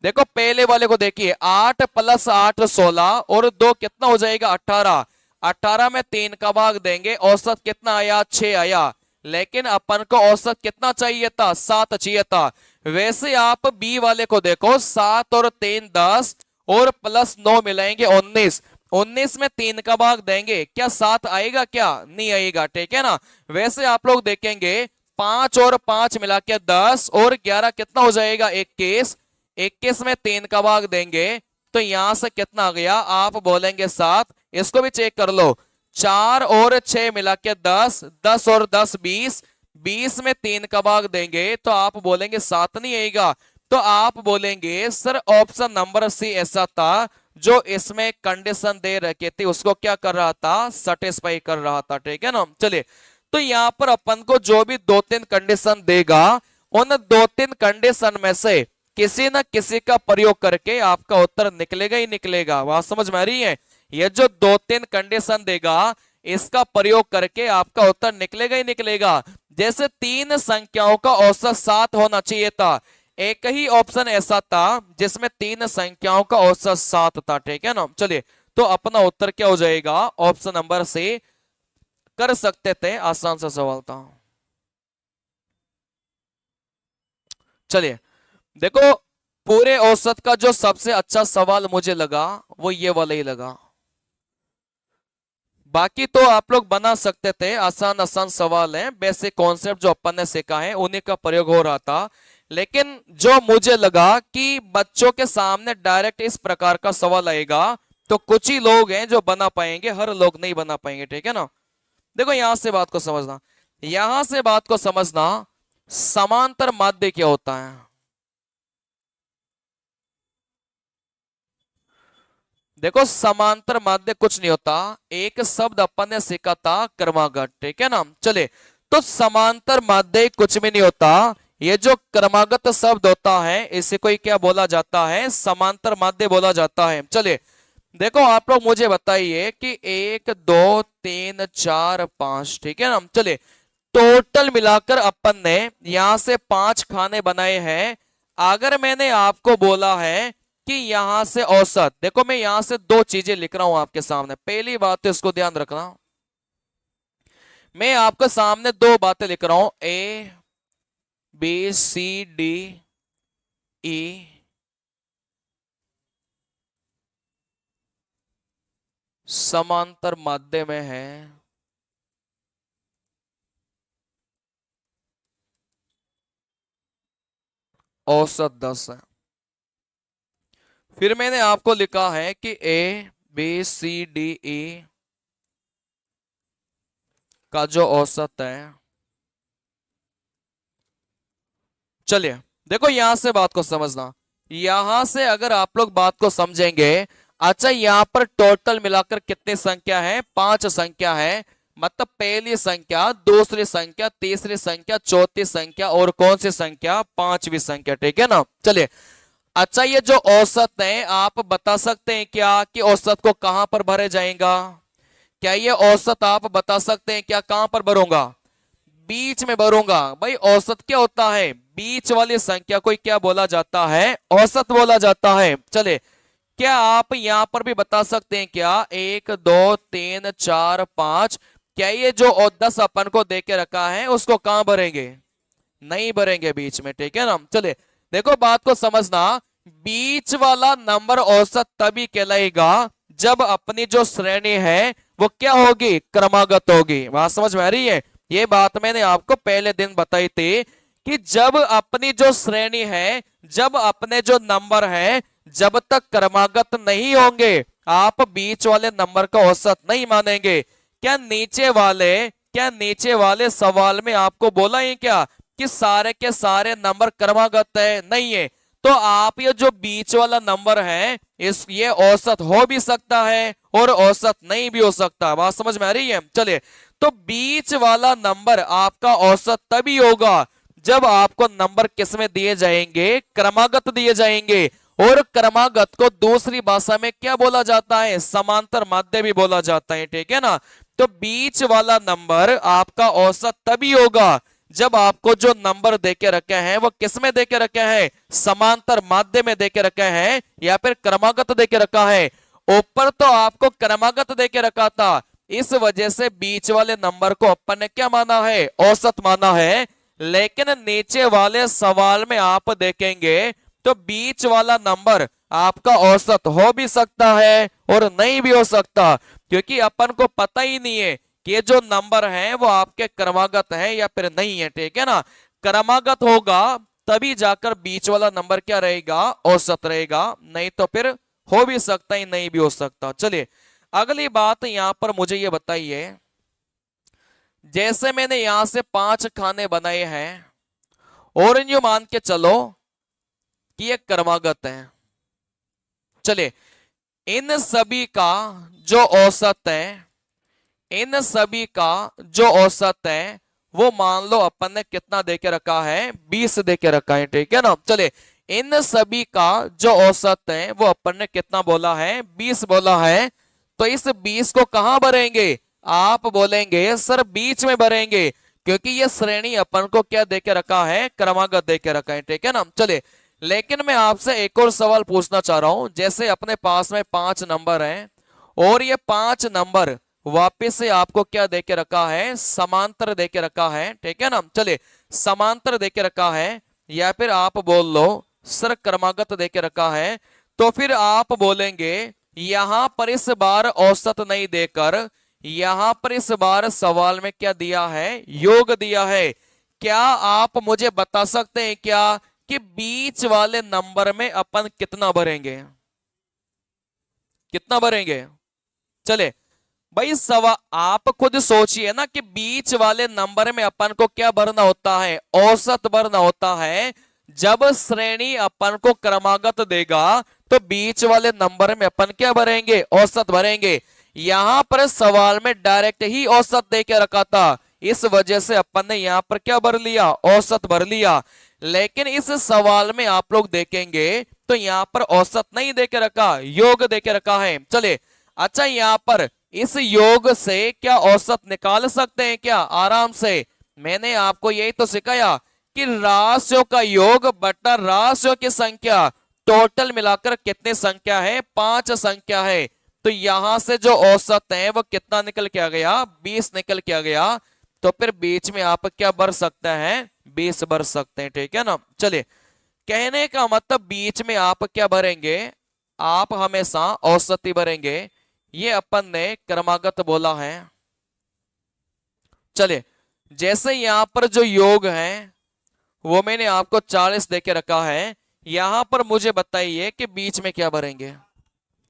देखो पहले वाले को देखिए, 8 प्लस 8 16 और 2 कितना हो जाएगा, 18। 18 में 3 का भाग देंगे, औसत कितना आया, 6 आया। लेकिन अपन को औसत कितना चाहिए था, 7 चाहिए था। वैसे आप बी वाले को देखो, 7 और 3 10 और प्लस 9 मिलाएंगे 19। 19 में 3 का भाग देंगे, क्या 7 आएगा, क्या नहीं आएगा, ठीक है ना। वैसे आप लोग देखेंगे 5 और 5 मिला के 10 और 11 कितना हो जाएगा, 21। 21 में 3 का भाग देंगे तो यहां से कितना आ गया, आप बोलेंगे 7। इसको भी चेक कर लो, 4 और 6 मिला के 10, 10 और 10 20, 20 में 3 का भाग देंगे तो आप बोलेंगे 7 नहीं आएगा। तो आप बोलेंगे सर ऑप्शन नंबर सी ऐसा था जो इसमें कंडीशन दे रखी थी उसको क्या कर रहा था, सेटिस्फाई कर रहा था, ठीक है ना। चलिए, तो यहां पर अपन को जो भी 2-3 कंडीशन देगा उन 2-3 कंडीशन में से किसी न किसी का प्रयोग करके आपका उत्तर निकलेगा ही निकलेगा। बात समझ में आ रही है, ये जो 2-3 कंडीशन देगा इसका प्रयोग करके आपका उत्तर निकलेगा ही निकलेगा। जैसे 3 संख्याओं का औसत 7 होना चाहिए था, एक ही ऑप्शन ऐसा था जिसमें 3 संख्याओं का औसत 7 था, ठीक है ना। चलिए, तो अपना उत्तर क्या हो जाएगा, ऑप्शन नंबर सी कर सकते थे, आसान सा सवाल था। चलिए, देखो पूरे औसत का जो सबसे अच्छा सवाल मुझे लगा वो ये वाला ही लगा। बाकी तो आप लोग बना सकते थे, आसान आसान सवाल हैं, बेसिक कॉन्सेप्ट जो अपन ने सीखा है उन्हीं का प्रयोग हो रहा था। लेकिन जो मुझे लगा कि बच्चों के सामने डायरेक्ट इस प्रकार का सवाल आएगा तो कुछ ही लोग हैं जो बना पाएंगे, हर लोग नहीं बना पाएंगे, ठीक है ना। देखो यहां से बात को समझना, यहां से बात को समझना, समांतर माध्य क्या होता है। देखो समांतर माध्य कुछ नहीं होता, एक शब्द अपन ने सीखा था क्रमागत, ठीक है ना। चले, तो समांतर माध्य कुछ भी नहीं होता, ये जो क्रमागत शब्द होता है इसे कोई क्या बोला जाता है, समांतर माध्य बोला जाता है। चले, देखो आप लोग मुझे बताइए कि 1 2 3 4 5, ठीक है ना। चलिए टोटल मिलाकर अपन ने यहां से 5 खाने बनाए हैं। अगर मैंने आपको बोला है कि यहां से औसत, देखो मैं यहां से दो चीजें लिख रहा हूं आपके सामने। पहली बात तो इसको ध्यान रखना, मैं आपके सामने दो बातें लिख रहा हूं, A B C D E, समांतर माध्य में है, औसत 10 है। फिर मैंने आपको लिखा है कि A B C D E का जो औसत है, चलिए देखो यहां से बात को समझना, यहां से अगर आप लोग बात को समझेंगे, अच्छा यहां पर टोटल मिलाकर कितनी संख्या है, 5 संख्या है। मतलब पहली संख्या, दूसरी संख्या, तीसरी संख्या, चौथी संख्या और कौन सी संख्या, 5वीं संख्या, ठीक है ना। चलिए अच्छा ये जो औसत है, आप बता सकते हैं क्या कि औसत को कहां पर भरे जाएगा? क्या ये औसत आप बता सकते हैं क्या कहां पर भरूंगा? बीच में भरूंगा। भाई औसत क्या होता है? बीच वाली संख्या को क्या बोला जाता है? औसत बोला जाता है। चले क्या आप यहां पर भी बता सकते हैं क्या, 1 2 3 4 5, क्या ये जो 10 अपन को दे के रखा है उसको कहां भरेंगे? नहीं भरेंगे बीच में, ठीक है ना। चले देखो बात को समझना, बीच वाला नंबर औसत तभी कहलाएगा जब अपनी जो श्रेणी है वो क्या होगी, क्रमागत होगी। बात समझ में आ रही है? ये बात मैंने आपको पहले दिन बताई थी कि जब अपनी जो श्रेणी है, जब अपने जो नंबर है, जब तक क्रमागत नहीं होंगे आप बीच वाले नंबर का औसत नहीं मानेंगे। क्या नीचे वाले सवाल में आपको बोला है क्या कि सारे के सारे नंबर क्रमागत है? नहीं है। तो आप ये जो बीच वाला नंबर है, ये औसत हो भी सकता है और औसत नहीं भी हो सकता। बात समझ में आ रही है? चलिए तो बीच वाला नंबर आपका औसत तभी होगा जब आपको नंबर किसमें दिए जाएंगे, क्रमागत दिए जाएंगे। और क्रमागत को दूसरी भाषा में क्या बोला जाता है, समांतर माध्य भी बोला जाता है, ठीक है ना। तो बीच वाला नंबर आपका औसत तभी होगा जब आपको जो नंबर देके रखे हैं वो किसमें देके रखे हैं, समांतर माध्य में देके रखे हैं या फिर क्रमागत देके रखा है। ऊपर तो आपको क्रमागत देके रखा था, इस वजह से बीच वाले नंबर को अपन ने क्या माना है, औसत माना है। लेकिन नीचे वाले सवाल में आप देखेंगे तो बीच वाला नंबर आपका औसत हो भी सकता है और नहीं भी हो सकता, क्योंकि अपन को पता ही नहीं है कि ये जो नंबर है वो आपके क्रमागत है या फिर नहीं है, ठीक है ना। क्रमागत होगा तभी जाकर बीच वाला नंबर क्या रहेगा, औसत रहेगा, नहीं तो फिर हो भी सकता है नहीं भी हो सकता। चलिए अगली बात यहां पर मुझे ये बताइए, जैसे मैंने यहां से 5 खाने बनाए हैं और यूं मान के चलो कि ये क्रमागत है। चलिए इन सभी का जो औसत है, इन सभी का जो औसत है वो मान लो अपन ने कितना देके रखा है, 20 देके रखा है, ठीक है ना। चले इन सभी का जो औसत है वो अपन ने कितना बोला है, 20 बोला है। तो इस 20 को कहां भरेंगे? आप बोलेंगे सर बीच में भरेंगे, क्योंकि ये श्रेणी अपन को क्या देके रखा है, क्रमागत देके रखा है, ठीक है ना। चले लेकिन मैं आपसे एक और सवाल पूछना चाह रहा हूं, जैसे अपने पास में 5 नंबर हैं और ये 5 नंबर वापिस से आपको क्या देके रखा है, समांतर देके रखा है, ठीक है ना। चलिए समांतर देके रखा है या फिर आप बोल लो सर क्रमागत देके रखा है, तो फिर आप बोलेंगे यहां पर इस बार औसत नहीं देकर यहां पर इस बार सवाल में क्या दिया है, योग दिया है। क्या आप मुझे बता सकते हैं क्या कि बीच वाले नंबर में अपन कितना भरेंगे, कितना भरेंगे? चले भाई सवा आप खुद सोचिए ना कि बीच वाले नंबर में अपन को क्या भरना होता है, औसत भरना होता है। जब श्रेणी अपन को क्रमागत देगा तो बीच वाले नंबर में अपन क्या भरेंगे, औसत भरेंगे। यहां पर सवाल में डायरेक्ट ही औसत दे के रखा था, इस वजह से अपन ने यहां पर क्या भर लिया, औसत भर लिया। लेकिन इस सवाल में आप लोग देखेंगे तो यहां पर औसत नहीं देके रखा, योग देके रखा है। चलिए, अच्छा यहां पर इस योग से क्या औसत निकाल सकते हैं क्या? आराम से। मैंने आपको यही तो सिखाया कि राशियों का योग बटा राशियों की संख्या, टोटल मिलाकर कितनी संख्या है? 5 संख्या है। तो यहां से जो औसत है वो कितना निकल के आ गया? 20 निकल के आ गया। तो फिर बीच में आप क्या भर सकते हैं? 20 भर सकते हैं, ठीक है ना। चलिए, कहने का मतलब बीच में आप क्या भरेंगे? आप हमेशा औसत ही भरेंगे। ये अपन ने क्रमागत बोला है। चलिए, जैसे यहां पर जो योग है वो मैंने आपको 40 देके रखा है, यहां पर मुझे बताइए कि बीच में क्या भरेंगे।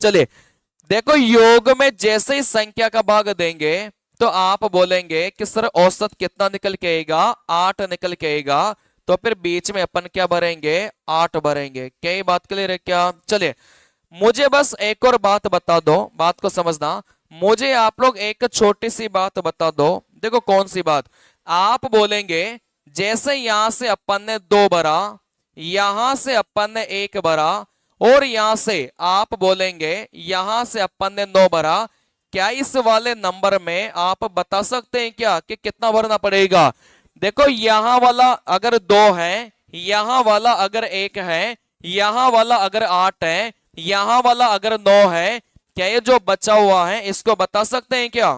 चलिए, देखो योग में जैसे ही संख्या का भाग देंगे तो आप बोलेंगे कि सर औसत कितना निकल के आएगा? 8 निकल के आएगा। तो फिर बीच में अपन क्या भरेंगे? 8 भरेंगे। क्या ये बात क्लियर है क्या? चलिए, मुझे बस एक और बात बता दो, बात को समझना। मुझे आप लोग एक छोटी सी बात बता दो। देखो कौन सी बात? आप बोलेंगे जैसे यहां से अपन ने 2 भरा, यहां से अपन ने 1 भरा, और यहां से आप बोलेंगे यहां से अपन ने 9 भरा। क्या इस वाले नंबर में आप बता सकते हैं क्या कि कितना भरना पड़ेगा? देखो यहां वाला अगर 2 है, यहां वाला अगर 1 है, यहां वाला अगर 8 है, यहां वाला अगर 9 है, क्या ये जो बचा हुआ है इसको बता सकते हैं क्या?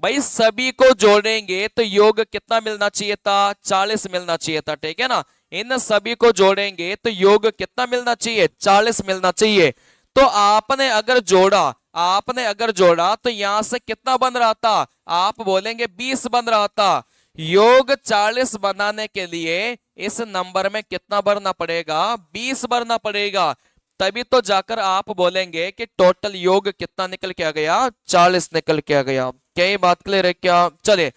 भाई सभी को जोड़ेंगे तो योग कितना मिलना चाहिए था? 40 मिलना चाहिए था, ठीक है ना। इन सभी को जोड़ेंगे तो योग कितना मिलना चाहिए? 40 मिलना चाहिए। तो आपने अगर जोड़ा, आपने अगर जोड़ा तो यहां से कितना बन रहा था? आप बोलेंगे 20 बन रहा था। योग 40 बनाने के लिए इस नंबर में कितना भरना पड़ेगा? 20 भरना पड़ेगा। तभी तो जाकर आप बोलेंगे कि टोटल योग कितना निकल के आ गया? 40 निकल के आ गया। क्या ये बात क्लियर है क्या? चलिए,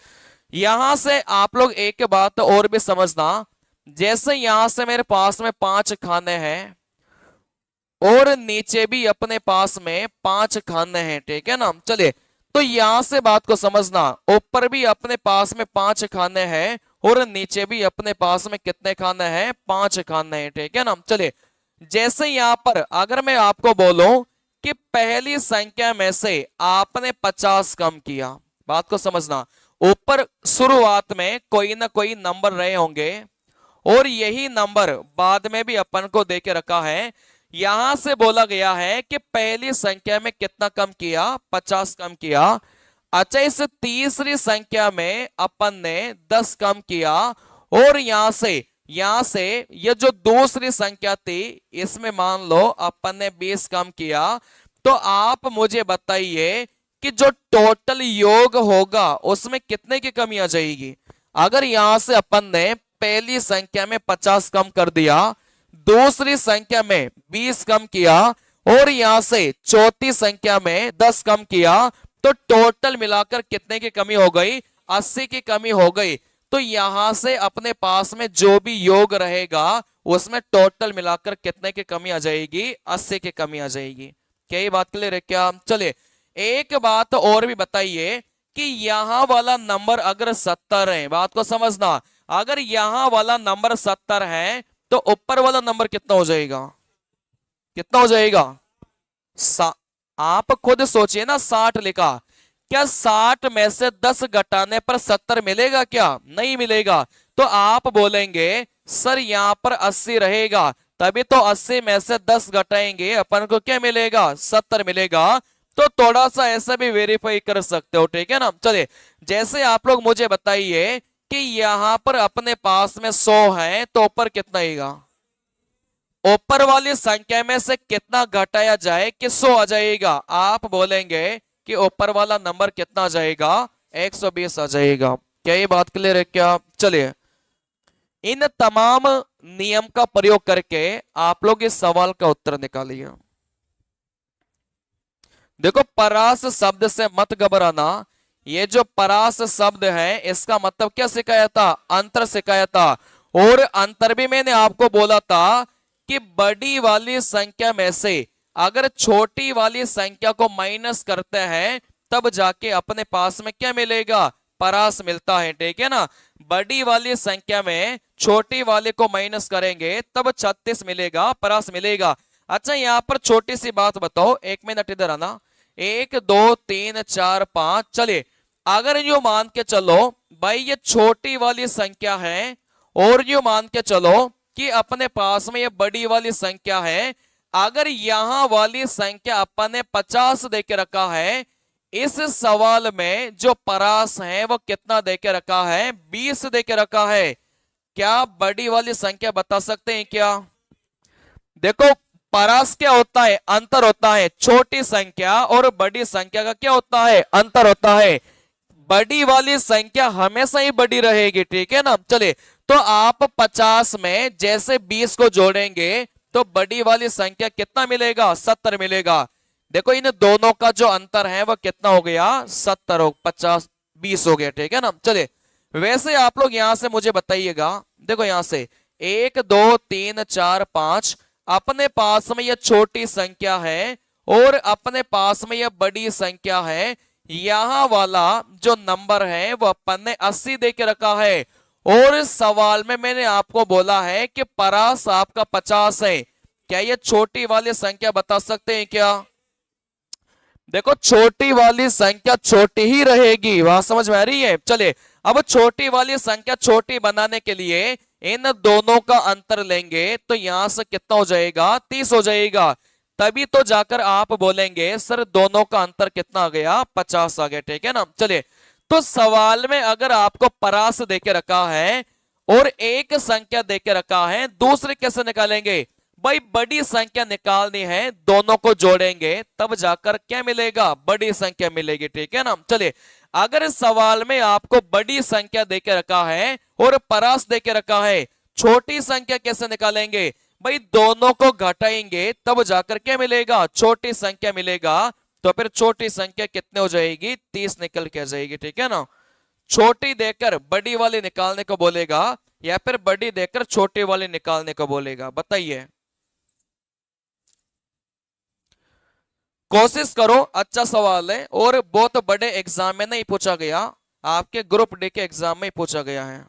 यहां से आप लोग एक बात और भी समझना। जैसे यहां से मेरे पास में 5 खाने हैं और नीचे भी अपने पास में 5 खाने हैं, ठीक है ना। चलिए, तो यहां से बात को समझना, ऊपर भी अपने पास में 5 खाने हैं और नीचे भी अपने पास में कितने खाने हैं? 5 खाने हैं, ठीक है ना। चलिए, जैसे यहां पर अगर मैं आपको बोलूं कि पहली संख्या में से आपने 50 कम किया, बात को समझना। ऊपर शुरुआत में कोई ना कोई नंबर रहे होंगे और यही नंबर बाद में भी अपन को देके रखा है। यहां से बोला गया है कि पहली संख्या में कितना कम किया? 50 कम किया। अच्छा, इस तीसरी संख्या में अपन ने 10 कम किया, और यहां से ये जो दूसरी संख्या थी इसमें मान लो अपन ने 20 कम किया। तो आप मुझे बताइए कि जो टोटल योग होगा उसमें कितने की कमी आ जाएगी? अगर यहां से अपन ने पहली संख्या में 50 कम कर दिया, दूसरी संख्या में 20 कम किया, और यहां से चौथी संख्या में 10 कम किया, तो टोटल मिलाकर कितने की कमी हो गई? 80 की कमी हो गई। तो यहां से अपने पास में जो भी योग रहेगा उसमें टोटल मिलाकर कितने की कमी आ जाएगी? 80 की कमी आ जाएगी। क्या ये बात क्लियर है क्या? चलिए, एक बात और भी बताइए कि यहां वाला नंबर अगर 70 है, बात को समझना, अगर यहां वाला नंबर 70 है तो ऊपर वाला नंबर कितना हो जाएगा? कितना हो जाएगा? आप खुद सोचिए ना, 60 लिखा, क्या 60 में से 10 घटाने पर 70 मिलेगा क्या? नहीं मिलेगा। तो आप बोलेंगे सर यहां पर 80 रहेगा, तभी तो 80 में से 10 घटाएंगे अपन को क्या मिलेगा? 70 मिलेगा। तो थोड़ा सा ऐसा भी वेरीफाई कर सकते हो, ठीक है ना। चलिए, जैसे आप लोग मुझे बताइए कि यहां पर अपने पास में 100 है तो ऊपर कितना आएगा? ऊपर वाली संख्या में से कितना घटाया जाए कि 100 आ जाएगा? आप बोलेंगे कि ऊपर वाला नंबर कितना आ जाएगा? 120 आ जाएगा। क्या ये बात क्लियर है क्या? चलिए, इन तमाम नियम का प्रयोग करके आप लोग इस सवाल का उत्तर निकालिए। देखो, परास शब्द से मत घबराना। ये जो परास शब्द है इसका मतलब क्या सिखाया था? अंतर सिखाया था। और अंतर भी मैंने आपको बोला था कि बड़ी वाली संख्या में से अगर छोटी वाली संख्या को माइनस करते हैं तब जाके अपने पास में क्या मिलेगा? परास मिलता है, ठीक है ना। बड़ी वाली संख्या में छोटी वाले को माइनस करेंगे तब 36 मिलेगा, परास मिलेगा। अच्छा यहाँ पर छोटी सी बात बताओ, 1 मिनट इधर आना। 1 2 3 4 5, चलिए अगर यूं मान के चलो भाई ये छोटी वाली संख्या है, और यूं मान के चलो कि अपने पास में ये बड़ी वाली संख्या है। अगर यहां वाली संख्या अपन ने 50 देके रखा है, इस सवाल में जो परास है वो कितना देके रखा है, 20 देके रखा है। क्या बड़ी वाली संख्या बता सकते हैं क्या? देखो परास क्या होता है, अंतर होता है। छोटी संख्या और बड़ी संख्या का क्या होता है, अंतर होता है। बड़ी वाली संख्या हमेशा ही बड़ी रहेगी, ठीक है ना। चलिए तो आप 50 में जैसे 20 को जोड़ेंगे तो बड़ी वाली संख्या कितना मिलेगा, 70 मिलेगा। देखो इन दोनों का जो अंतर है वो कितना हो गया, 70 हो, 50 20 हो गया, ठीक है ना। चलिए वैसे आप लोग यहां से मुझे बताइएगा, देखो यहां से 1 2 3 4 5 अपने पास में यह छोटी संख्या है और अपने पास में यह बड़ी संख्या है। यहां वाला जो नंबर है वो अपन ने 80 दे के रखा है, और इस सवाल में मैंने आपको बोला है कि परास आपका 50 है। क्या ये छोटी वाली संख्या बता सकते हैं क्या? देखो छोटी वाली संख्या छोटी ही रहेगी, वहां समझ में आ रही है। चलिए अब छोटी वाली संख्या छोटी बनाने के लिए इन दोनों का अंतर लेंगे तो यहां से कितना हो जाएगा, 30 हो जाएगा। तभी तो जाकर आप बोलेंगे सर दोनों का अंतर कितना आ गया, 50 आ गया, ठीक है ना। चलिए तो सवाल में अगर आपको परास देके रखा है और एक संख्या देके रखा है, दूसरे कैसे निकालेंगे भाई? बड़ी संख्या निकालनी है, दोनों को जोड़ेंगे तब जाकर क्या मिलेगा, बड़ी संख्या मिलेगी, ठीक है ना। चलिए अगर इस सवाल में आपको बड़ी संख्या देके रखा है और परास देके रखा है, छोटी संख्या कैसे निकालेंगे भाई? दोनों को घटाएंगे तब जाकर क्या मिलेगा, छोटी संख्या मिलेगा। तो फिर छोटी संख्या कितने हो जाएगी, 30 निकल के आ जाएगी, ठीक है ना। छोटी देकर बड़ी वाली निकालने को बोलेगा या फिर बड़ी देकर छोटी वाली निकालने को बोलेगा, बताइए। कोशिश करो, अच्छा सवाल है और बहुत बड़े एग्जाम में नहीं पूछा गया, आपके ग्रुप डी के एग्जाम में ही पूछा गया है।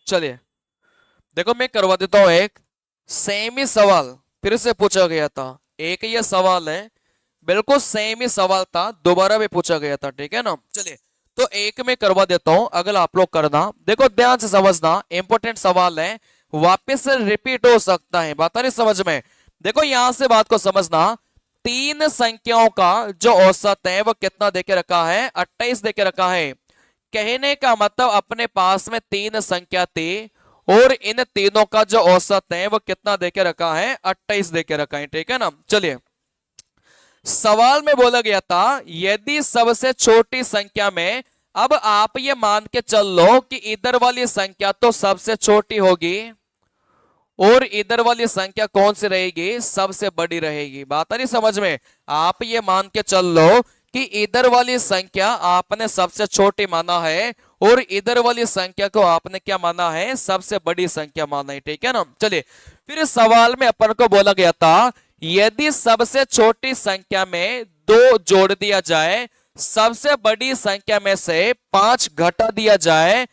चलिए देखो मैं करवा देता हूं, एक सेम ही सवाल फिर से पूछा गया था। एक ये सवाल है, बिल्कुल सेम ही सवाल था, दोबारा भी पूछा गया था, ठीक है ना। चलिए तो एक में करवा देता हूं, अगर आप लोग करना। देखो ध्यान से समझना, इंपॉर्टेंट सवाल है, वापस से रिपीट हो सकता है, बात नहीं समझ में। देखो यहां से बात को समझना, तीन संख्याओं का जो औसत है वो कितना देके रखा है, 28 देके रखा है। कहने का मतलब अपने पास में तीन संख्या थी और इन तीनों का जो औसत है वो कितना देके रखा है, 28 देके रखा है, ठीक है ना। चलिए सवाल में बोला गया था यदि सबसे छोटी संख्या में, अब आप ये मान के चल लो कि इधर वाली संख्या तो सबसे छोटी होगी और इधर वाली संख्या कौन सी रहेगी, सबसे बड़ी रहेगी। बात नहीं समझ में? आप ये मान के चल लो कि इधर वाली संख्या आपने सबसे छोटी माना है और इधर वाली संख्या को आपने क्या माना है, सबसे बड़ी संख्या माना है, ठीक है ना। चलिए फिर सवाल में अपन को बोला गया था यदि सबसे छोटी संख्या में 2 जोड़ दिया जाए, सबसे बड़ी संख्या में से 5 घटा दिया जाए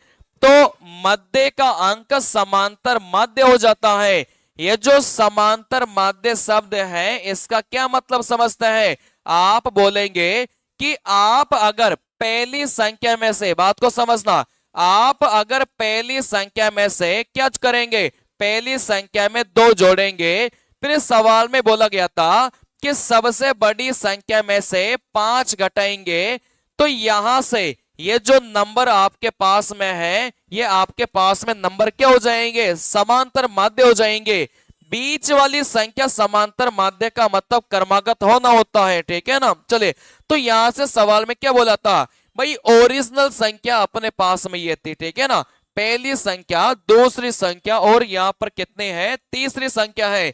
तो मध्य का अंक समांतर माध्य हो जाता है। ये जो समांतर माध्य शब्द है इसका क्या मतलब समझते हैं? आप बोलेंगे कि आप अगर पहली संख्या में से, बात को समझना, आप अगर पहली संख्या में से क्या करेंगे, पहली संख्या में 2 जोड़ेंगे। फिर सवाल में बोला गया था कि सबसे बड़ी संख्या में से 5 घटाएंगे तो यहां से ये जो नंबर आपके पास में है ये आपके पास में नंबर क्या हो जाएंगे, समांतर माध्य हो जाएंगे। बीच वाली संख्या समांतर माध्य का मतलब क्रमागत होना होता है, ठीक है ना। चलिए, तो यहां से सवाल में क्या बोला था भाई, ओरिजिनल संख्या अपने पास में ये थी, ठीक है ना। पहली संख्या, दूसरी संख्या और यहाँ पर कितने हैं, तीसरी संख्या है।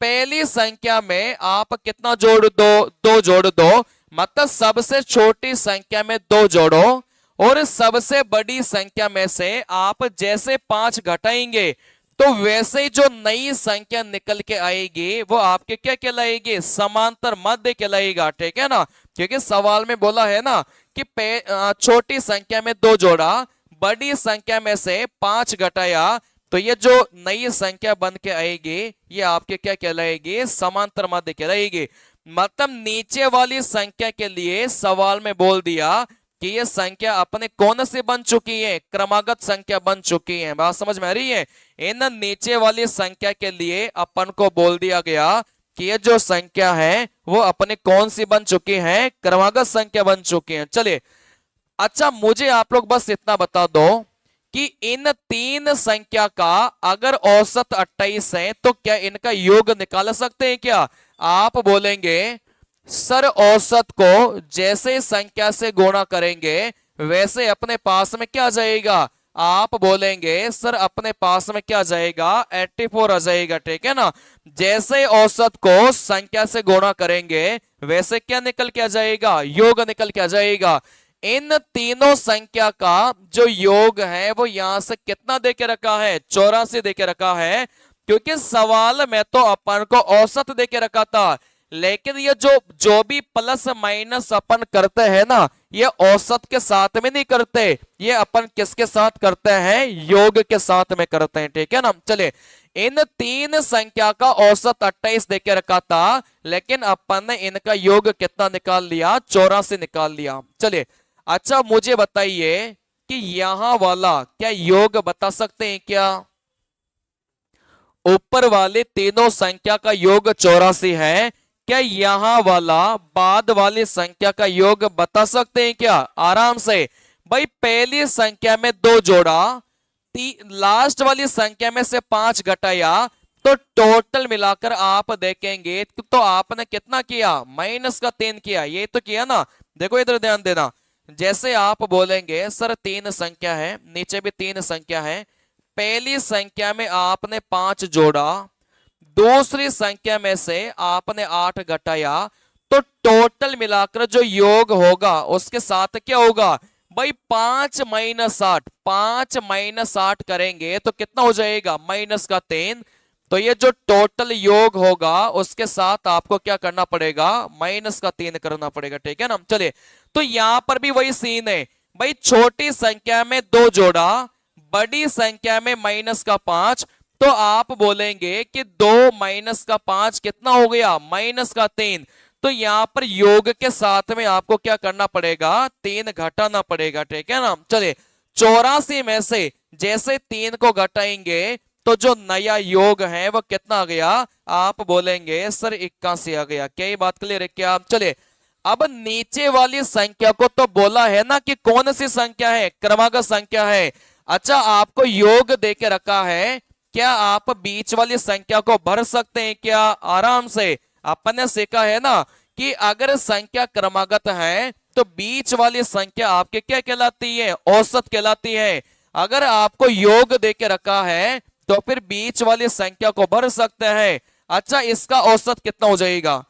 पहली संख्या में आप कितना जोड़ दो, दो जोड़ दो, मतलब सबसे छोटी संख्या में दो जोड़ो और सबसे बड़ी संख्या में से आप जैसे 5 घटाएंगे तो वैसे ही जो नई संख्या निकल के आएगी वो आपके क्या कहलाएगी, समांतर माध्य कहलाएगा, ठीक है ना। क्योंकि सवाल में बोला है ना कि छोटी संख्या में दो जोड़ा, बड़ी संख्या में से 5 घटाया, तो ये जो नई संख्या बन के आएगी ये आपके क्या कहलाएगी, समांतर माध्य कहलाएगी। मतलब नीचे वाली संख्या के लिए सवाल में बोल दिया कि ये संख्या अपने कौन से बन चुकी है, क्रमागत संख्या बन चुकी है। बात समझ में आ रही है। इन नीचे वाली संख्या के लिए अपन को बोल दिया गया कि ये जो संख्या है वो अपने कौन सी बन चुकी है, क्रमागत संख्या बन चुकी है। चलिए, अच्छा मुझे आप लोग बस इतना बता दो कि इन तीन संख्या का अगर औसत 28 है तो क्या इनका योग निकाल सकते हैं क्या। आप बोलेंगे सर औसत को जैसे संख्या से गुणा करेंगे वैसे अपने पास में क्या जाएगा, आप बोलेंगे सर अपने पास में क्या जाएगा, 84 आ जाएगा, ठीक है ना। जैसे औसत को संख्या से गुणा करेंगे वैसे क्या निकल के आ जाएगा, योग निकल के आ जाएगा। इन तीनों संख्या का जो योग है वो यहां से कितना देके रखा है, 84 देके रखा है। क्योंकि सवाल में तो अपन को औसत देके रखा था, लेकिन ये जो भी प्लस माइनस अपन करते हैं ना, ये औसत के साथ में नहीं करते, ये अपन किसके साथ करते हैं, योग के साथ में करते हैं, ठीक है ना। चले, इन तीन संख्या का औसत 28 देके रखा था, लेकिन अपन ने इनका योग कितना निकाल लिया, 84 निकाल लिया। चलिए, अच्छा मुझे बताइए कि यहां वाला क्या योग बता सकते हैं क्या, ऊपर वाले तीनों संख्या का योग 84 है, क्या यहां वाला बाद वाली संख्या का योग बता सकते हैं क्या, आराम से। भाई पहली संख्या में दो जोड़ा, लास्ट वाली संख्या में से 5 घटाया, तो टोटल मिलाकर आप देखेंगे तो आपने कितना किया, -3 किया, ये तो किया ना। देखो इधर ध्यान देना, जैसे आप बोलेंगे सर 3 संख्या है, नीचे भी 3 संख्या है, पहली संख्या में आपने 5 जोड़ा, दूसरी संख्या में से आपने 8 घटाया, तो टोटल मिलाकर जो योग होगा उसके साथ क्या होगा भाई, 5 -8, 5 -8 करेंगे तो कितना हो जाएगा, -3। तो ये जो टोटल योग होगा उसके साथ आपको क्या करना पड़ेगा, -3 करना पड़ेगा, ठीक है ना। चलिए, तो यहां पर भी वही सीन है भाई, छोटी संख्या में 2 जोड़ा, बड़ी संख्या में -5, तो आप बोलेंगे कि 2 -5 कितना हो गया, -3। तो यहां पर योग के साथ में आपको क्या करना पड़ेगा, 3 घटाना पड़ेगा, ठीक है ना। चलिए, 84 में से जैसे 3 को घटाएंगे तो जो नया योग है वो कितना आ गया, आप बोलेंगे सर 81 आ गया। क्या ये बात क्लियर है क्या। चलिए, अब नीचे वाली संख्या को तो बोला है ना कि कौन सी संख्या है, क्रमागत संख्या है। अच्छा, आपको योग देके रखा है, क्या आप बीच वाली संख्या को भर सकते हैं क्या, आराम से। अपन ने सीखा है ना कि अगर संख्या क्रमागत है तो बीच वाली संख्या आपके क्या कहलाती है, औसत कहलाती है। अगर आपको योग देके रखा है तो फिर बीच वाली संख्या को भर सकते हैं। अच्छा, इसका औसत कितना हो जाएगा,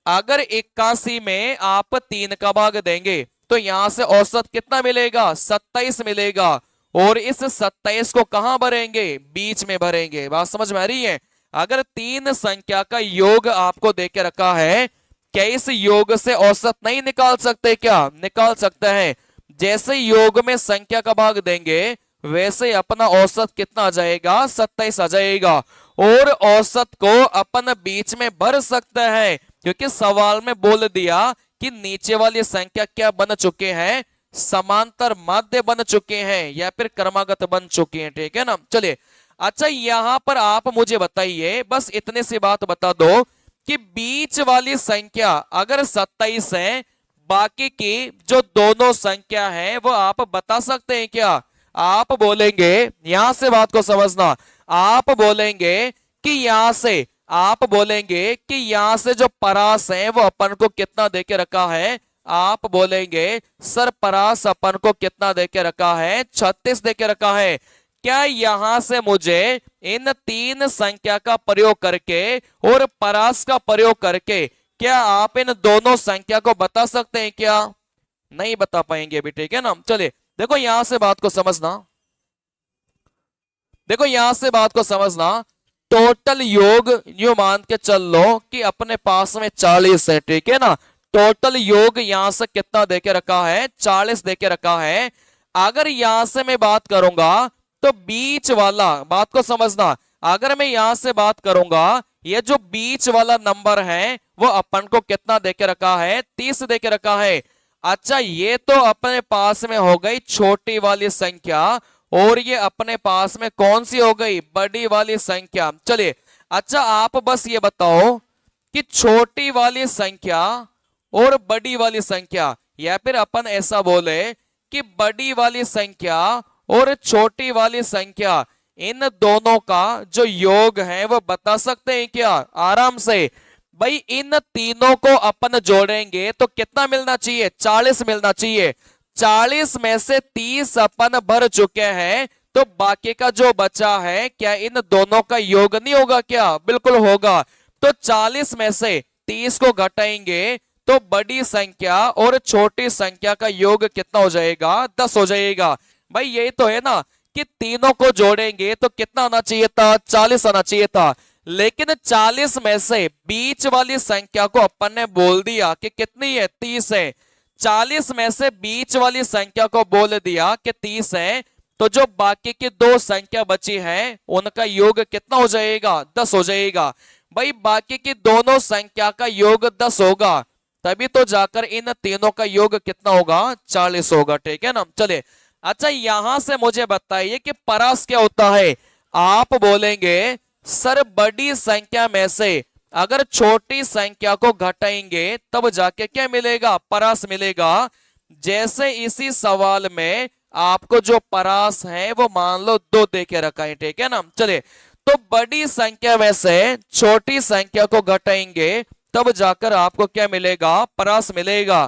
अगर 81 में आप 3 का भाग देंगे तो यहां से औसत कितना मिलेगा, 27 मिलेगा। और इस 27 को कहां भरेंगे, बीच में भरेंगे। बात समझ में आ रही है। अगर 3 संख्या का योग आपको देके रखा है, क्या इस योग से औसत नहीं निकाल सकते क्या, निकाल सकते हैं। जैसे योग में संख्या का भाग देंगे वैसे अपना औसत कितना आ जाएगा, 27 आ जाएगा। और औसत को अपन बीच में भर सकते हैं, क्योंकि सवाल में बोल दिया कि नीचे वाली संख्या क्या बन चुके हैं, समांतर माध्य बन चुके हैं या फिर क्रमागत बन चुके हैं, ठीक है ना। चलिए, अच्छा यहां पर आप मुझे बताइए, बस इतने सी बात बता दो कि बीच वाली संख्या अगर 27 है, बाकी की जो दोनों संख्या है वो आप बता सकते हैं क्या। आप बोलेंगे, यहां से बात को समझना, आप बोलेंगे कि यहां से आप बोलेंगे कि यहां से जो परास है वो अपन को कितना देके रखा है, आप बोलेंगे सर परास अपन को कितना देके रखा है, 36 देके रखा है। क्या यहां से मुझे इन तीन संख्या का प्रयोग करके और परास का प्रयोग करके क्या आप इन दोनों संख्या को बता सकते हैं क्या? नहीं बता पाएंगे अभी, ठीक है ना। चलिए देखो यहां से बात को समझना, देखो यहां से बात को समझना। टोटल योग यू मान के चल लो कि अपने पास में 40 है, ठीक है ना। टोटल योग यहां से कितना देके रखा है, 40 देके रखा है। अगर यहां से मैं बात करूंगा तो बीच वाला, बात को समझना, अगर मैं यहां से बात करूंगा ये जो बीच वाला नंबर है वो अपन को कितना देके रखा है, 30 देके रखा है। अच्छा ये तो अपने पास में हो गई छोटी वाली संख्या, और ये अपने पास में कौन सी हो गई, बड़ी वाली संख्या। चलिए अच्छा आप बस ये बताओ कि छोटी वाली संख्या और बड़ी वाली संख्या, या फिर अपन ऐसा बोले कि बड़ी वाली संख्या और छोटी वाली संख्या, इन दोनों का जो योग है वो बता सकते हैं क्या? आराम से भाई, इन तीनों को अपन जोड़ेंगे तो कितना मिलना चाहिए, 40 मिलना चाहिए। 40 में से 30 अपन भर चुके हैं, तो बाकी का जो बचा है क्या इन दोनों का योग नहीं होगा क्या? बिल्कुल होगा। तो 40 में से 30 को घटाएंगे तो बड़ी संख्या और छोटी संख्या का योग कितना हो जाएगा, 10 हो जाएगा। भाई यही तो है ना कि तीनों को जोड़ेंगे तो कितना आना चाहिए था, 40 आना चाहिए था। लेकिन 40 में से बीच वाली संख्या को अपन ने बोल दिया कि कितनी है, 30 है। 40 में से बीच वाली संख्या को बोल दिया कि 30 है, तो जो बाकी की दो संख्या बची है उनका योग कितना हो जाएगा, 10 हो जाएगा। भाई बाकी की दोनों संख्या का योग 10 होगा, तभी तो जाकर इन तीनों का योग कितना होगा, 40 होगा, ठीक है ना। चलिए अच्छा यहां से मुझे बताइए कि परास क्या होता है। आप बोलेंगे सर बड़ी संख्या में से अगर छोटी संख्या को घटाएंगे तब जाके क्या मिलेगा, परास मिलेगा। जैसे इसी सवाल में आपको जो परास है वो मान लो 2 देके रखा है, ठीक है ना। चलिए तो बड़ी संख्या में से छोटी संख्या को घटाएंगे तब जाकर आपको क्या मिलेगा, परास मिलेगा।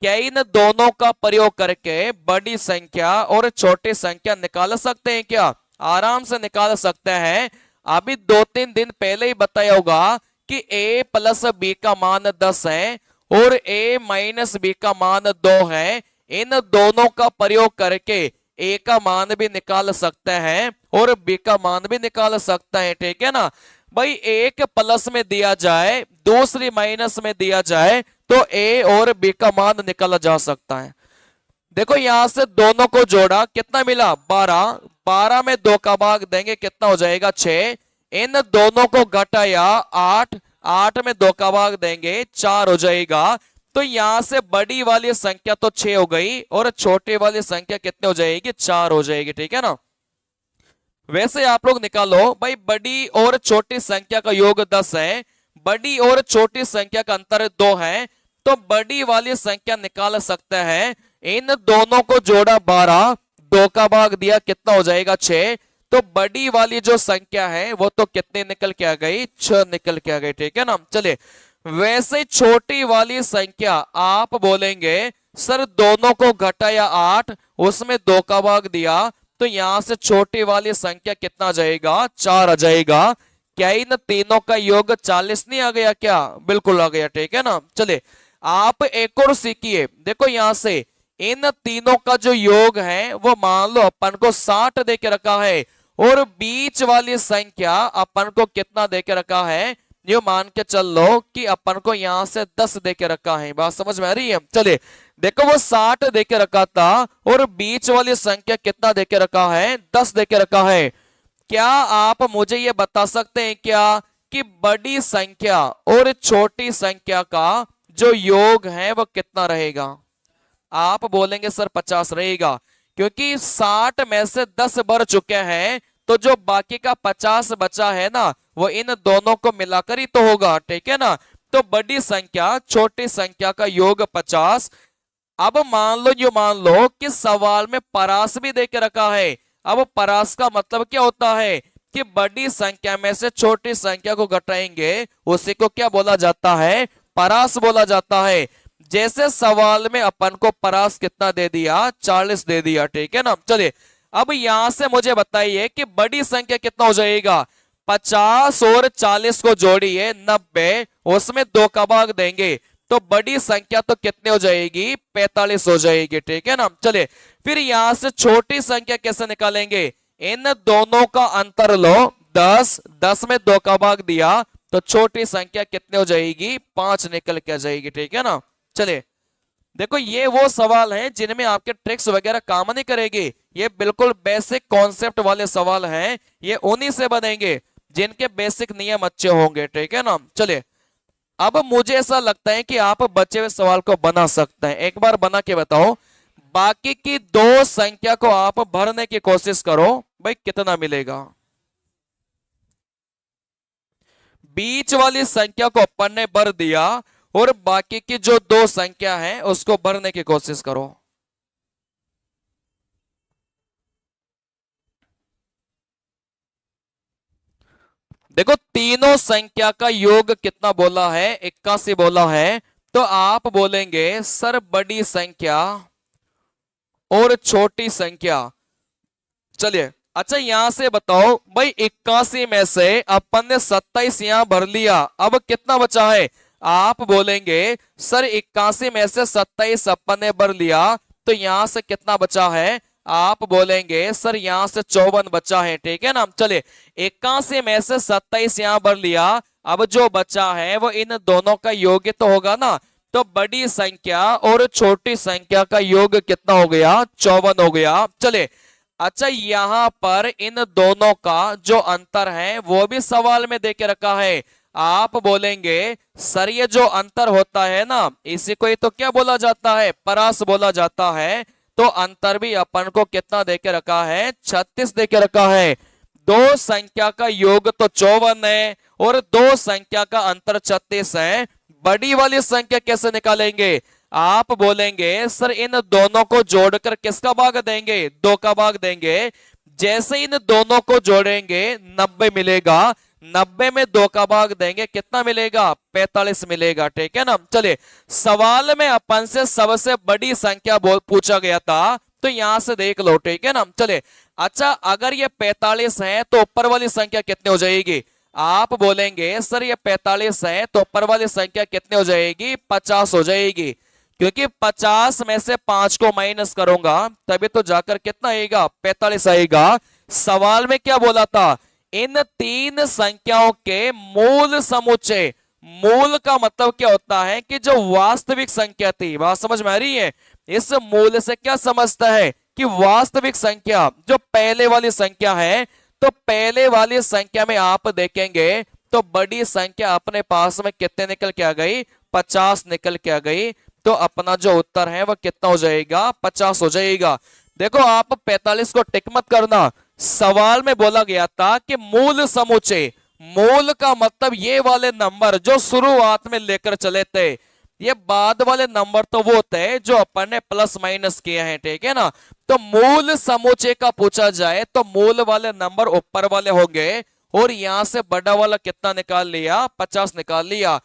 क्या इन दोनों का प्रयोग करके बड़ी संख्या और छोटी संख्या निकाल सकते हैं क्या? आराम से निकाल सकते हैं। अभी 2-3 दिन पहले ही बताया होगा कि a प्लस बी का मान 10 है और a माइनस बी का मान 2 है। इन दोनों का प्रयोग करके a का मान भी निकाल सकते हैं और b का मान भी निकाल सकते हैं, ठीक है ना। भाई एक प्लस में दिया जाए दूसरी माइनस में दिया जाए तो a और b का मान निकाला जा सकता है। देखो यहां से दोनों को जोड़ा कितना मिला, 12। 12 में 2 का भाग देंगे कितना हो जाएगा, 6। इन दोनों को घटाया 8। 8 में 2 का भाग देंगे 4 हो जाएगा। तो यहां से बड़ी वाली संख्या तो 6 हो गई और छोटी वाली संख्या कितनी हो जाएगी, 4 हो जाएगी, ठीक है ना। वैसे आप लोग निकालो भाई, बड़ी और छोटी संख्या का योग 10 है, बड़ी और छोटी संख्या का अंतर 2 है, तो बड़ी वाली संख्या निकाल सकते हैं। इन दोनों को जोड़ा 12, 2 का भाग दिया कितना हो जाएगा, 6। तो बड़ी वाली जो संख्या है वो तो कितनी निकल के आ गई, 6 निकल के आ गई, ठीक है ना। चलिए वैसे छोटी वाली संख्या आप बोलेंगे सर दोनों को घटाया 8, उसमें 2 का भाग दिया, तो यहां से छोटी वाली संख्या कितना आ जाएगा, 4 आ जाएगा। क्या इन तीनों का योग 40 नहीं आ गया क्या? बिल्कुल आ गया, ठीक है ना। चलिए आप एक और सीखिए। देखो यहां से इन तीनों का जो योग है वो मान लो अपन को 60 देके रखा है और बीच वाली संख्या अपन को कितना देके रखा है, ये मान के चल लो कि अपन को यहां से 10 देके रखा है। बात समझ में आ रही है? चलिए देखो वो 60 देके रखा था और बीच वाली संख्या कितना देके रखा है, 10 देके रखा है। क्या आप मुझे ये बता सकते हैं क्या कि बड़ी संख्या और छोटी संख्या का जो योग है वो कितना रहेगा? आप बोलेंगे सर 50 रहेगा, क्योंकि 60 में से 10 बढ़ चुके हैं, तो जो बाकी का 50 बचा है ना वो इन दोनों को मिलाकर ही तो होगा, ठीक है ना। तो बड़ी संख्या छोटी संख्या का योग 50। अब मान लो कि सवाल में परास भी देके रखा है। अब परास का मतलब क्या होता है कि बड़ी संख्या में से छोटी संख्या को घटाएंगे उसी को क्या बोला जाता है, परास बोला जाता है। जैसे सवाल में अपन को परास कितना दे दिया, 40 दे दिया, ठीक है ना। चलिए अब यहां से मुझे बताइए कि बड़ी संख्या कितना हो जाएगा, 50 और 40 को जोड़िए 90, उसमें 2 का भाग देंगे तो बड़ी संख्या तो कितने हो जाएगी, 45 हो जाएगी, ठीक है ना। चलिए फिर यहां से छोटी संख्या कैसे निकालेंगे, इन दोनों का अंतर लो 10, 10 में 2 का भाग दिया तो छोटी संख्या कितने हो जाएगी, 5 निकल के आ जाएगी, ठीक है ना। चलिए देखो ये वो सवाल हैं जिनमें आपके ट्रिक्स वगैरह काम नहीं करेगी, ये बिल्कुल बेसिक कॉन्सेप्ट वाले सवाल हैं, ये उन्हीं से बनेंगे जिनके बेसिक नियम अच्छे होंगे, ठीक है ना। चलिए अब मुझे ऐसा लगता है कि आप बचे हुए सवाल को बना सकते हैं, एक बार बना के बताओ। बाकी की 2 संख्या को आप भरने की कोशिश करो, भाई कितना मिलेगा। बीच वाली संख्या को अपन ने भर दिया और बाकी की जो 2 संख्या है उसको भरने की कोशिश करो। देखो तीनों संख्या का योग कितना बोला है, 81 बोला है, तो आप बोलेंगे सर बड़ी संख्या और छोटी संख्या। चलिए अच्छा यहां से बताओ भाई 81 में से अपन ने 27 यहां भर लिया, अब कितना बचा है, आप बोलेंगे सर 81 में से 27 अपन ने भर लिया तो यहां से कितना बचा है, आप बोलेंगे सर यहां से 54 बचा है, ठीक है ना। चलिए 81 में से 27 यहां भर लिया, अब जो बचा है वो इन दोनों का योग तो होगा ना, तो बड़ी संख्या और छोटी संख्या का योग कितना हो गया, 54 हो गया। चलिए अच्छा यहां पर इन दोनों का जो अंतर है वो भी सवाल में देके रखा है, आप बोलेंगे सर ये जो अंतर होता है ना इसी को ही तो क्या बोला जाता है, परास बोला जाता है, तो अंतर भी अपन को कितना देके रखा है, 36 देके रखा है। 2 संख्या का योग तो 54 है और 2 संख्या का अंतर 36 है, बड़ी वाली संख्या कैसे निकालेंगे, आप बोलेंगे सर इन दोनों को जोड़कर किसका भाग देंगे, 2 का भाग देंगे। जैसे इन दोनों को जोड़ेंगे 90 मिलेगा, 90 में 2 का भाग देंगे कितना मिलेगा, 45 मिलेगा, ठीक है ना। चलिए सवाल में अपन से सबसे बड़ी संख्या पूछा गया था तो यहां से देख लो, ठीक है ना। चलिए अच्छा अगर ये 45 है तो ऊपर वाली संख्या कितनी हो जाएगी, आप बोलेंगे सर ये 45 है तो ऊपर वाली संख्या कितनी हो जाएगी, 50 हो जाएगी, क्योंकि 50 में से 5 को माइनस करूंगा तभी तो जाकर कितना आएगा, 45 आएगा। सवाल में क्या बोला था, इन 3 संख्याओं के मूल समुच्चय, मूल का मतलब क्या होता है कि जो वास्तविक संख्या थी, बात समझ में आ रही है, इस मूल से क्या समझता है कि वास्तविक संख्या जो पहले वाली संख्या है, तो पहले वाली संख्या में आप देखेंगे तो बड़ी संख्या अपने पास में कितने निकल के आ गई, 50 निकल के आ गई, तो अपना जो उत्तर है वह कितना हो जाएगा, 50 हो जाएगा। देखो आप 45 को टिक मत करना, सवाल में बोला गया था कि मूल समुच्चय, मूल का मतलब ये वाले नंबर जो शुरुआत में लेकर चले थे, ये बाद वाले नंबर तो वो थे जो अपन ने प्लस माइनस किए हैं, ठीक है ना। तो मूल समुच्चय का पूछा जाए तो मूल वाले नंबर ऊपर वाले होंगे और यहां से बड़ा वाला कितना निकाल लिया, 50 निकाल लिया।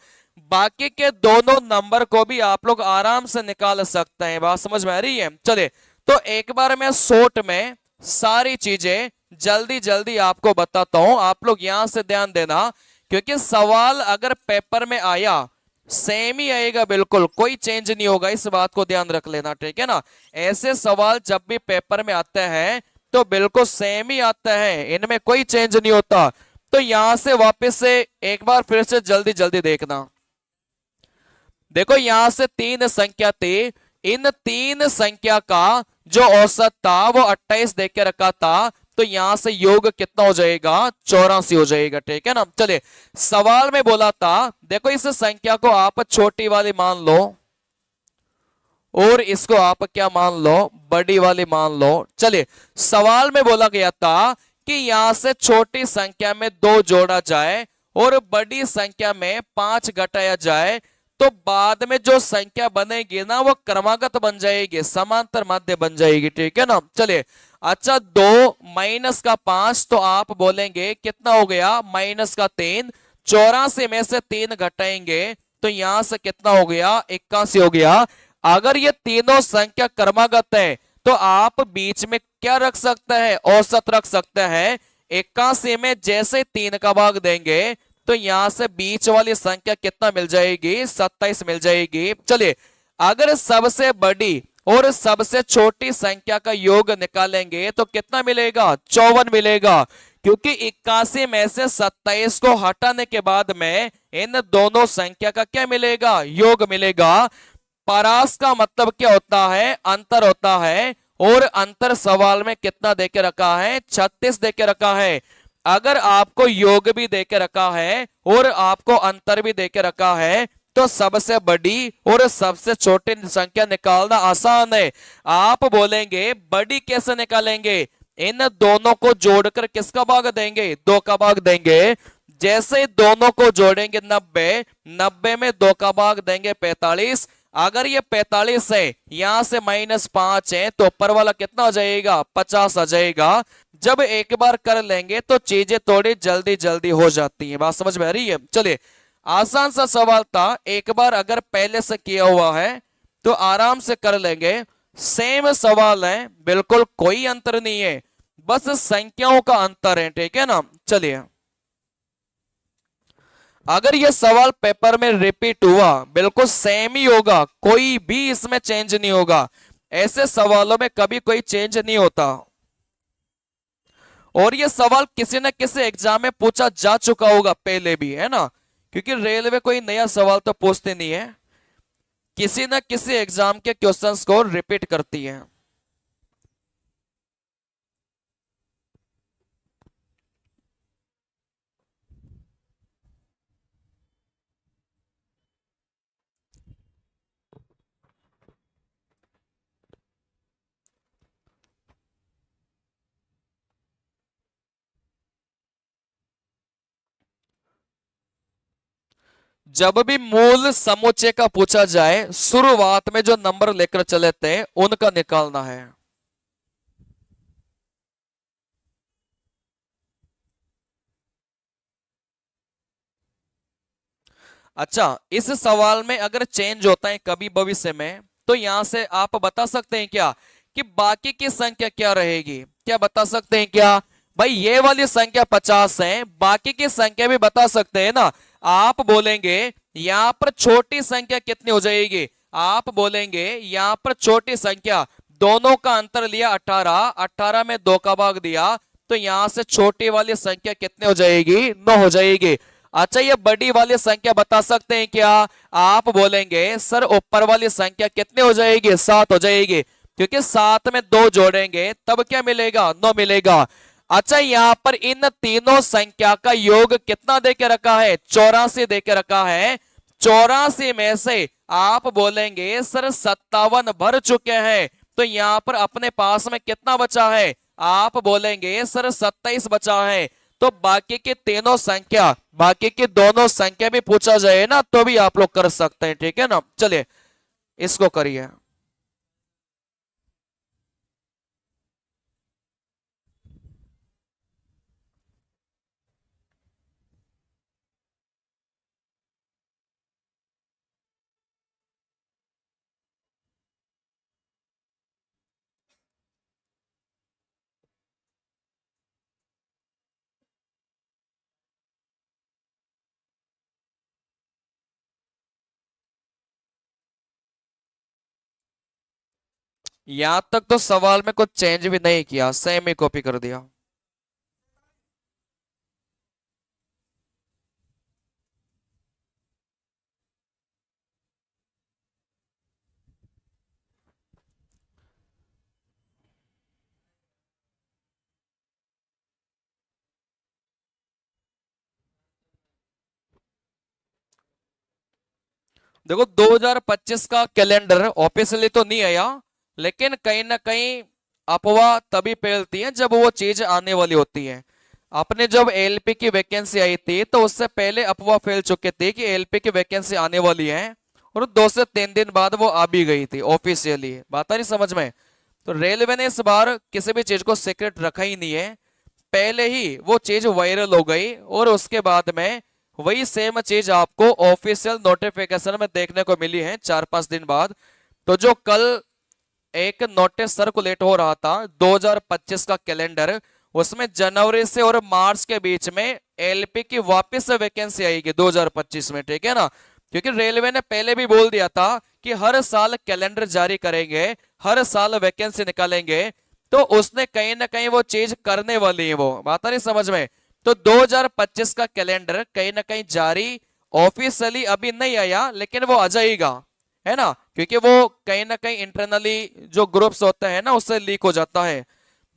बाकी के दोनों नंबर को भी आप लोग आराम से निकाल सकते हैं, बात समझ में आ रही है। चलिए तो एक बार मैं शॉर्ट में सारी चीजें जल्दी जल्दी आपको बताता हूं, आप लोग यहां से ध्यान देना, क्योंकि सवाल अगर पेपर में आया सेम ही आएगा, बिल्कुल कोई चेंज नहीं होगा, इस बात को ध्यान रख लेना, ठीक है ना। ऐसे सवाल जब भी पेपर में आते हैं तो बिल्कुल सेम ही आते हैं, इनमें कोई चेंज नहीं होता। तो यहां से वापस से एक बार फिर से जल्दी जल्दी देखना, देखो यहां से 3 संख्या थी, इन 3 संख्या का जो औसत था वो 28 देख के रखा था, तो यहां से योग कितना हो जाएगा, 84 हो जाएगा, ठीक है ना। चलिए सवाल में बोला था देखो इस संख्या को आप छोटी वाली मान लो और इसको आप क्या मान लो, बड़ी वाली मान लो। चलिए सवाल में बोला गया था कि यहां से छोटी संख्या में 2 जोड़ा जाए और बड़ी संख्या में 5 घटाया जाए, तो तो बाद में जो संख्या बनेगी ना वो क्रमागत बन जाएगी, समांतर माध्य बन जाएगी, ठीक है ना। चलिए, अच्छा 2 - 5 तो आप बोलेंगे कितना हो गया, -3। 84 में से 3 घटाएंगे तो यहां से कितना हो गया, 81 हो गया। अगर ये तीनों संख्या क्रमागत है तो आप बीच में क्या रख सकते हैं, औसत रख सकते हैं। 81 में जैसे 3 का भाग देंगे तो यहां से बीच वाली संख्या कितना मिल जाएगी, 27 मिल जाएगी। चलिए, अगर सबसे बड़ी और सबसे छोटी संख्या का योग निकालेंगे तो कितना मिलेगा, 54 मिलेगा, क्योंकि 81 में से 27 को हटाने के बाद में इन दोनों संख्या का क्या मिलेगा, योग मिलेगा। परास का मतलब क्या होता है, अंतर होता है, और अंतर सवाल में कितना देके रखा है, 36 देके रखा है। अगर आपको योग भी देके रखा है और आपको अंतर भी देके रखा है तो सबसे बड़ी और सबसे छोटी संख्या निकालना आसान है। आप बोलेंगे बड़ी कैसे निकालेंगे, इन दोनों को जोड़कर किसका भाग देंगे, 2 का भाग देंगे। जैसे दोनों को जोड़ेंगे 90, 90 में 2 का भाग देंगे 45। अगर ये 45 है, यहां से -5 है तो ऊपर वाला कितना हो जाएगा, 50 आ जाएगा। जब एक बार कर लेंगे तो चीजें थोड़ी जल्दी जल्दी हो जाती हैं, बात समझ में आ रही है। चलिए, आसान सा सवाल था, एक बार अगर पहले से किया हुआ है तो आराम से कर लेंगे। सेम सवाल है, बिल्कुल कोई अंतर नहीं है, बस संख्याओं का अंतर है, ठीक है ना। चलिए, अगर यह सवाल पेपर में रिपीट हुआ बिल्कुल सेम ही होगा, कोई भी इसमें चेंज नहीं होगा। ऐसे सवालों में कभी कोई चेंज नहीं होता, और यह सवाल किसी न किसी एग्जाम में पूछा जा चुका होगा पहले भी, है ना, क्योंकि रेलवे कोई नया सवाल तो पूछते नहीं है, किसी न किसी एग्जाम के क्वेश्चंस को रिपीट करती है। जब भी मूल समुच्चय का पूछा जाए, शुरुआत में जो नंबर लेकर चले थे उनका निकालना है। अच्छा, इस सवाल में अगर चेंज होता है कभी भविष्य में तो यहां से आप बता सकते हैं क्या कि बाकी की संख्या क्या रहेगी, क्या बता सकते हैं क्या, भाई ये वाली संख्या 50 है, बाकी की संख्या भी बता सकते हैं ना। आप बोलेंगे यहां पर छोटी संख्या कितनी हो जाएगी, आप बोलेंगे यहां पर छोटी संख्या, दोनों का अंतर लिया 18, 18 में 2 का भाग दिया तो यहां से छोटी वाली संख्या कितनी हो जाएगी, 9 हो जाएगी। अच्छा, ये बड़ी वाली संख्या बता सकते हैं क्या, आप बोलेंगे सर ऊपर वाली संख्या कितनी हो जाएगी, 7 हो जाएगी, क्योंकि 7 में 2 जोड़ेंगे तब क्या मिलेगा, 9 मिलेगा। अच्छा, यहां पर इन तीनों संख्या का योग कितना देके रखा है, 84 देके रखा है। 84 में से आप बोलेंगे सर 57 भर चुके हैं, तो यहां पर अपने पास में कितना बचा है, आप बोलेंगे सर 27 बचा है। तो बाकी की तीनों संख्या, बाकी की दोनों संख्या भी पूछा जाए ना तो भी आप लोग कर सकते हैं, ठीक है ना। चलिए, इसको करिए। यहां तक तो सवाल में कुछ चेंज भी नहीं किया, सेम ही कॉपी कर दिया। देखो, 2025 का कैलेंडर ऑफिशियली तो नहीं आया, लेकिन कहीं ना कहीं अफवाह तभी फैलती है जब वो चीज आने वाली होती है। आपने जब एलपी की वैकेंसी आई थी तो उससे पहले अफवाह फैल चुकी थी कि एलपी की वैकेंसी आने वाली है, और 2 से 3 दिन बाद वो आ भी गई थी ऑफिशियली। बात आ नहीं समझ में? तो रेलवे ने इस बार किसी भी चीज को सीक्रेट रखा ही नहीं है, पहले ही वो चीज वायरल हो गई और उसके बाद में वही सेम चीज आपको ऑफिशियल नोटिफिकेशन में देखने को मिली है 4-5 दिन बाद। तो जो कल एक नोटिस सर्कुलेट हो रहा था 2025 का कैलेंडर, उसमें जनवरी से और मार्च के बीच में एलपी की वापस से वैकेंसी आएगी 2025 में, ठीक है ना? क्योंकि रेलवे ने पहले भी बोल दिया था कि हर साल कैलेंडर जारी करेंगे, हर साल वैकेंसी निकालेंगे, तो उसने कहीं ना कहीं वो चीज करने वाली है। वो बात नहीं समझ में? तो 2025 का कैलेंडर कहीं ना कहीं जारी ऑफिशियली अभी नहीं आया, लेकिन वो आ जाएगा, है ना? क्योंकि वो कहीं ना कहीं इंटरनली जो ग्रुप्स होते हैं ना उससे लीक हो जाता है।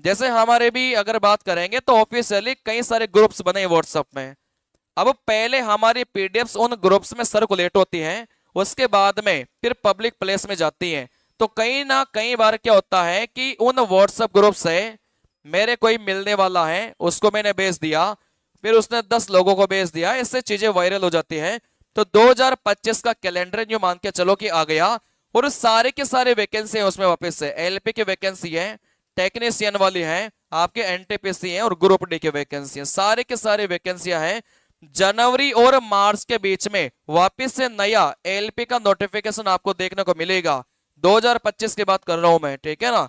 जैसे हमारे भी अगर बात करेंगे तो ऑफिशियली कई सारे ग्रुप्स बने व्हाट्सएप में। अब पहले हमारी पीडीएफ्स उन ग्रुप्स में सर्कुलेट होती हैं, उसके बाद में फिर पब्लिक प्लेस में जाती हैं। तो कहीं ना कई बार क्या होता है कि उन व्हाट्सएप ग्रुप से मेरे कोई मिलने वाला है, उसको मैंने भेज दिया, फिर उसने 10 लोगों को भेज दिया, इससे चीजें वायरल हो जाती हैं। तो 2025 का कैलेंडर जो मान के चलो कि आ गया, और सारे के सारे वैकेंसी है उसमें वापस से एलपी की वैकेंसी है, टेक्नीशियन वाली है, आपके एनटीपीसी है और ग्रुप डी की वैकेंसी है, सारे के सारे वैकेंसियां हैं। जनवरी और मार्च के बीच में वापस से नया एलपी का नोटिफिकेशन आपको देखने को मिलेगा। 2025 की बात कर रहा हूं मैं, ठीक है ना?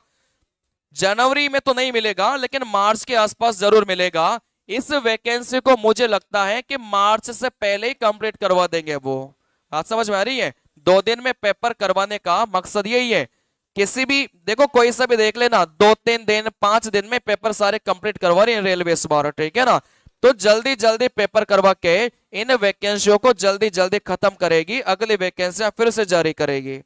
जनवरी में तो नहीं मिलेगा, लेकिन मार्च के आसपास जरूर मिलेगा। इस वैकेंसी को मुझे लगता है कि मार्च से पहले ही कंप्लीट करवा देंगे वो। बात समझ में आ रही है? 2 दिन में पेपर करवाने का मकसद यही है। किसी भी देखो कोई सा भी देख लेना, 2-3 दिन 5 दिन में पेपर सारे कंप्लीट करवा रही है रेलवे इस बार, ठीक है ना? तो जल्दी जल्दी पेपर करवा के इन वैकेंसियों को जल्दी जल्दी खत्म करेगी, अगली वैकेंसियां फिर से जारी करेगी।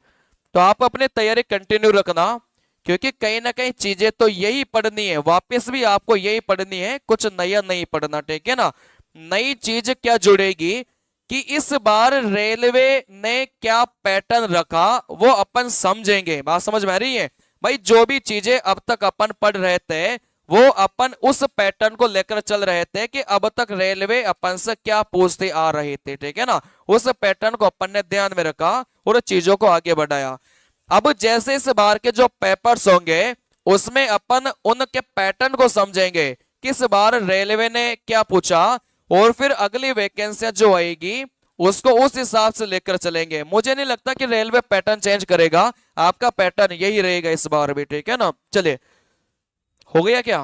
तो आप अपनी तैयारी कंटिन्यू रखना, क्योंकि कहीं ना कहीं चीजें तो यही पढ़नी है, वापस भी आपको यही पढ़नी है, कुछ नया नहीं पढ़ना, ठीक है ना? नई चीज क्या जुड़ेगी कि इस बार रेलवे ने क्या पैटर्न रखा वो अपन समझेंगे। बात समझ में आ रही है भाई? जो भी चीजें अब तक अपन पढ़ रहे थे वो अपन उस पैटर्न को लेकर चल रहे थे कि अब तक रेलवे अपन से क्या पूछते आ रही थी, ठीक है ना? उस पैटर्न को अपन ने ध्यान में रखा और चीजों को आगे बढ़ाया। अब जैसे इस बार के जो पेपर्स होंगे उसमें अपन उनके पैटर्न को समझेंगे, किस बार रेलवे ने क्या पूछा, और फिर अगली वैकेंसियां जो आएगी उसको उस हिसाब से लेकर चलेंगे। मुझे नहीं लगता कि रेलवे पैटर्न चेंज करेगा, आपका पैटर्न यही रहेगा इस बार भी, ठीक है ना? चलिए, हो गया क्या?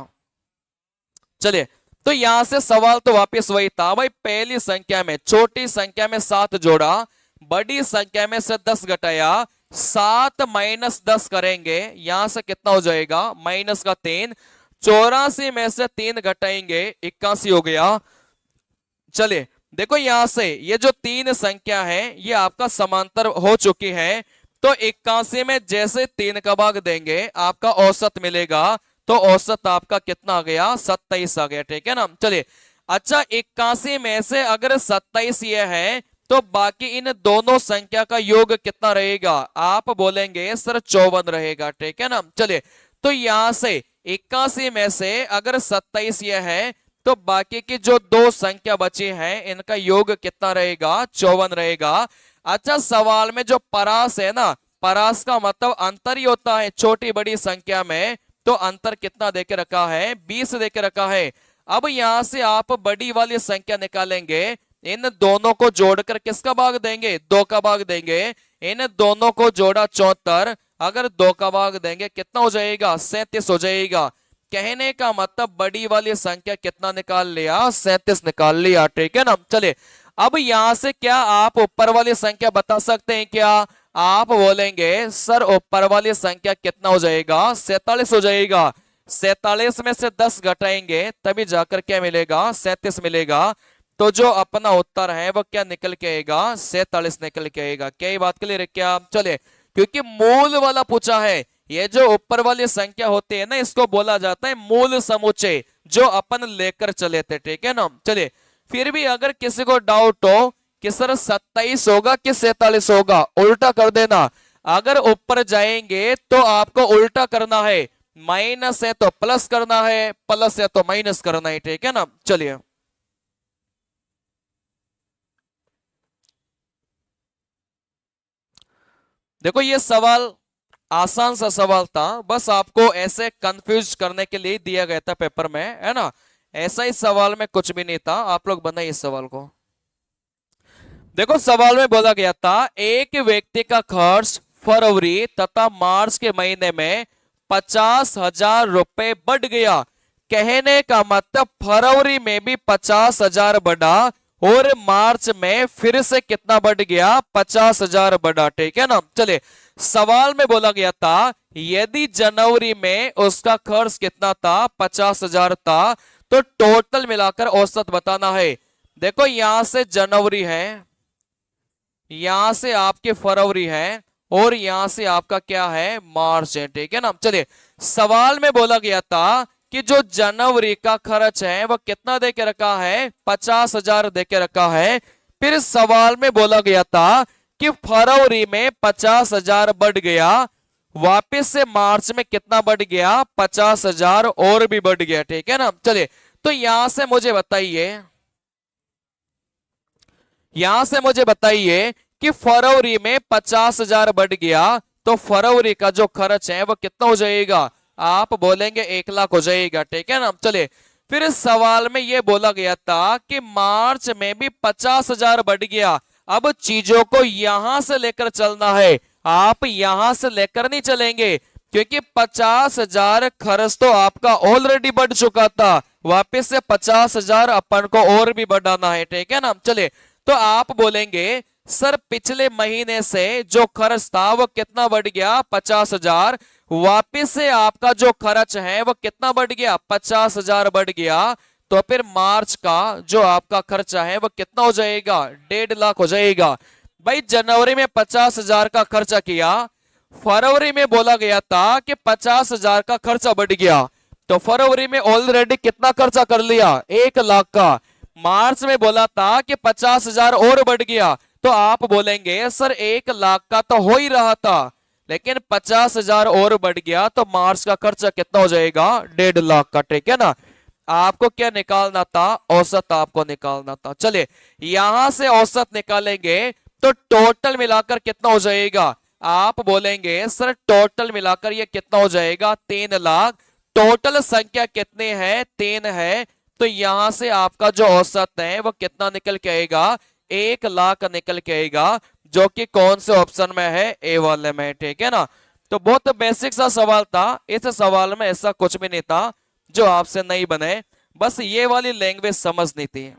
चलिए, तो यहां से सवाल तो वापस वही था भाई, पहली संख्या में छोटी संख्या में 7 जोड़ा, बड़ी संख्या में से 10 घटाया, 7 माइनस 10 करेंगे, यहां से कितना हो जाएगा? माइनस का 3। 84 में से 3 घटाएंगे, 81 हो गया। चलिए देखो, यहां से ये जो 3 संख्या है ये आपका समांतर हो चुकी है, तो 81 में जैसे 3 का भाग देंगे आपका औसत मिलेगा, तो औसत आपका कितना आ गया? 27 आ गया, ठीक है ना? चलिए, अच्छा 81 में से अगर 27 ये है तो बाकी इन दोनों संख्या का योग कितना रहेगा? आप बोलेंगे सर 54 रहेगा, ठीक है ना? चलिए, तो यहां से 81 में से अगर 27 ये है तो बाकी की जो 2 संख्या बची हैं इनका योग कितना रहेगा? 54 रहेगा। अच्छा, सवाल में जो परास है ना, परास का मतलब अंतर ही होता है छोटी बड़ी संख्या में, तो अंतर कितना देके रखा है? 20 देके रखा है। अब यहां से आप बड़ी वाली संख्या निकालेंगे, इन दोनों को जोड़कर किसका भाग देंगे? 2 का भाग देंगे। इन दोनों को जोड़ा 74, अगर 2 का भाग देंगे कितना हो जाएगा? 37 हो जाएगा। कहने का मतलब बड़ी वाली संख्या कितना निकाल लिया? 37 निकाल लिया, ठीक है ना? चलिए, अब यहां से क्या आप ऊपर वाली संख्या बता सकते हैं क्या? आप बोलेंगे सर ऊपर वाली संख्या कितना हो जाएगा? 47 हो जाएगा। 47 में से 10 घटाएंगे तभी जाकर क्या मिलेगा? 37 मिलेगा। तो जो अपना उत्तर है वो क्या निकल के आएगा? 47 निकल के आएगा। क्या ये बात क्लियर है क्या? चलिए, क्योंकि मूल वाला पूछा है, ये जो ऊपर वाली संख्या होती है ना इसको बोला जाता है मूल समुच्चय, जो अपन लेकर चले थे, ठीक है ना? चलिए, फिर भी अगर किसी को डाउट हो कि सर 27 होगा कि 47 होगा, उल्टा कर देना। अगर ऊपर जाएंगे तो आपको उल्टा करना है, माइनस है तो प्लस करना है, प्लस है तो माइनस करना है, ठीक है ना? चलिए, देखो ये सवाल आसान सा सवाल था, बस आपको ऐसे कंफ्यूज करने के लिए दिया गया था पेपर में, है ना। ऐसा ही सवाल में कुछ भी नहीं था, आप लोग बनाइए इस सवाल को। देखो सवाल में बोला गया था एक व्यक्ति का खर्च फरवरी तथा मार्च के महीने में 50,000 रुपए बढ़ गया। कहने का मतलब फरवरी में भी 50,000 बढ़ा और मार्च में फिर से कितना बढ़ गया, 50,000 बढ़ा, ठीक है ना। चले, सवाल में बोला गया था यदि जनवरी में उसका खर्च कितना था, 50,000 था, तो टोटल मिलाकर औसत बताना है। देखो यहां से जनवरी है, यहां से आपके फरवरी है और यहां से आपका क्या है, मार्च है, ठीक है ना। चलिए, सवाल में बोला गया था कि जो जनवरी का खर्च है वह कितना दे के रखा है, 50,000 दे के रखा है। फिर सवाल में बोला गया था कि फरवरी में 50,000 बढ़ गया, वापस से मार्च में कितना बढ़ गया, 50,000 और भी बढ़ गया, ठीक है ना। चलिए, तो यहां से मुझे बताइए कि फरवरी में 50,000 बढ़ गया, तो फरवरी का जो खर्च है वो कितना हो जाएगा, आप बोलेंगे 1 लाख हो जाएगा, ठीक है ना। चलिए, फिर सवाल में ये बोला गया था कि मार्च में भी 50,000 बढ़ गया। अब चीजों को यहां से लेकर चलना है, आप यहां से लेकर नहीं चलेंगे, क्योंकि 50,000 खर्च तो आपका ऑलरेडी बढ़ चुका था, वापस से 50,000 अपन को और भी बढ़ाना है, ठीक है ना। चलिए, तो आप बोलेंगे सर पिछले महीने से जो खर्च था वो कितना बढ़ गया, 50,000, वापिस से आपका जो खर्च है वो कितना बढ़ गया, 50,000 बढ़ गया, तो फिर मार्च का जो आपका खर्चा है वो कितना हो जाएगा, 1.5 लाख हो जाएगा। भाई जनवरी में 50,000 का खर्चा किया, फरवरी में बोला गया था कि 50,000 का खर्चा बढ़ गया, तो फरवरी में ऑलरेडी कितना खर्चा कर लिया, 1 लाख का। मार्च में बोला था कि 50,000 और बढ़ गया, तो आप बोलेंगे सर 1 लाख का तो हो ही रहा था, लेकिन 50,000 और बढ़ गया, तो मार्च का खर्चा कितना हो जाएगा, 1.5 लाख का, ठीक है ना। आपको क्या निकालना था, औसत आपको निकालना था। चलिए, यहां से औसत निकालेंगे तो टोटल मिलाकर कितना हो जाएगा, आप बोलेंगे सर टोटल मिलाकर ये कितना हो जाएगा, 3 लाख। टोटल संख्या कितने हैं, 3 है, तो यहां से आपका जो औसत है वो कितना निकल के आएगा, 1 लाख निकल के आएगा, जो कि कौन से ऑप्शन में है, ए वाले में, ठीक है ना। तो बहुत बेसिक सा सवाल था, इस सवाल में ऐसा कुछ भी नहीं था जो आपसे नहीं बने, बस ये वाली लैंग्वेज समझनी थी।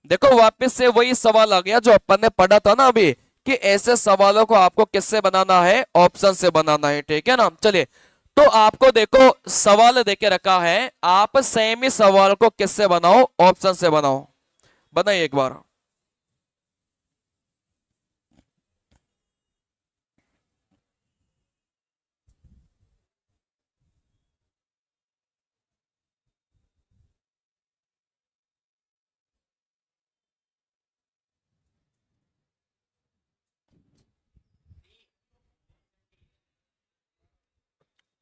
देखो वापस से वही सवाल आ गया जो अपन ने पढ़ा था ना अभी, कि ऐसे सवालों को आपको किससे बनाना है, ऑप्शन से बनाना है, ठीक है ना। चलिए, तो आपको देखो सवाल देके रखा है, आप सेम ही सवाल को किससे बनाओ, ऑप्शन से बनाओ। बनाइए एक बार।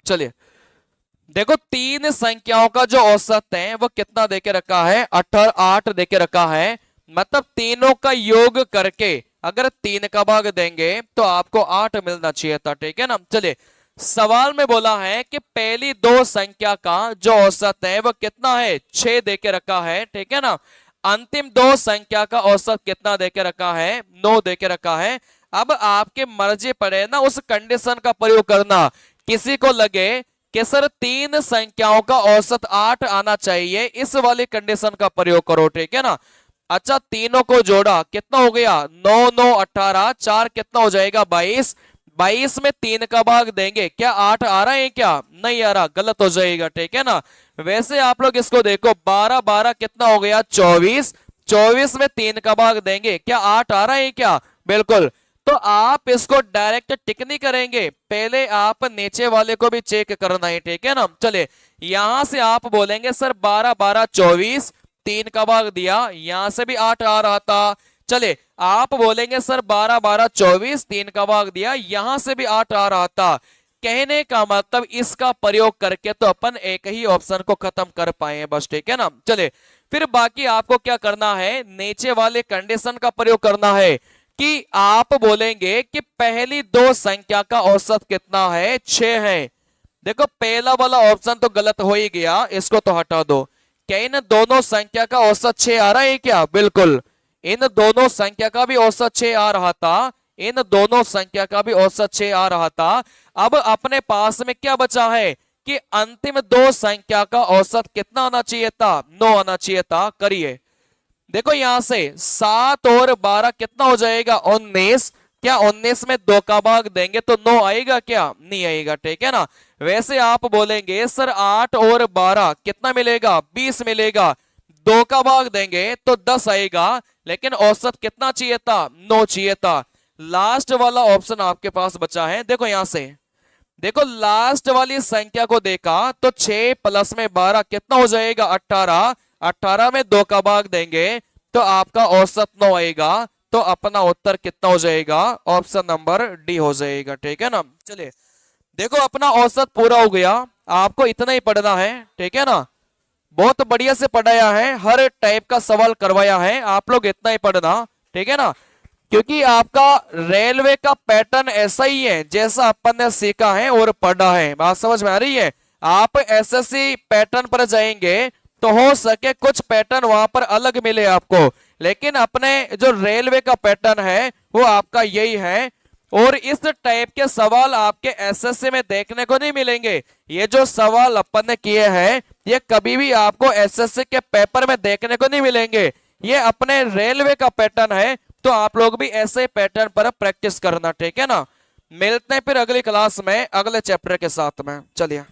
चलिए, देखो तीन संख्याओं का जो औसत है वो कितना देके रखा है, 8 देके रखा है, मतलब तीनों का योग करके अगर 3 का भाग देंगे तो आपको 8 मिलना चाहिए था, ठीक है ना। चलिए, सवाल में बोला है कि पहली दो संख्या का जो औसत है वो कितना है, 6 देके रखा है, ठीक है ना। अंतिम दो संख्या का औसत कितना देके रखा है, 9 देके रखा है। अब आपके मर्जी पड़े ना उस कंडीशन का प्रयोग करना, किसी को लगे कि सर 3 संख्याओं का औसत 8 आना चाहिए, इस वाली कंडीशन का प्रयोग करो, ठीक है ना। अच्छा, तीनों को जोड़ा कितना हो गया, 9 9 18, 4 कितना हो जाएगा, 22। 22 में 3 का भाग देंगे, क्या 8 आ रहा है, क्या नहीं आ रहा, गलत हो जाएगा, ठीक है ना। वैसे आप लोग इसको देखो, 12 12 कितना हो गया, 24। 24 में 3 का भाग देंगे, क्या 8 आ रहा है, क्या, बिल्कुल। तो आप इसको डायरेक्ट टिक नहीं करेंगे, पहले आप नीचे वाले को भी चेक करना है, ठीक है ना। चले, यहां से आप बोलेंगे सर 12 12 24, 3 का भाग दिया, यहां से भी 8 आ रहा था। चले, आप बोलेंगे सर 12 12 24, 3 का भाग दिया, यहां से भी 8 आ रहा था। कहने का मतलब इसका प्रयोग करके तो अपन एक ही ऑप्शन को खत्म कर पाए हैं बस, ठीक है ना। चले, फिर बाकी आपको क्या करना है, नीचे वाले कंडीशन का प्रयोग करना है। कि आप बोलेंगे कि पहली दो संख्या का औसत कितना है, 6 है। देखो पहला वाला ऑप्शन तो गलत हो ही गया, इसको तो हटा दो। क्या इन दोनों संख्या का औसत 6 आ रहा है क्या? बिल्कुल, इन दोनों संख्या का भी औसत 6 आ रहा था, इन दोनों संख्या का भी औसत 6 आ रहा था। अब अपने पास में क्या बचा है कि अंतिम दो संख्या का औसत कितना आना चाहिए था? 9 आना चाहिए था। करिए, देखो यहां से 7 और 12 कितना हो जाएगा? 19। क्या 19 में 2 का भाग देंगे तो 9 आएगा क्या? नहीं आएगा, ठीक है ना। वैसे आप बोलेंगे सर 8 और 12 कितना मिलेगा? 20 मिलेगा। 2 का भाग देंगे तो 10 आएगा, लेकिन औसत कितना चाहिए था? 9 चाहिए था। लास्ट वाला ऑप्शन आपके पास बचा है। देखो यहां से, देखो लास्ट वाली संख्या को देखा तो 6 प्लस में 12 कितना हो जाएगा? 18। 18 में 2 का भाग देंगे तो आपका औसत 9 आएगा। तो अपना उत्तर कितना हो जाएगा? ऑप्शन नंबर डी हो जाएगा, ठीक है ना। चलिए, देखो अपना औसत पूरा हो गया। आपको इतना ही पढ़ना है, ठीक है ना। बहुत बढ़िया से पढ़ाया है, हर टाइप का सवाल करवाया है, आप लोग इतना ही पढ़ना, ठीक है ना। क्योंकि आपका रेलवे का पैटर्न ऐसा ही है जैसा अपन ने सीखा है और पढ़ा है। बात समझ में आ रही है? आप एसएससी पैटर्न पर जाएंगे तो हो सके कुछ पैटर्न वहां पर अलग मिले आपको, लेकिन अपने जो रेलवे का पैटर्न है वो आपका यही है। और इस टाइप के सवाल आपके एसएससी में देखने को नहीं मिलेंगे। ये जो सवाल अपन ने किए हैं ये कभी भी आपको एसएससी के पेपर में देखने को नहीं मिलेंगे। ये अपने रेलवे का पैटर्न है, तो आप लोग भी ऐसे पैटर्न पर प्रैक्टिस करना, ठीक है ना। मिलते हैं फिर अगली क्लास में अगले चैप्टर के साथ में। चलिए।